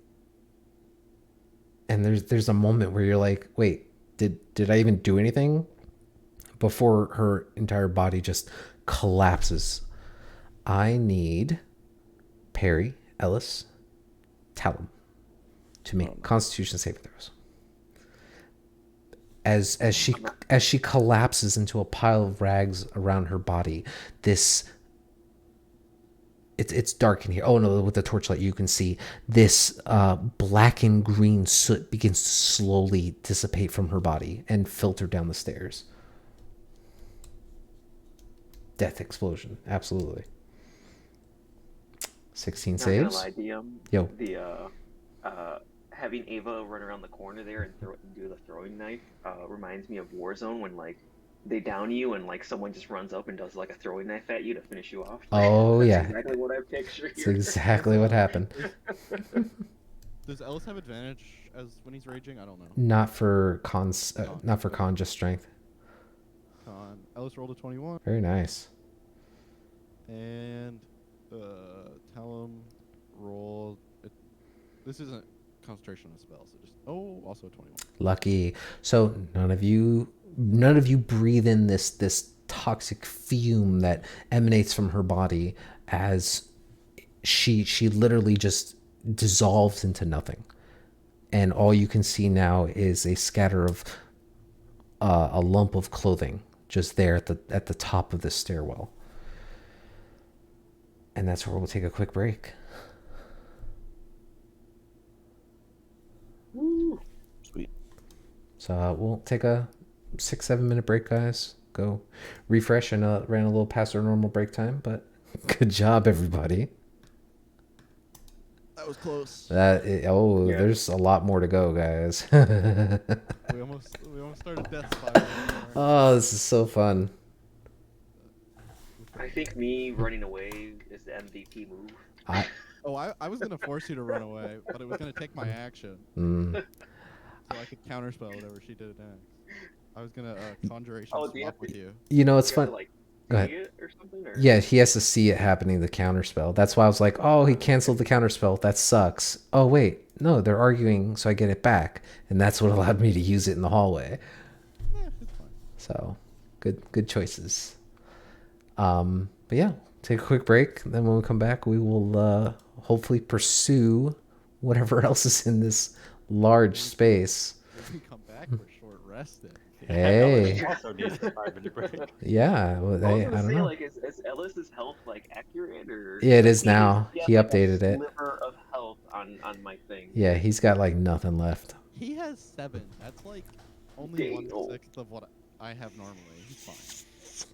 And there's a moment where you're like, wait, did I even do anything? Before her entire body just collapses. I need Perry, Ellis, Talum to make Constitution saving throws. As she collapses into a pile of rags around her body, it's dark in here. Oh no, with the torchlight you can see this black and green soot begins to slowly dissipate from her body and filter down the stairs. Death explosion, absolutely. 16 Not gonna saves. lie, Yo. Having Ava run around the corner there and do the throwing knife reminds me of Warzone when like they down you and like someone just runs up and does like a throwing knife at you to finish you off. Oh That's yeah, exactly what I picture it's here. exactly what happened. Does Ellis have advantage as when he's raging? I don't know. Not for cons, not for con, just strength. Ellis rolled a 21, Very nice. and Talum rolled. This isn't concentration on spells. So just also a 21. Lucky. So none of you breathe in this toxic fume that emanates from her body as she literally just dissolves into nothing, and all you can see now is a scatter of a lump of clothing just there at the top of the stairwell. And that's where we'll take a quick break. Sweet. So we'll take a 6-7 minute break, guys. Go refresh. I know it ran a little past our normal break time, but good job, everybody. That was close. Yeah. There's a lot more to go, guys. we almost started Death Spiral. Oh, this is so fun. I think me running away is the MVP move. I was gonna force you to run away, but it was gonna take my action, Mm. so I could counterspell whatever she did next. I was gonna conjuration Oh, do you swap have with to- you. You know, it's You have fun. to, like, Go ahead. see it or something, or? Yeah, he has to see it happening, the counterspell. That's why I was like, oh, he canceled the counterspell. That sucks. Oh, wait. No, they're arguing, so I get it back. And that's what allowed me to use it in the hallway. Yeah, it's fine. So, good choices. But yeah, take a quick break. Then when we come back, we will hopefully pursue whatever else is in this large space. When we come back, we're short rested. Hey. Ellis also needs a 5-minute break. Yeah, well, I was I gonna don't say, know. like, is Ellis's health like accurate or? Yeah, it is He now. has, He like, a updated it. Sliver of health on my thing. Yeah, he's got like nothing left. He has 7. That's like only Dang, oh. 1/6 of what I have normally. He's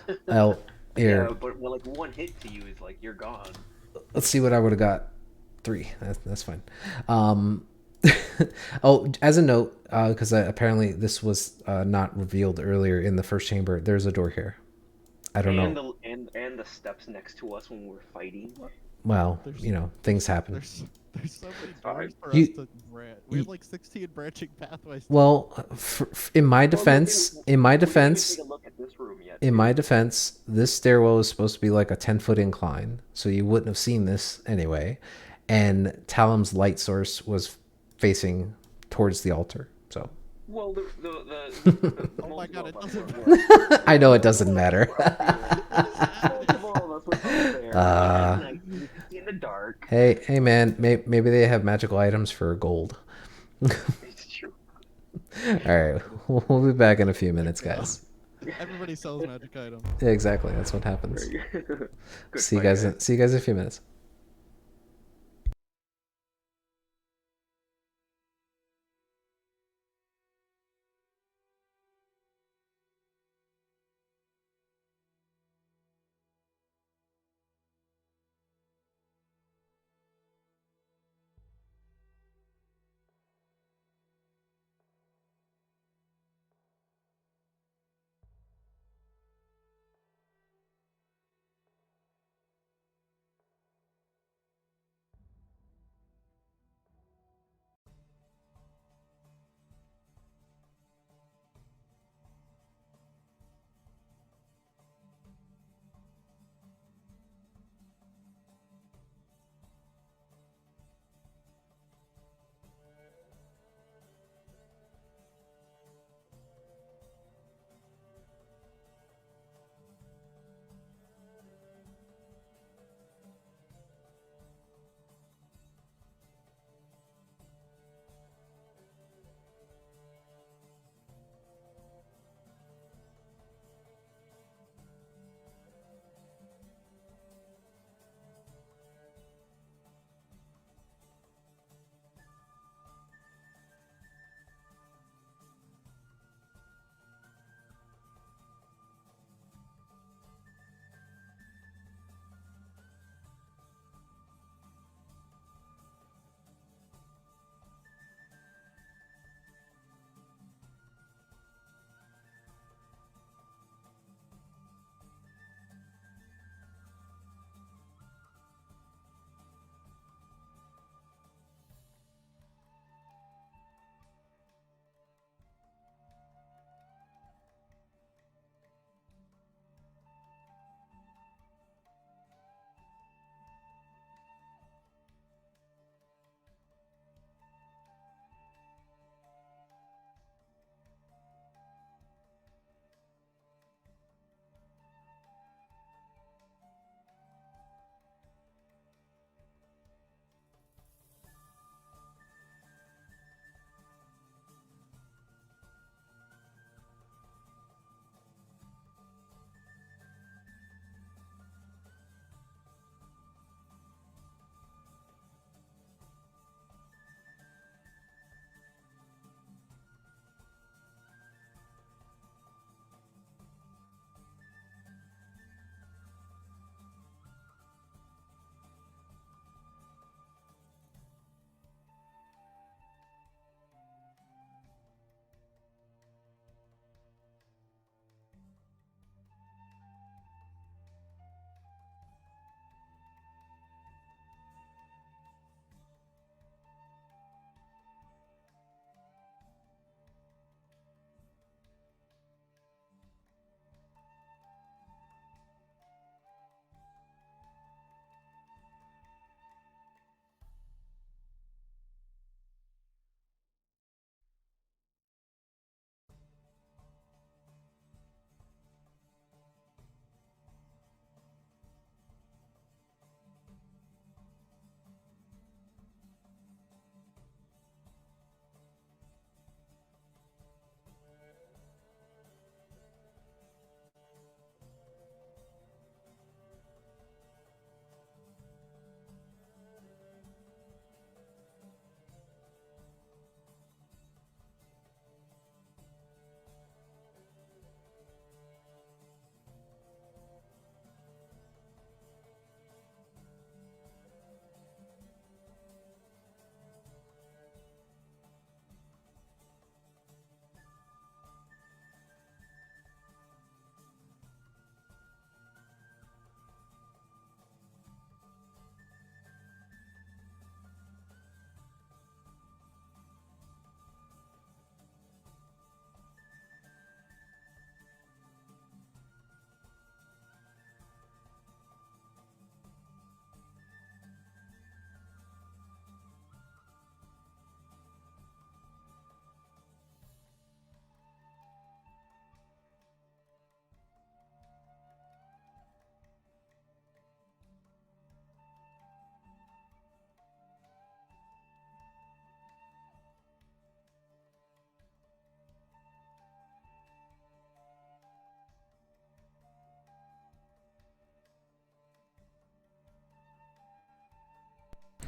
fine. Oh, here. Yeah, but well, like one hit to you is like you're gone. Let's see what I would have got. 3. That's fine. Oh, as a note, because apparently this was not revealed earlier in the first chamber, there's a door here. I don't know. And the steps next to us when we're fighting. Well, There's- you know, things happen. There's so many Fine. doors for You- us to branch. We have like 16 branching pathways. Well, in my Well, defense, we in my didn't even defense, take a look at this room yet. in my defense, this stairwell was supposed to be like a 10-foot incline, so you wouldn't have seen this anyway. And Talum's light source was facing towards the altar. So Well, the Oh my god, it doesn't I know it doesn't matter. Multiple of us were out there. Uh, At night, you could see in the dark. hey man, maybe they have magical items for gold. It's true. All right, we'll be back in a few minutes, guys. Everybody sells magic items. Yeah, exactly, that's what happens. Very good. Good See you fight, guys. See you guys in a few minutes.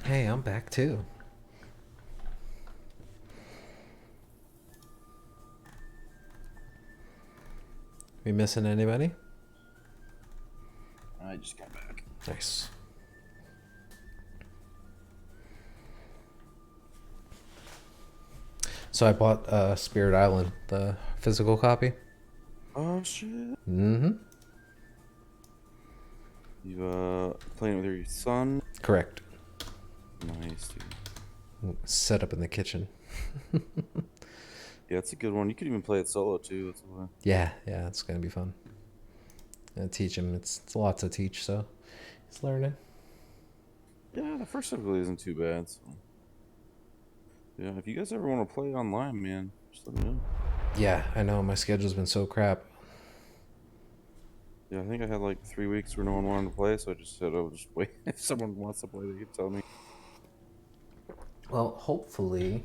Hey, I'm back too. We missing anybody? I just got back. Nice. So I bought Spirit Island, the physical copy. Oh shit! Mm-hmm. You playing with your son? Correct. Nice, dude. Set up in the kitchen. Yeah, it's a good one. You could even play it solo too. That's why. Yeah, it's gonna be fun. Gonna teach him. It's a lot to teach, so he's learning. Yeah, the first stuff really isn't too bad. So. Yeah, if you guys ever want to play online, man, just let me know. Yeah, I know my schedule's been so crap. Yeah, I think I had like 3 weeks where no one wanted to play, so I just said, "Oh, just wait. If someone wants to play, they can tell me." Well, hopefully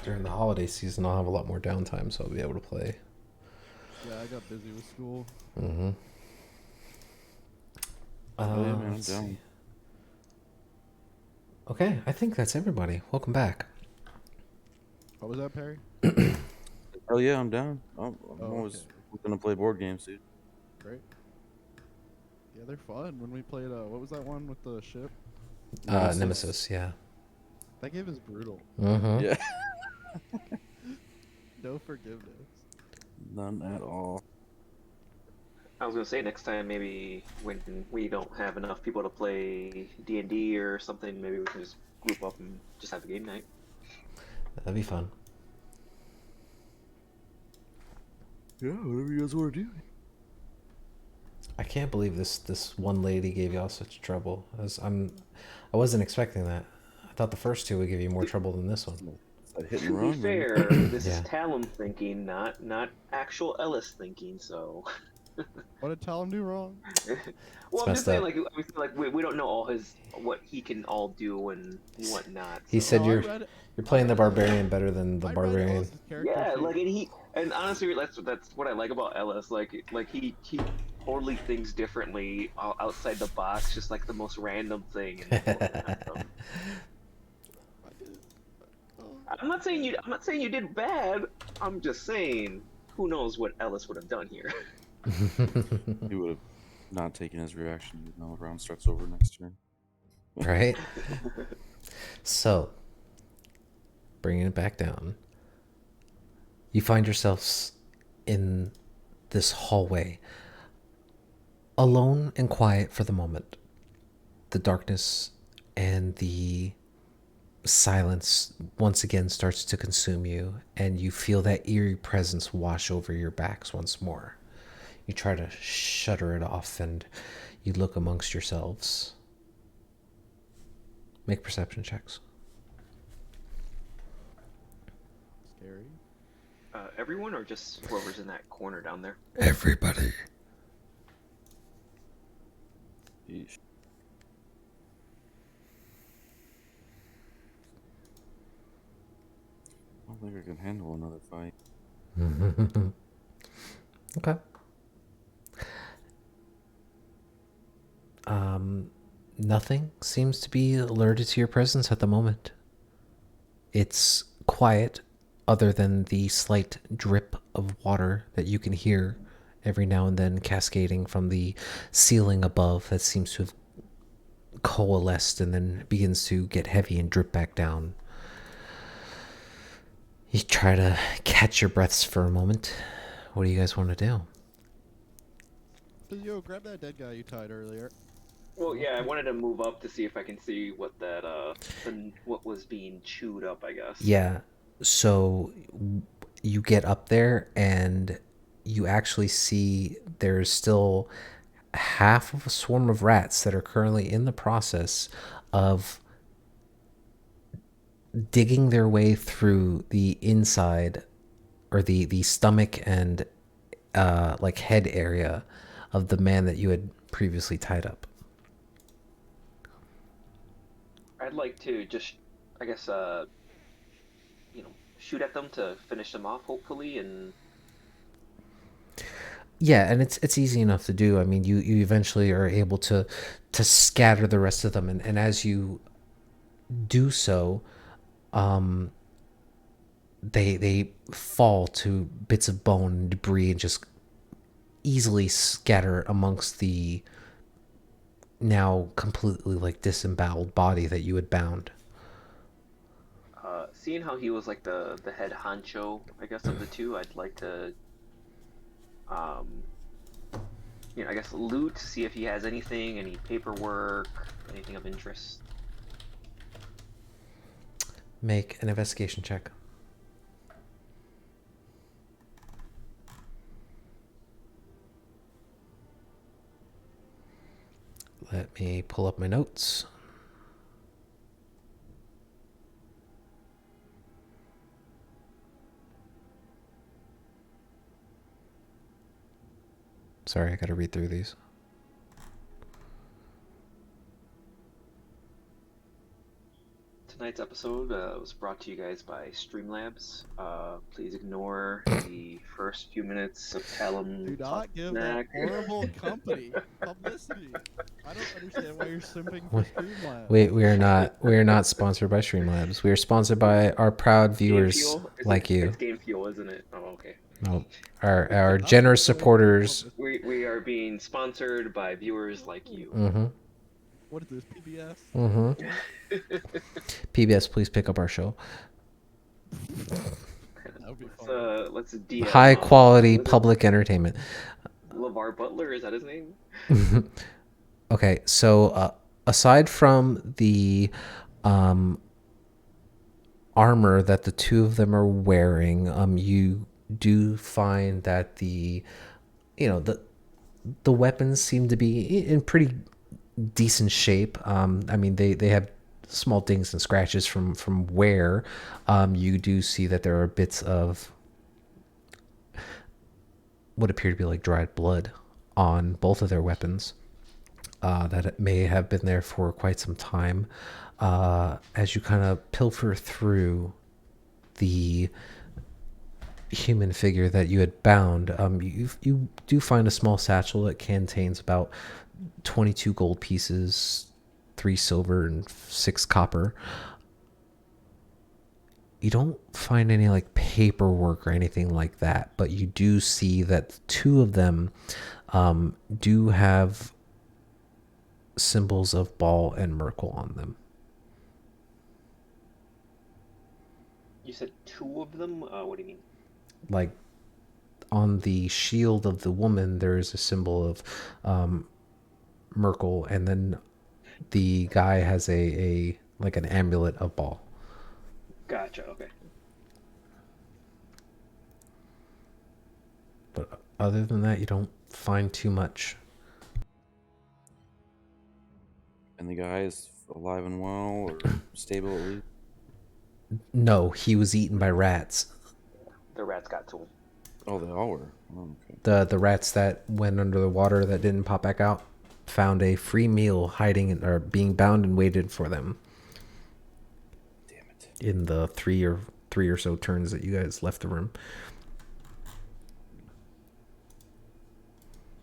during the holiday season I'll have a lot more downtime, so I'll be able to play. Yeah, I got busy with school. Mm-hmm. Oh, yeah, man, I'm let's down. see. Okay, I think that's everybody. Welcome back. What was that, Perry? Oh yeah, I'm down. I'm Oh, always okay. looking to play board games, dude. Great. Yeah, they're fun. When we played, what was that one with the ship? Nemesis, yeah. That game is brutal. Mm-hmm. Yeah. No forgiveness. None at all. I was gonna say next time maybe when we don't have enough people to play D&D or something, maybe we can just group up and just have a game night. That'd be fun. Yeah, whatever you guys want to do. I can't believe this one lady gave y'all such trouble. I wasn't expecting that. I thought the first two would give you more trouble than this one. It's that hit and To run, be man. fair, this Yeah. is Talon thinking, not actual Ellis thinking. So, What did Talon do wrong? well, I'm messed just saying, up. we don't know all what he can all do and whatnot. He so. said No, I you're read- you're playing the I read- barbarian better than the I read barbarian. Ellis's character Yeah, sheet. and honestly, that's what I like about Ellis. Like he totally thinks differently outside the box, just like the most random thing. And I did- oh. I'm not saying you did bad. I'm just saying, who knows what Ellis would have done here. He would have not taken his reaction, even though the round starts over next turn. Right? So, bringing it back down, you find yourselves in this hallway, alone and quiet for the moment. The darkness and the silence once again starts to consume you, and you feel that eerie presence wash over your backs once more. You try to shudder it off, and you look amongst yourselves. Make perception checks. Scary. Everyone, or just whoever's in that corner down there? Everybody. Yeesh. I don't think I can handle another fight. Okay. Nothing seems to be alerted to your presence at the moment. It's quiet, other than the slight drip of water that you can hear every now and then cascading from the ceiling above that seems to have coalesced and then begins to get heavy and drip back down. You try to catch your breaths for a moment. What do you guys want to do? Yo, grab that dead guy you tied earlier. Well, yeah, I wanted to move up to see if I can see what what was being chewed up, I guess. Yeah, so you get up there and you actually see there's still half of a swarm of rats that are currently in the process of digging their way through the inside, or the stomach and like head area of the man that you had previously tied up. I'd like to just, I guess, shoot at them to finish them off, hopefully, and Yeah, and it's easy enough to do. I mean, you eventually are able to scatter the rest of them, and as you do so, um, they fall to bits of bone and debris and just easily scatter amongst the now completely like disemboweled body that you had bound. Seeing how he was like the head honcho, I guess, of the two, I'd like to, um, I guess loot, see if he has anything, any paperwork, anything of interest. Make an investigation check. Let me pull up my notes. Sorry, I gotta read through these. Tonight's episode was brought to you guys by Streamlabs. Please ignore the first few minutes of Talon Do not give that Snack. horrible company publicity. I don't understand why you're simping for Wait, Streamlabs. we are not sponsored by Streamlabs. We are sponsored by our proud viewers Game Fuel? like you. It's Game Fuel, isn't it? Oh, okay. No, our generous supporters. We are being sponsored by viewers like you. Mm-hmm. What is this, PBS? Mm-hmm. PBS, please pick up our show. That would be fun. Let's DM. High quality was it public entertainment. LeVar Butler, is that his name? Okay, so aside from the armor that the two of them are wearing, you do find that the weapons seem to be in pretty decent shape. I mean, they have small dings and scratches from wear. You do see that there are bits of what appear to be like dried blood on both of their weapons. That it may have been there for quite some time. As you kind of pilfer through the human figure that you had bound, you do find a small satchel that contains about 22 gold pieces, 3 silver, and 6 copper. You don't find any like paperwork or anything like that, but you do see that 2 of them do have symbols of Baal and Merkel on them. You said 2 of them? What do you mean? Like on the shield of the woman, there is a symbol of Merkel, and then the guy has a like an amulet of Baal. Gotcha, okay. But other than that, you don't find too much. And the guy is alive and well, or stable at least? No, he was eaten by rats. The rats got to him. Oh, they all were. Oh, okay. The rats that went under the water that didn't pop back out found a free meal hiding or being bound and waited for them. Damn it. In the three or so turns that you guys left the room.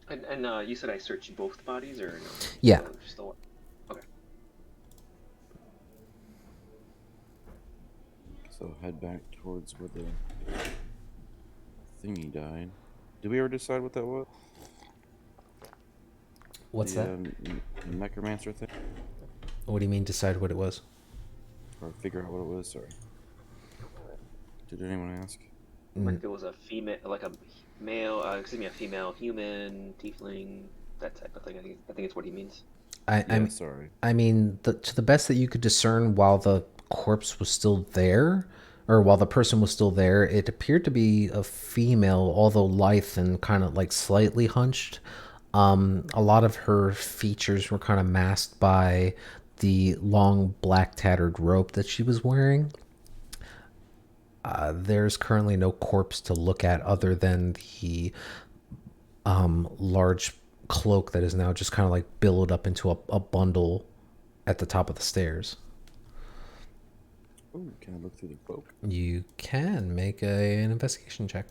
And you said I searched both bodies, or no? Yeah. Still... Okay. So head back towards where the thingy died. Did we ever decide what that was? What's the, that? Necromancer thing? What do you mean decide what it was? Or figure out what it was, sorry. Did anyone ask? Like there was a female, like a male, a female human, tiefling, that type of thing. I think it's what he means. Sorry. I mean, to the best that you could discern while the corpse was still there, or while the person was still there, it appeared to be a female, although lithe and kind of like slightly hunched. A lot of her features were kind of masked by the long black tattered robe that she was wearing. There's currently no corpse to look at other than the large cloak that is now just kind of like billowed up into a bundle at the top of the stairs. Oh, can I look through the cloak? You can make an investigation check.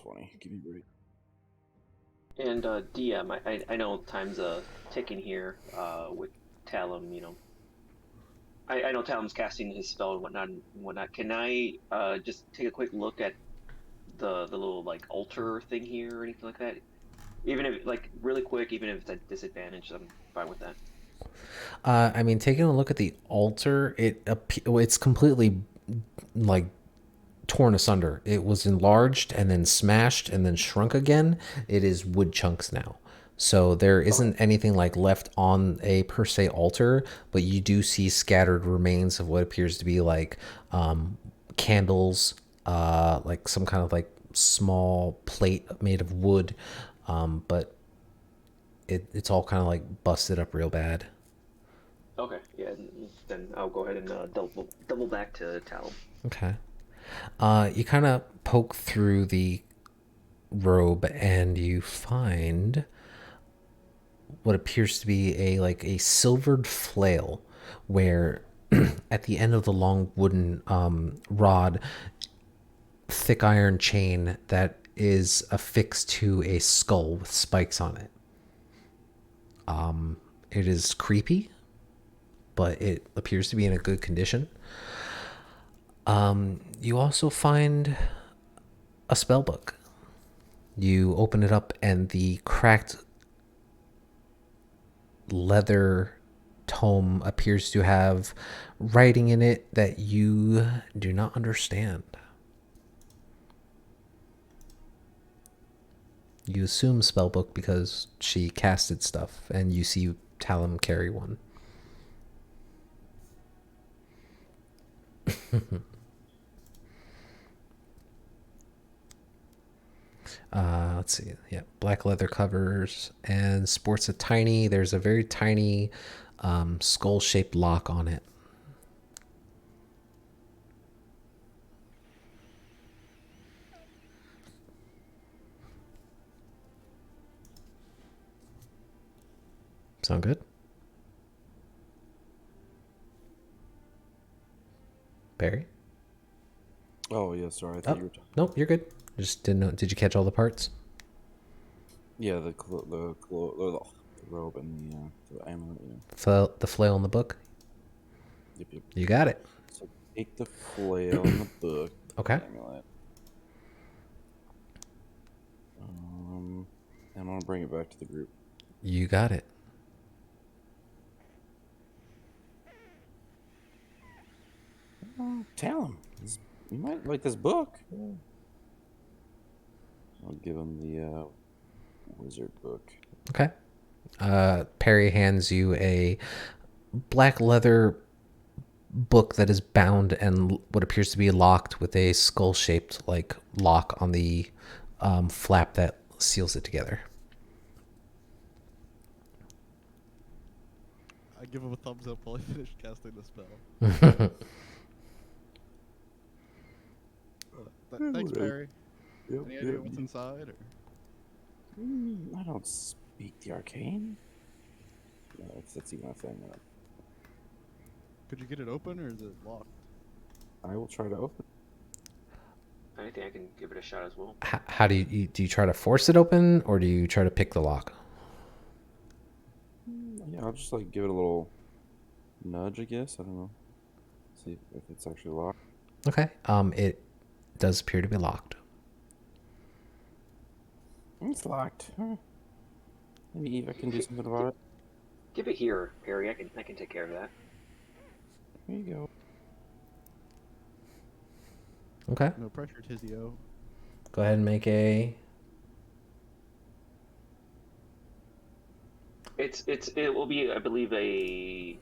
20. Give me a break. And DM, I know time's ticking here with Talon. You know, I know Talon's casting his spell and whatnot. Can I just take a quick look at the little like altar thing here or anything like that? Even if like really quick, even if it's at disadvantage, I'm fine with that. I mean, taking a look at the altar, it's completely like torn asunder. It was enlarged and then smashed and then shrunk again. It is wood chunks now. So there isn't anything like left on a per se altar, but you do see scattered remains of what appears to be like candles, like some kind of like small plate made of wood, but it's all kind of like busted up real bad. Okay, yeah, then I'll go ahead and double back to Talon. Okay. You kind of poke through the robe and you find what appears to be a silvered flail, where at the end of the long wooden rod, thick iron chain that is affixed to a skull with spikes on it. It is creepy, but it appears to be in a good condition. You also find a spell book. You open it up, and the cracked leather tome appears to have writing in it that you do not understand. You assume spellbook because she casted stuff, and you see Talon carry one. Let's see. Yeah, black leather covers and sports there's a very tiny skull-shaped lock on it. Sound good? Barry? Oh, yeah, sorry. I thought you were talking. Nope, you're good. Just didn't know. Did you catch all the parts? Yeah, the robe and the amulet, yeah. The flail in the book? Yep, yep. You got it. So take the flail in the book. Okay. Amulet. And I'm gonna bring it back to the group. You got it. Tell him. You might like this book. I'll give him the wizard book. Okay. Perry hands you a black leather book that is bound and what appears to be locked with a skull-shaped like lock on the flap that seals it together. I give him a thumbs up while I finish casting the spell. Thanks, Barry. Yep, Any idea what's inside? Or? I don't speak the arcane. No, if that's even a thing. Could you get it open, or is it locked? I will try to open. I think I can give it a shot as well. How do you try to force it open, or do you try to pick the lock? Yeah, I'll just like give it a little nudge, I guess. I don't know. See if it's actually locked. Okay. It does appear to be locked. It's locked. Maybe Eva can do something about it. Give it here, Perry. I can take care of that. Here you go. Okay. No pressure, Tizio. Go ahead and make a. It will be, I believe, a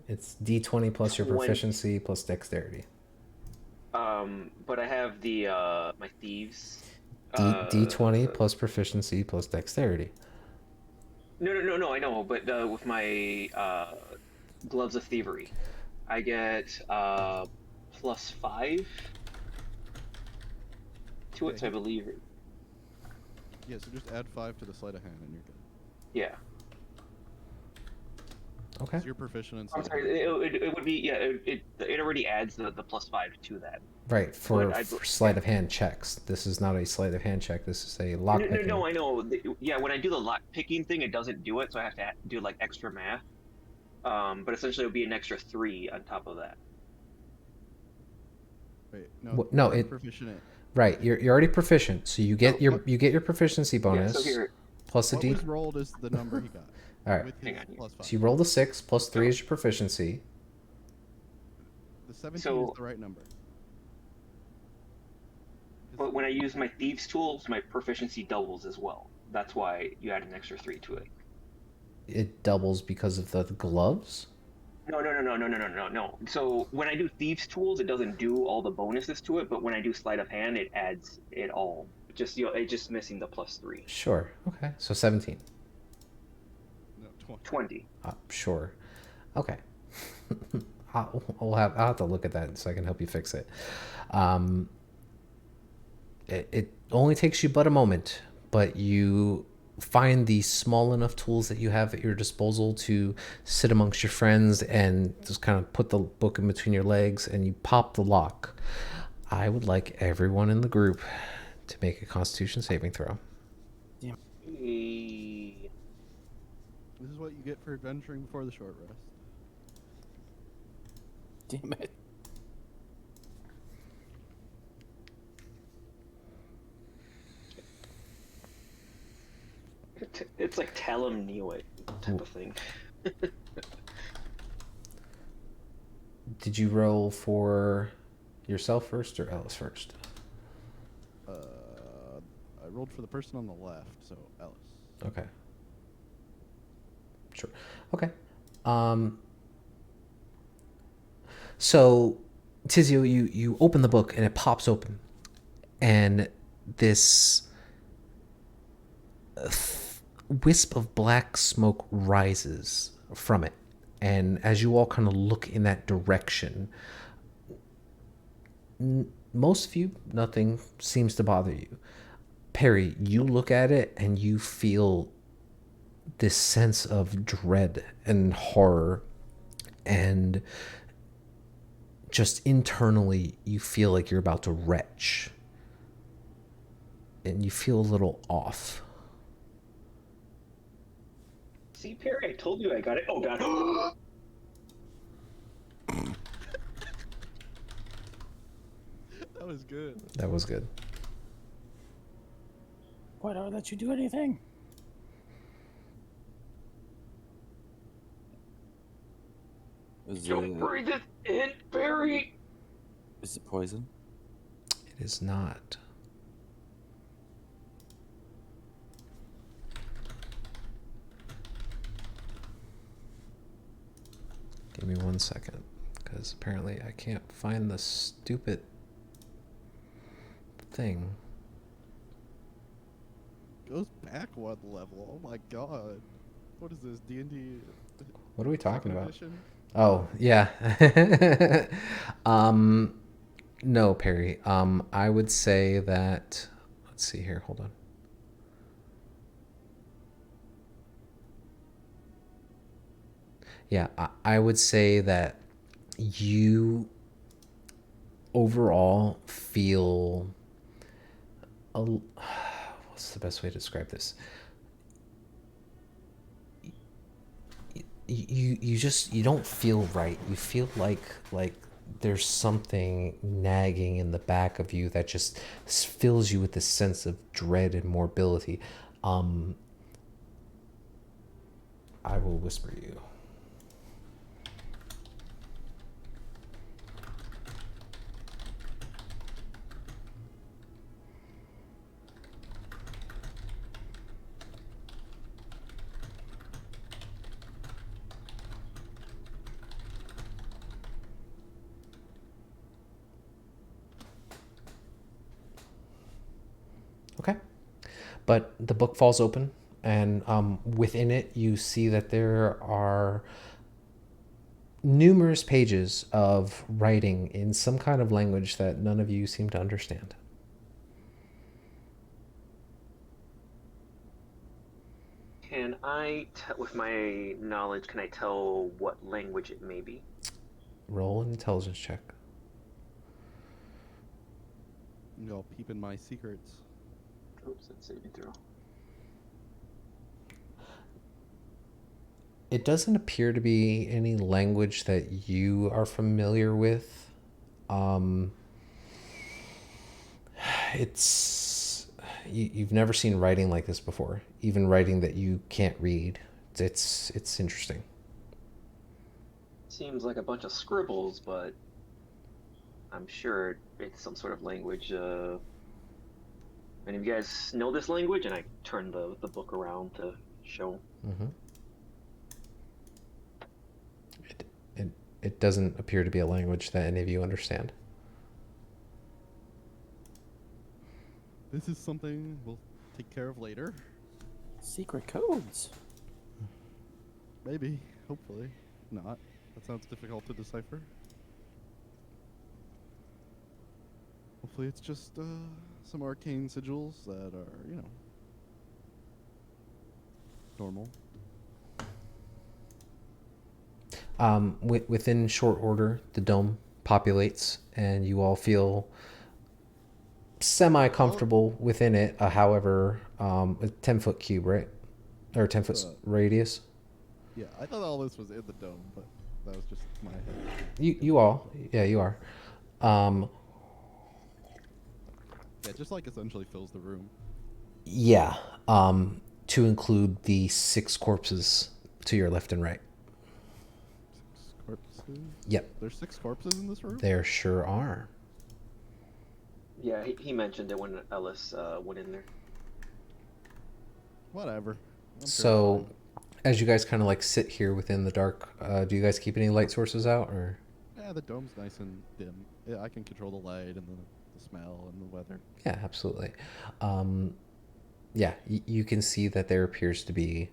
It's D20 plus your 20. proficiency plus dexterity. but I have the my thieves. D20 plus proficiency plus dexterity. No. I know, but with my gloves of thievery, I get +5 to it, so I believe. Yeah, so just add 5 to the sleight of hand, and you're good. Yeah. Okay. 'Cause you're proficient in I'm sleight of sorry. hand. It would be yeah. It already adds the +5 to that. Right, for, But I for sleight of hand checks. This is not a sleight of hand check. This is a lock picking. no. I know. Yeah, when I do the lock picking thing, it doesn't do it, so I have to do like extra math. But essentially, it would be an extra 3 on top of that. Wait, no, No, you're it proficient in. right. You're already proficient, so you get Oh, your what- you get your proficiency Yeah. bonus So here, plus a What D. was rolled is the number he got. All right. With Hang his on here. +5. So you rolled a 6 plus 3 is your proficiency. The 17 So- is the right number. but when I use my thieves tools, my proficiency doubles as well. That's why you add an extra 3 to it. It doubles because of the gloves. No. So when I do thieves tools, it doesn't do all the bonuses to it, but when I do sleight of hand, it adds it all. Just it's just missing the +3. Sure. Okay. So 17. No, 20. 20. Sure. Okay. I'll have to look at that so I can help you fix it. It only takes you but a moment, but you find the small enough tools that you have at your disposal to sit amongst your friends and just kind of put the book in between your legs and you pop the lock. I would like everyone in the group to make a Constitution saving throw. Eh, This is what you get for adventuring before the short rest. Damn it. It's like tell him knew it type of thing. Did you roll for yourself first or Ellis first? I rolled for the person on the left, so Ellis. Okay. Sure. Okay. So, Tizio, you open the book and it pops open, and this wisp of black smoke rises from it. And as you all kind of look in that direction, most of you, nothing seems to bother you. Perry, you look at it and you feel this sense of dread and horror, and just internally you feel like you're about to retch, and you feel a little off. See, Perry, I told you I got it. Oh god. That was good. That was good. Why don't I let you do anything? Don't breathe it in, Perry. Is it poison? It is not. Give me 1 second, because apparently I can't find the stupid thing. Goes back one level. Oh my god. What is this? D&D? What are we talking second about? edition? Oh, yeah. No, Perry. I would say that, let's see here, hold on. Yeah, I would say that you overall feel what's the best way to describe this? You don't feel right. You feel like there's something nagging in the back of you that just fills you with this sense of dread and morbidity. I will whisper you. Okay. But the book falls open, and within it, you see that there are numerous pages of writing in some kind of language that none of you seem to understand. Can with my knowledge, can I tell what language it may be? Roll an intelligence check. Y'all peeping my secrets. Oops, that's saving throw. It doesn't appear to be any language that you are familiar with. You've never seen writing like this before, even writing that you can't read. It's interesting. Seems like a bunch of scribbles, but I'm sure it's some sort of language. Any of you guys know this language? And I turn the book around to show. Mm-hmm. It doesn't appear to be a language that any of you understand. This is something we'll take care of later. Secret codes. Maybe. Hopefully. Not. That sounds difficult to decipher. Hopefully it's just some arcane sigils that are, you know, normal. Within short order, the dome populates, and you all feel semi-comfortable within it. However, a 10-foot cube, right? Or 10-foot radius. Yeah, I thought all this was in the dome, but that was just my head. You all, yeah, you are. Yeah, just like essentially fills the room. Yeah. To include the 6 corpses to your left and right. 6 corpses? Yep. There's 6 corpses in this room? There sure are. Yeah, he mentioned it when Ellis went in there. Whatever. I'm sure So, it's fine. as you guys kind of like sit here within the dark, do you guys keep any light sources out, or? Yeah, the dome's nice and dim. Yeah, I can control the light and the smell and the weather. Yeah, absolutely. Yeah, you can see that there appears to be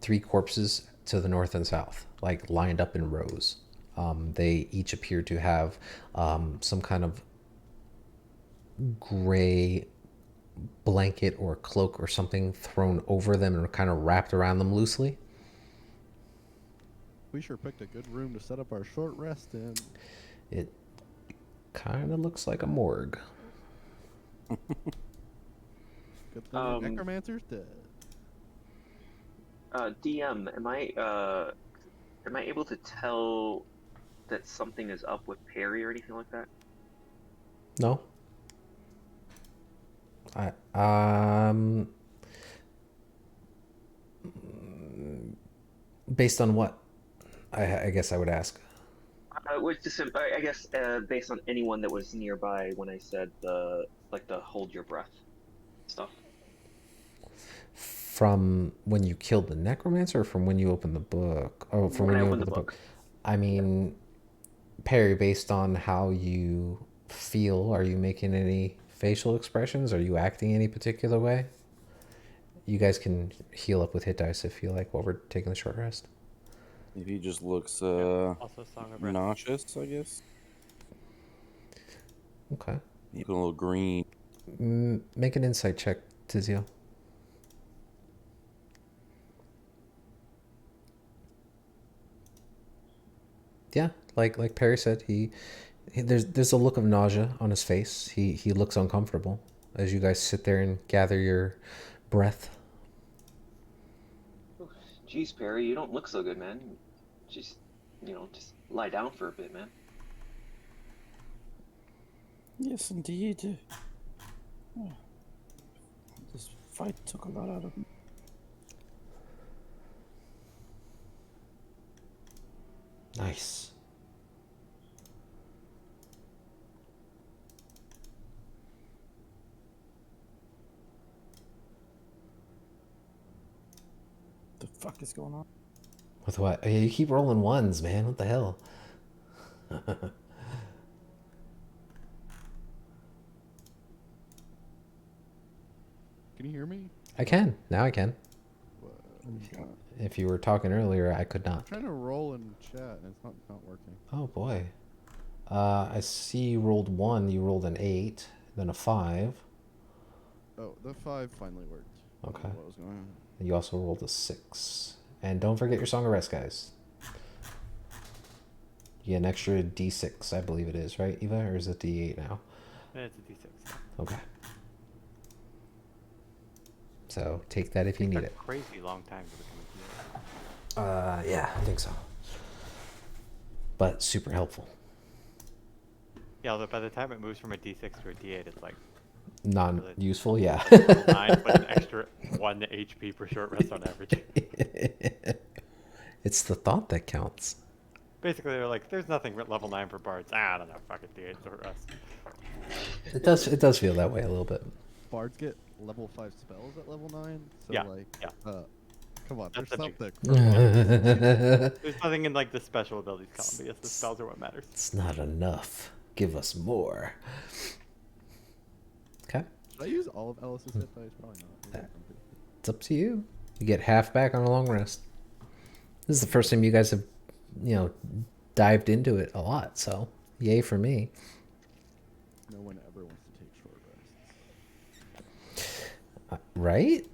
3 corpses to the north and south, like lined up in rows. They each appear to have some kind of gray blanket or cloak or something thrown over them and kind of wrapped around them loosely. We sure picked a good room to set up our short rest in. It kind of looks like a morgue. Good thing our necromancer's dead. DM, am I able to tell that something is up with Perry or anything like that? No. Based on what? I guess I would ask. I guess based on anyone that was nearby when I said the hold your breath stuff. From when you killed the necromancer, or from when you opened the book? Oh, from when you opened the book. I mean, Perry, based on how you feel, are you making any facial expressions? Are you acting any particular way? You guys can heal up with hit dice if you like while we're taking the short rest. If he just looks Also, Song of Breath. nauseous, I guess. Okay. Even a little green. Make an insight check, Tizio. Yeah, like Perry said, there's a look of nausea on his face. He looks uncomfortable as you guys sit there and gather your breath. Jeez, Perry, you don't look so good, man. Just lie down for a bit, man. Yes, indeed. This fight took a lot out of me. Nice. The fuck is going on? With what? You keep rolling ones, man. What the hell? Can you hear me? I can. Now I can. I'm If you were talking earlier, I could not. trying to roll in chat and it's not working. Oh boy. I see you rolled 1. You rolled an 8, then a 5. Oh, the 5 finally worked. Okay. What was going on? You also rolled a 6. And don't forget your Song of Rest, guys. You get an extra d6, I believe it is, right, Eva? Or is it d8 now? It's a d6. Okay. So take that if you Takes need a it. crazy long time to become a DA. Yeah, I think so. But super helpful. Yeah, although by the time it moves from a d6 to a d8, it's like Non-useful, yeah. level 9 with an extra 1 HP per short rest on average. It's the thought that counts. Basically, they're like, there's nothing at level 9 for bards. I don't know, fuck it, d8 short rest. It does feel that way a little bit. Bards get level 5 spells at level 9. So Yeah, like, yeah. come on, That's there's the big- something. There's nothing in like the special abilities column because the spells are what matters. It's not enough. Give us more. Okay. Should I use all of Alice's hit dice? Probably not. It's up to you. You get half back on a long rest. This is the first time you guys have, dived into it a lot, so yay for me. No one ever wants to take short rests. Right?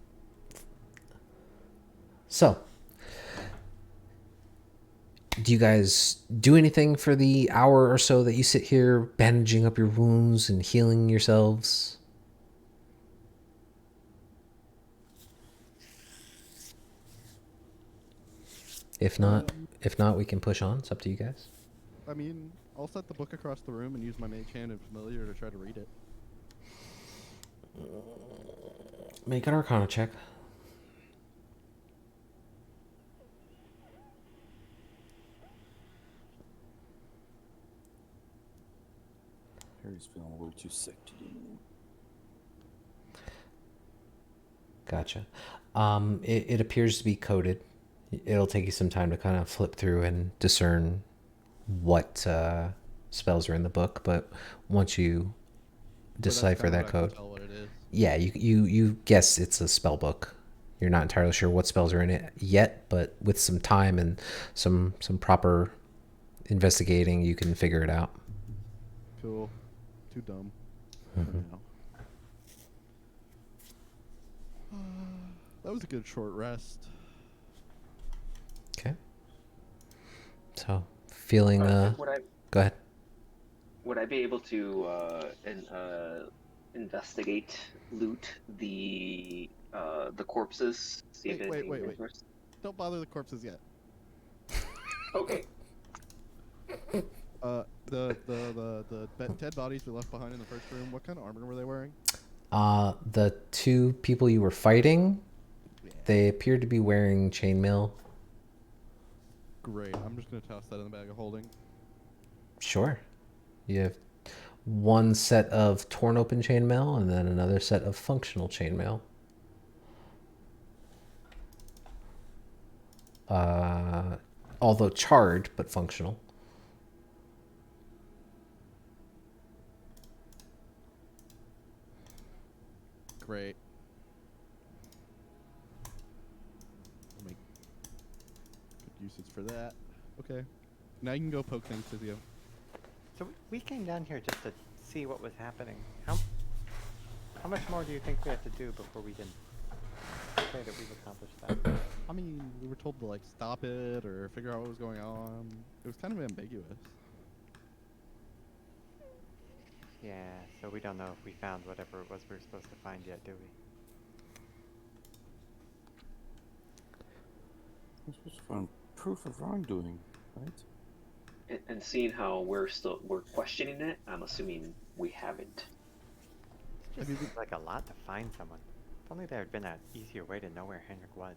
So, do you guys do anything for the hour or so that you sit here bandaging up your wounds and healing yourselves? If not, we can push on. It's up to you guys. I mean, I'll set the book across the room and use my mage hand and familiar to try to read it. Make an Arcana check. Harry's feeling a little too sick to do. Gotcha. It appears to be coded. It'll take you some time to kind of flip through and discern what spells are in the book, but once you But that's decipher kinda that what I can code, tell what it is. yeah, you guess it's a spell book. You're not entirely sure what spells are in it yet, but with some time and some proper investigating, you can figure it out. Cool. Too dumb. For now. That was a good short rest. Okay. So, feeling Would I go ahead. would I be able to investigate, loot the corpses? See if Wait, anything wait. interesting- Don't bother the corpses yet. Okay. The dead bodies we left behind in the first room. What kind of armor were they wearing? The two people you were fighting, Yeah. they appeared to be wearing chainmail. Great. I'm just gonna toss that in the bag of holding. Sure. You have one set of torn open chainmail and then another set of functional chainmail. Although charred, but functional. Great. I'll make good uses for that. Okay. Now you can go poke things, Tizio. So we came down here just to see what was happening. How much more do you think we have to do before we can say that we've accomplished that? I mean, we were told to like stop it or figure out what was going on. It was kind of ambiguous. Yeah, so we don't know if we found whatever it was we were supposed to find yet, do we? We're supposed to find proof of wrongdoing, right? And seeing how we're questioning it, I'm assuming we haven't. It just seems like a lot to find someone. If only there had been an easier way to know where Henrik was.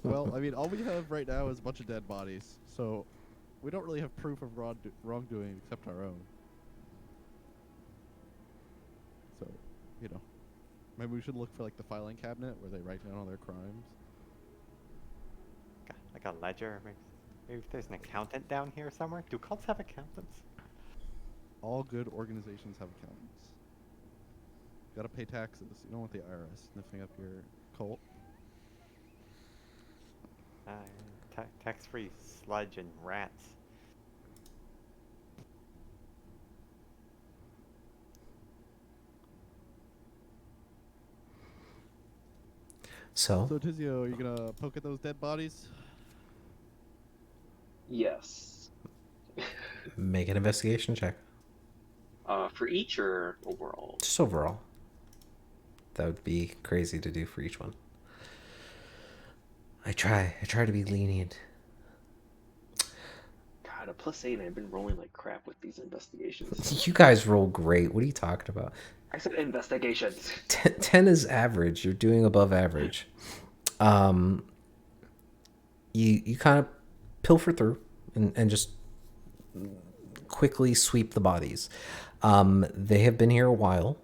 Well, I mean, all we have right now is a bunch of dead bodies, so we don't really have proof of wrongdoing except our own. So, maybe we should look for like the filing cabinet where they write down all their crimes. Like a ledger? Maybe if there's an accountant down here somewhere? Do cults have accountants? All good organizations have accountants. You gotta pay taxes. You don't want the IRS sniffing up your cult. Tax-free sludge and rats. So So Tizio, are you gonna poke at those dead bodies? Yes. make an investigation check. For each or overall? Just overall. That would be crazy to do for each one. I try to be lenient. God, a +8, and I've been rolling like crap with these investigations. You guys roll great. What are you talking about? I said investigations. 10 is average. You're doing above average. You kind of pilfer through and just quickly sweep the bodies. They have been here a while.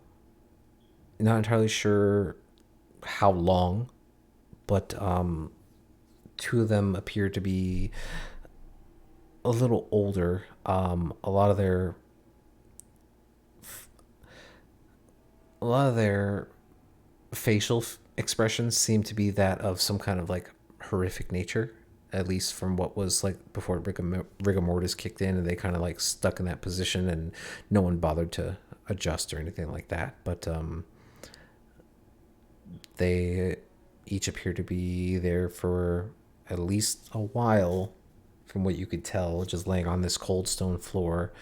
Not entirely sure how long, but two of them appear to be a little older. A lot of their facial expressions seem to be that of some kind of like horrific nature, at least from what was like before rigor mortis kicked in, and they kind of like stuck in that position, and no one bothered to adjust or anything like that. But they each appear to be there for at least a while, from what you could tell, just laying on this cold stone floor.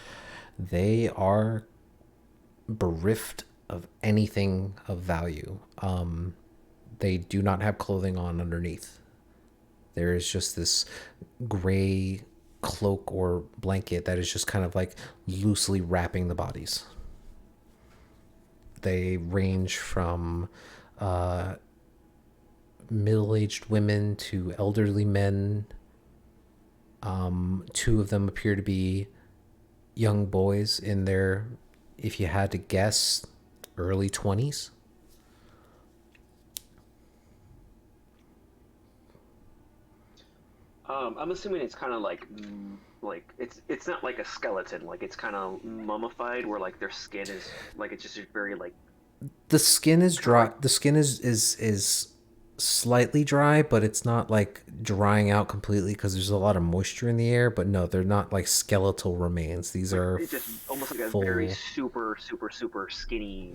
They are bereft of anything of value. They do not have clothing on underneath. There is just this gray cloak or blanket that is just kind of like loosely wrapping the bodies. They range from middle-aged women to elderly men. Two of them appear to be young boys in their, if you had to guess, early 20s. I'm assuming it's kind of like it's not like a skeleton, like it's kind of mummified, where like their skin is like it's just very like The skin is dry. The skin is slightly dry, but it's not like drying out completely because there's a lot of moisture in the air. But no, they're not like skeletal remains. These are it's just almost like a full. very super skinny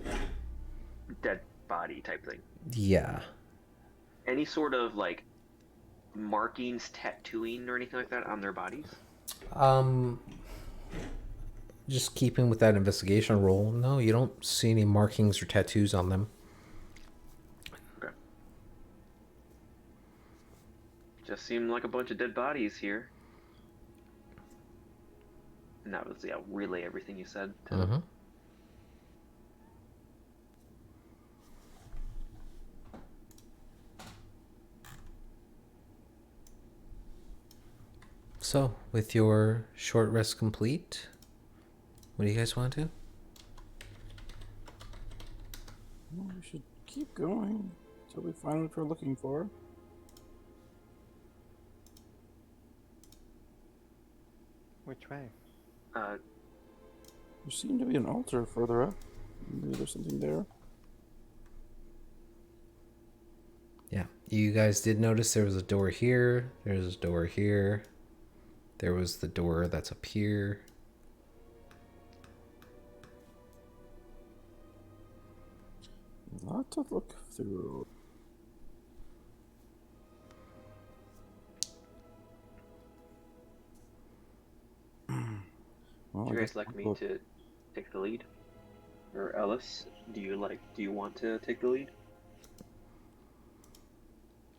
dead body type thing. Yeah. Any sort of like markings, tattooing, or anything like that on their bodies? Just keeping with that investigation roll. No, you don't see any markings or tattoos on them. Okay. Just seemed like a bunch of dead bodies here. And that was, yeah, relay everything you said to them. Mm-hmm. So, with your short rest complete, what do you guys want to do? Well, we should keep going until we find what we're looking for. Which way? There seemed to be an altar further up. Maybe there's something there. Yeah, you guys did notice there was a door here. There's a door here. There was the door that's up here. A lot to look through. Well, Would I you guess guys like we'll me go- to take the lead? Or Ellis, do you want to take the lead?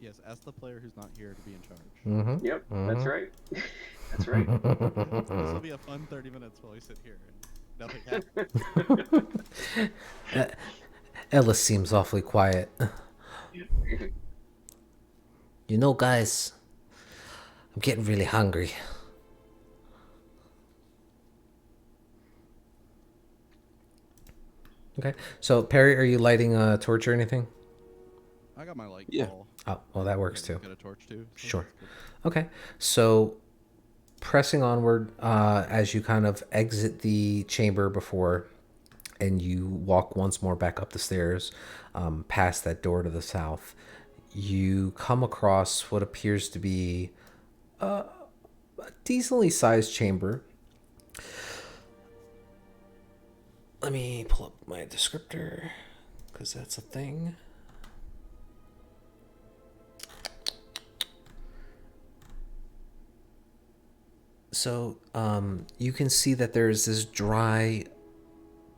Yes, ask the player who's not here to be in charge. Mm-hmm. Yep, that's right. That's right. This will be a fun 30 minutes while we sit here and nothing happens. Ellis seems awfully quiet. You know, guys, I'm getting really hungry. Okay, so Perry, are you lighting a torch or anything? I got my light Yeah. ball. Oh, well, that works too. Got a torch too. so Sure. that's good. Okay, so pressing onward as you kind of exit the chamber before, and you walk once more back up the stairs, past that door to the south, you come across what appears to be a decently sized chamber. Let me pull up my descriptor, because that's a thing. So you can see that there's this dry,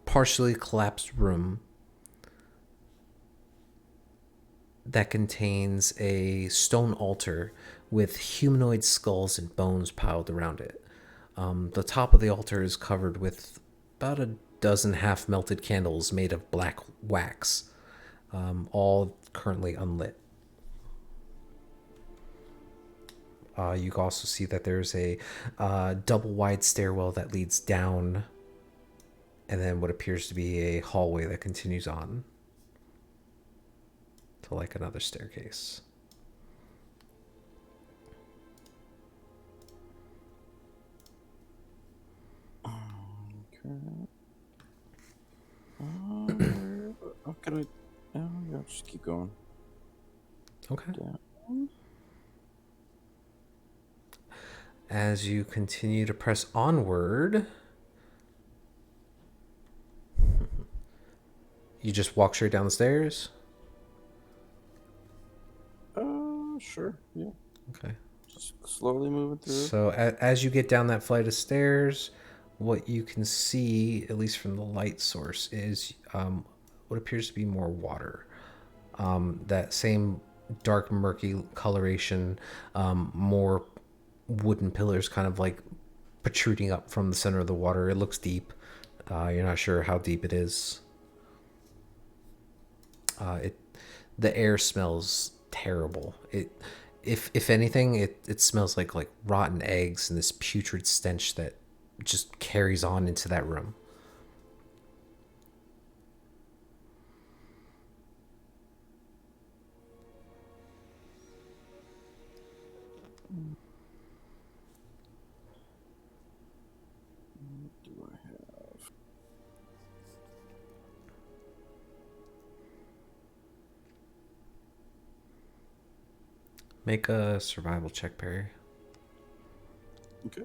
partially collapsed room that contains a stone altar with humanoid skulls and bones piled around it. The top of the altar is covered with about a dozen half melted candles made of black wax, all currently unlit. You can also see that there's a double wide stairwell that leads down, and then what appears to be a hallway that continues on to like another staircase. Okay. How can I? Oh, yeah, just keep going. Okay. Down. As you continue to press onward, you just walk straight down the stairs. Sure. Yeah. Okay. Just slowly moving through. So as you get down that flight of stairs, what you can see, at least from the light source, is what appears to be more water. That same dark, murky coloration, more wooden pillars kind of like protruding up from the center of the water. It looks deep. You're not sure how deep it is. The air smells terrible. If anything, it smells like rotten eggs and this putrid stench that just carries on into that room. What do I have? Make a survival check, Perry. Okay.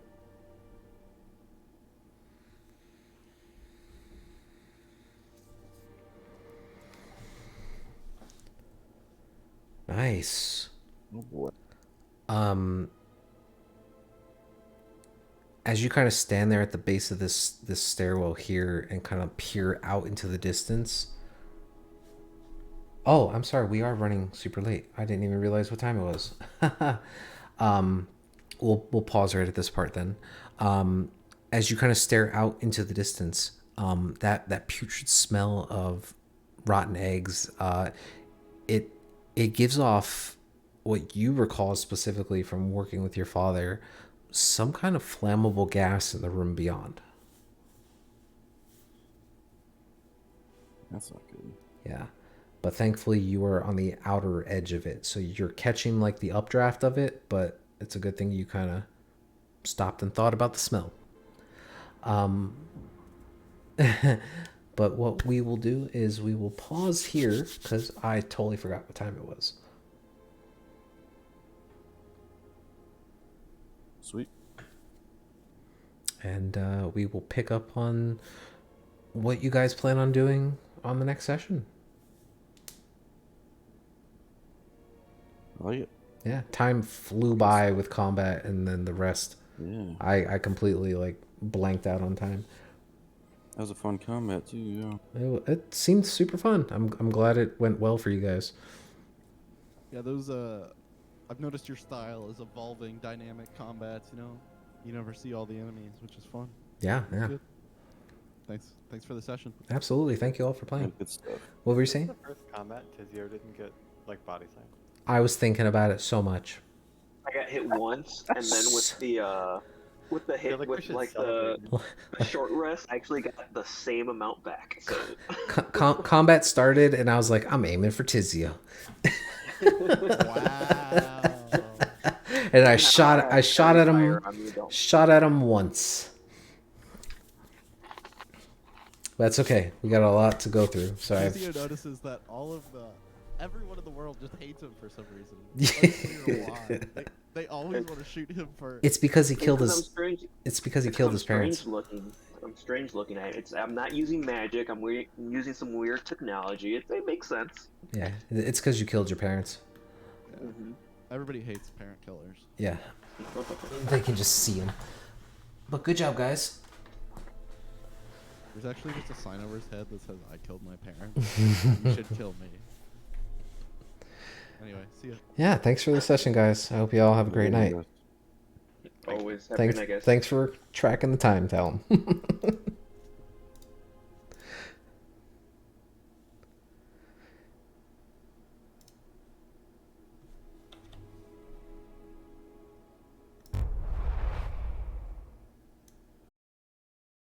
Nice. Oh boy. As you kind of stand there at the base of this stairwell here and kind of peer out into the distance. Oh, I'm sorry. We are running super late. I didn't even realize what time it was. We'll pause right at this part then. As you kind of stare out into the distance, that putrid smell of rotten eggs, it gives off what you recall specifically from working with your father, some kind of flammable gas in the room beyond. That's not good. Yeah. But thankfully you are on the outer edge of it. So you're catching like the updraft of it, but it's a good thing you kind of stopped and thought about the smell. But what we will do is we will pause here because I totally forgot what time it was. Sweet. And we will pick up on what you guys plan on doing on the next session. I like it. Yeah, time flew by with combat, and then the rest. Yeah. I completely like blanked out on time. That was a fun combat too. Yeah. It seemed super fun. I'm glad it went well for you guys. Yeah, those I've noticed your style is evolving, dynamic combats. You know, you never see all the enemies, which is fun. Yeah. Good. Thanks for the session. Absolutely. Thank you all for Yeah, playing. good stuff. What were you This is saying? the first combat Tizio didn't get like body slam. I was thinking about it so much. I got hit once, and then with the hit like we with should like celebrate. the short rest, I actually got the same amount back. So Combat started, and I was like, I'm aiming for Tizio. Wow. And I shot at him. Fire on you, don't. Shot at him once. That's okay. We got a lot to go through. So Tizio notices that everyone in the world just hates him for some reason. It's unclear why. They always want to shoot him first. it's because he killed Because his. I'm strange. It's because he Because killed I'm his parents. I'm strange looking at it. I'm not using magic. I'm using some weird technology. It makes sense. Yeah, it's because you killed your parents. Mm-hmm. Everybody hates parent killers. Yeah, they can just see him. But good job, guys. There's actually just a sign over his head that says, "I killed my parents. You should kill me." Anyway, see ya. Yeah, thanks for the session, guys. I hope you all have a great night. Always have a Thanks, good night, guys. thanks for tracking the time, Talon.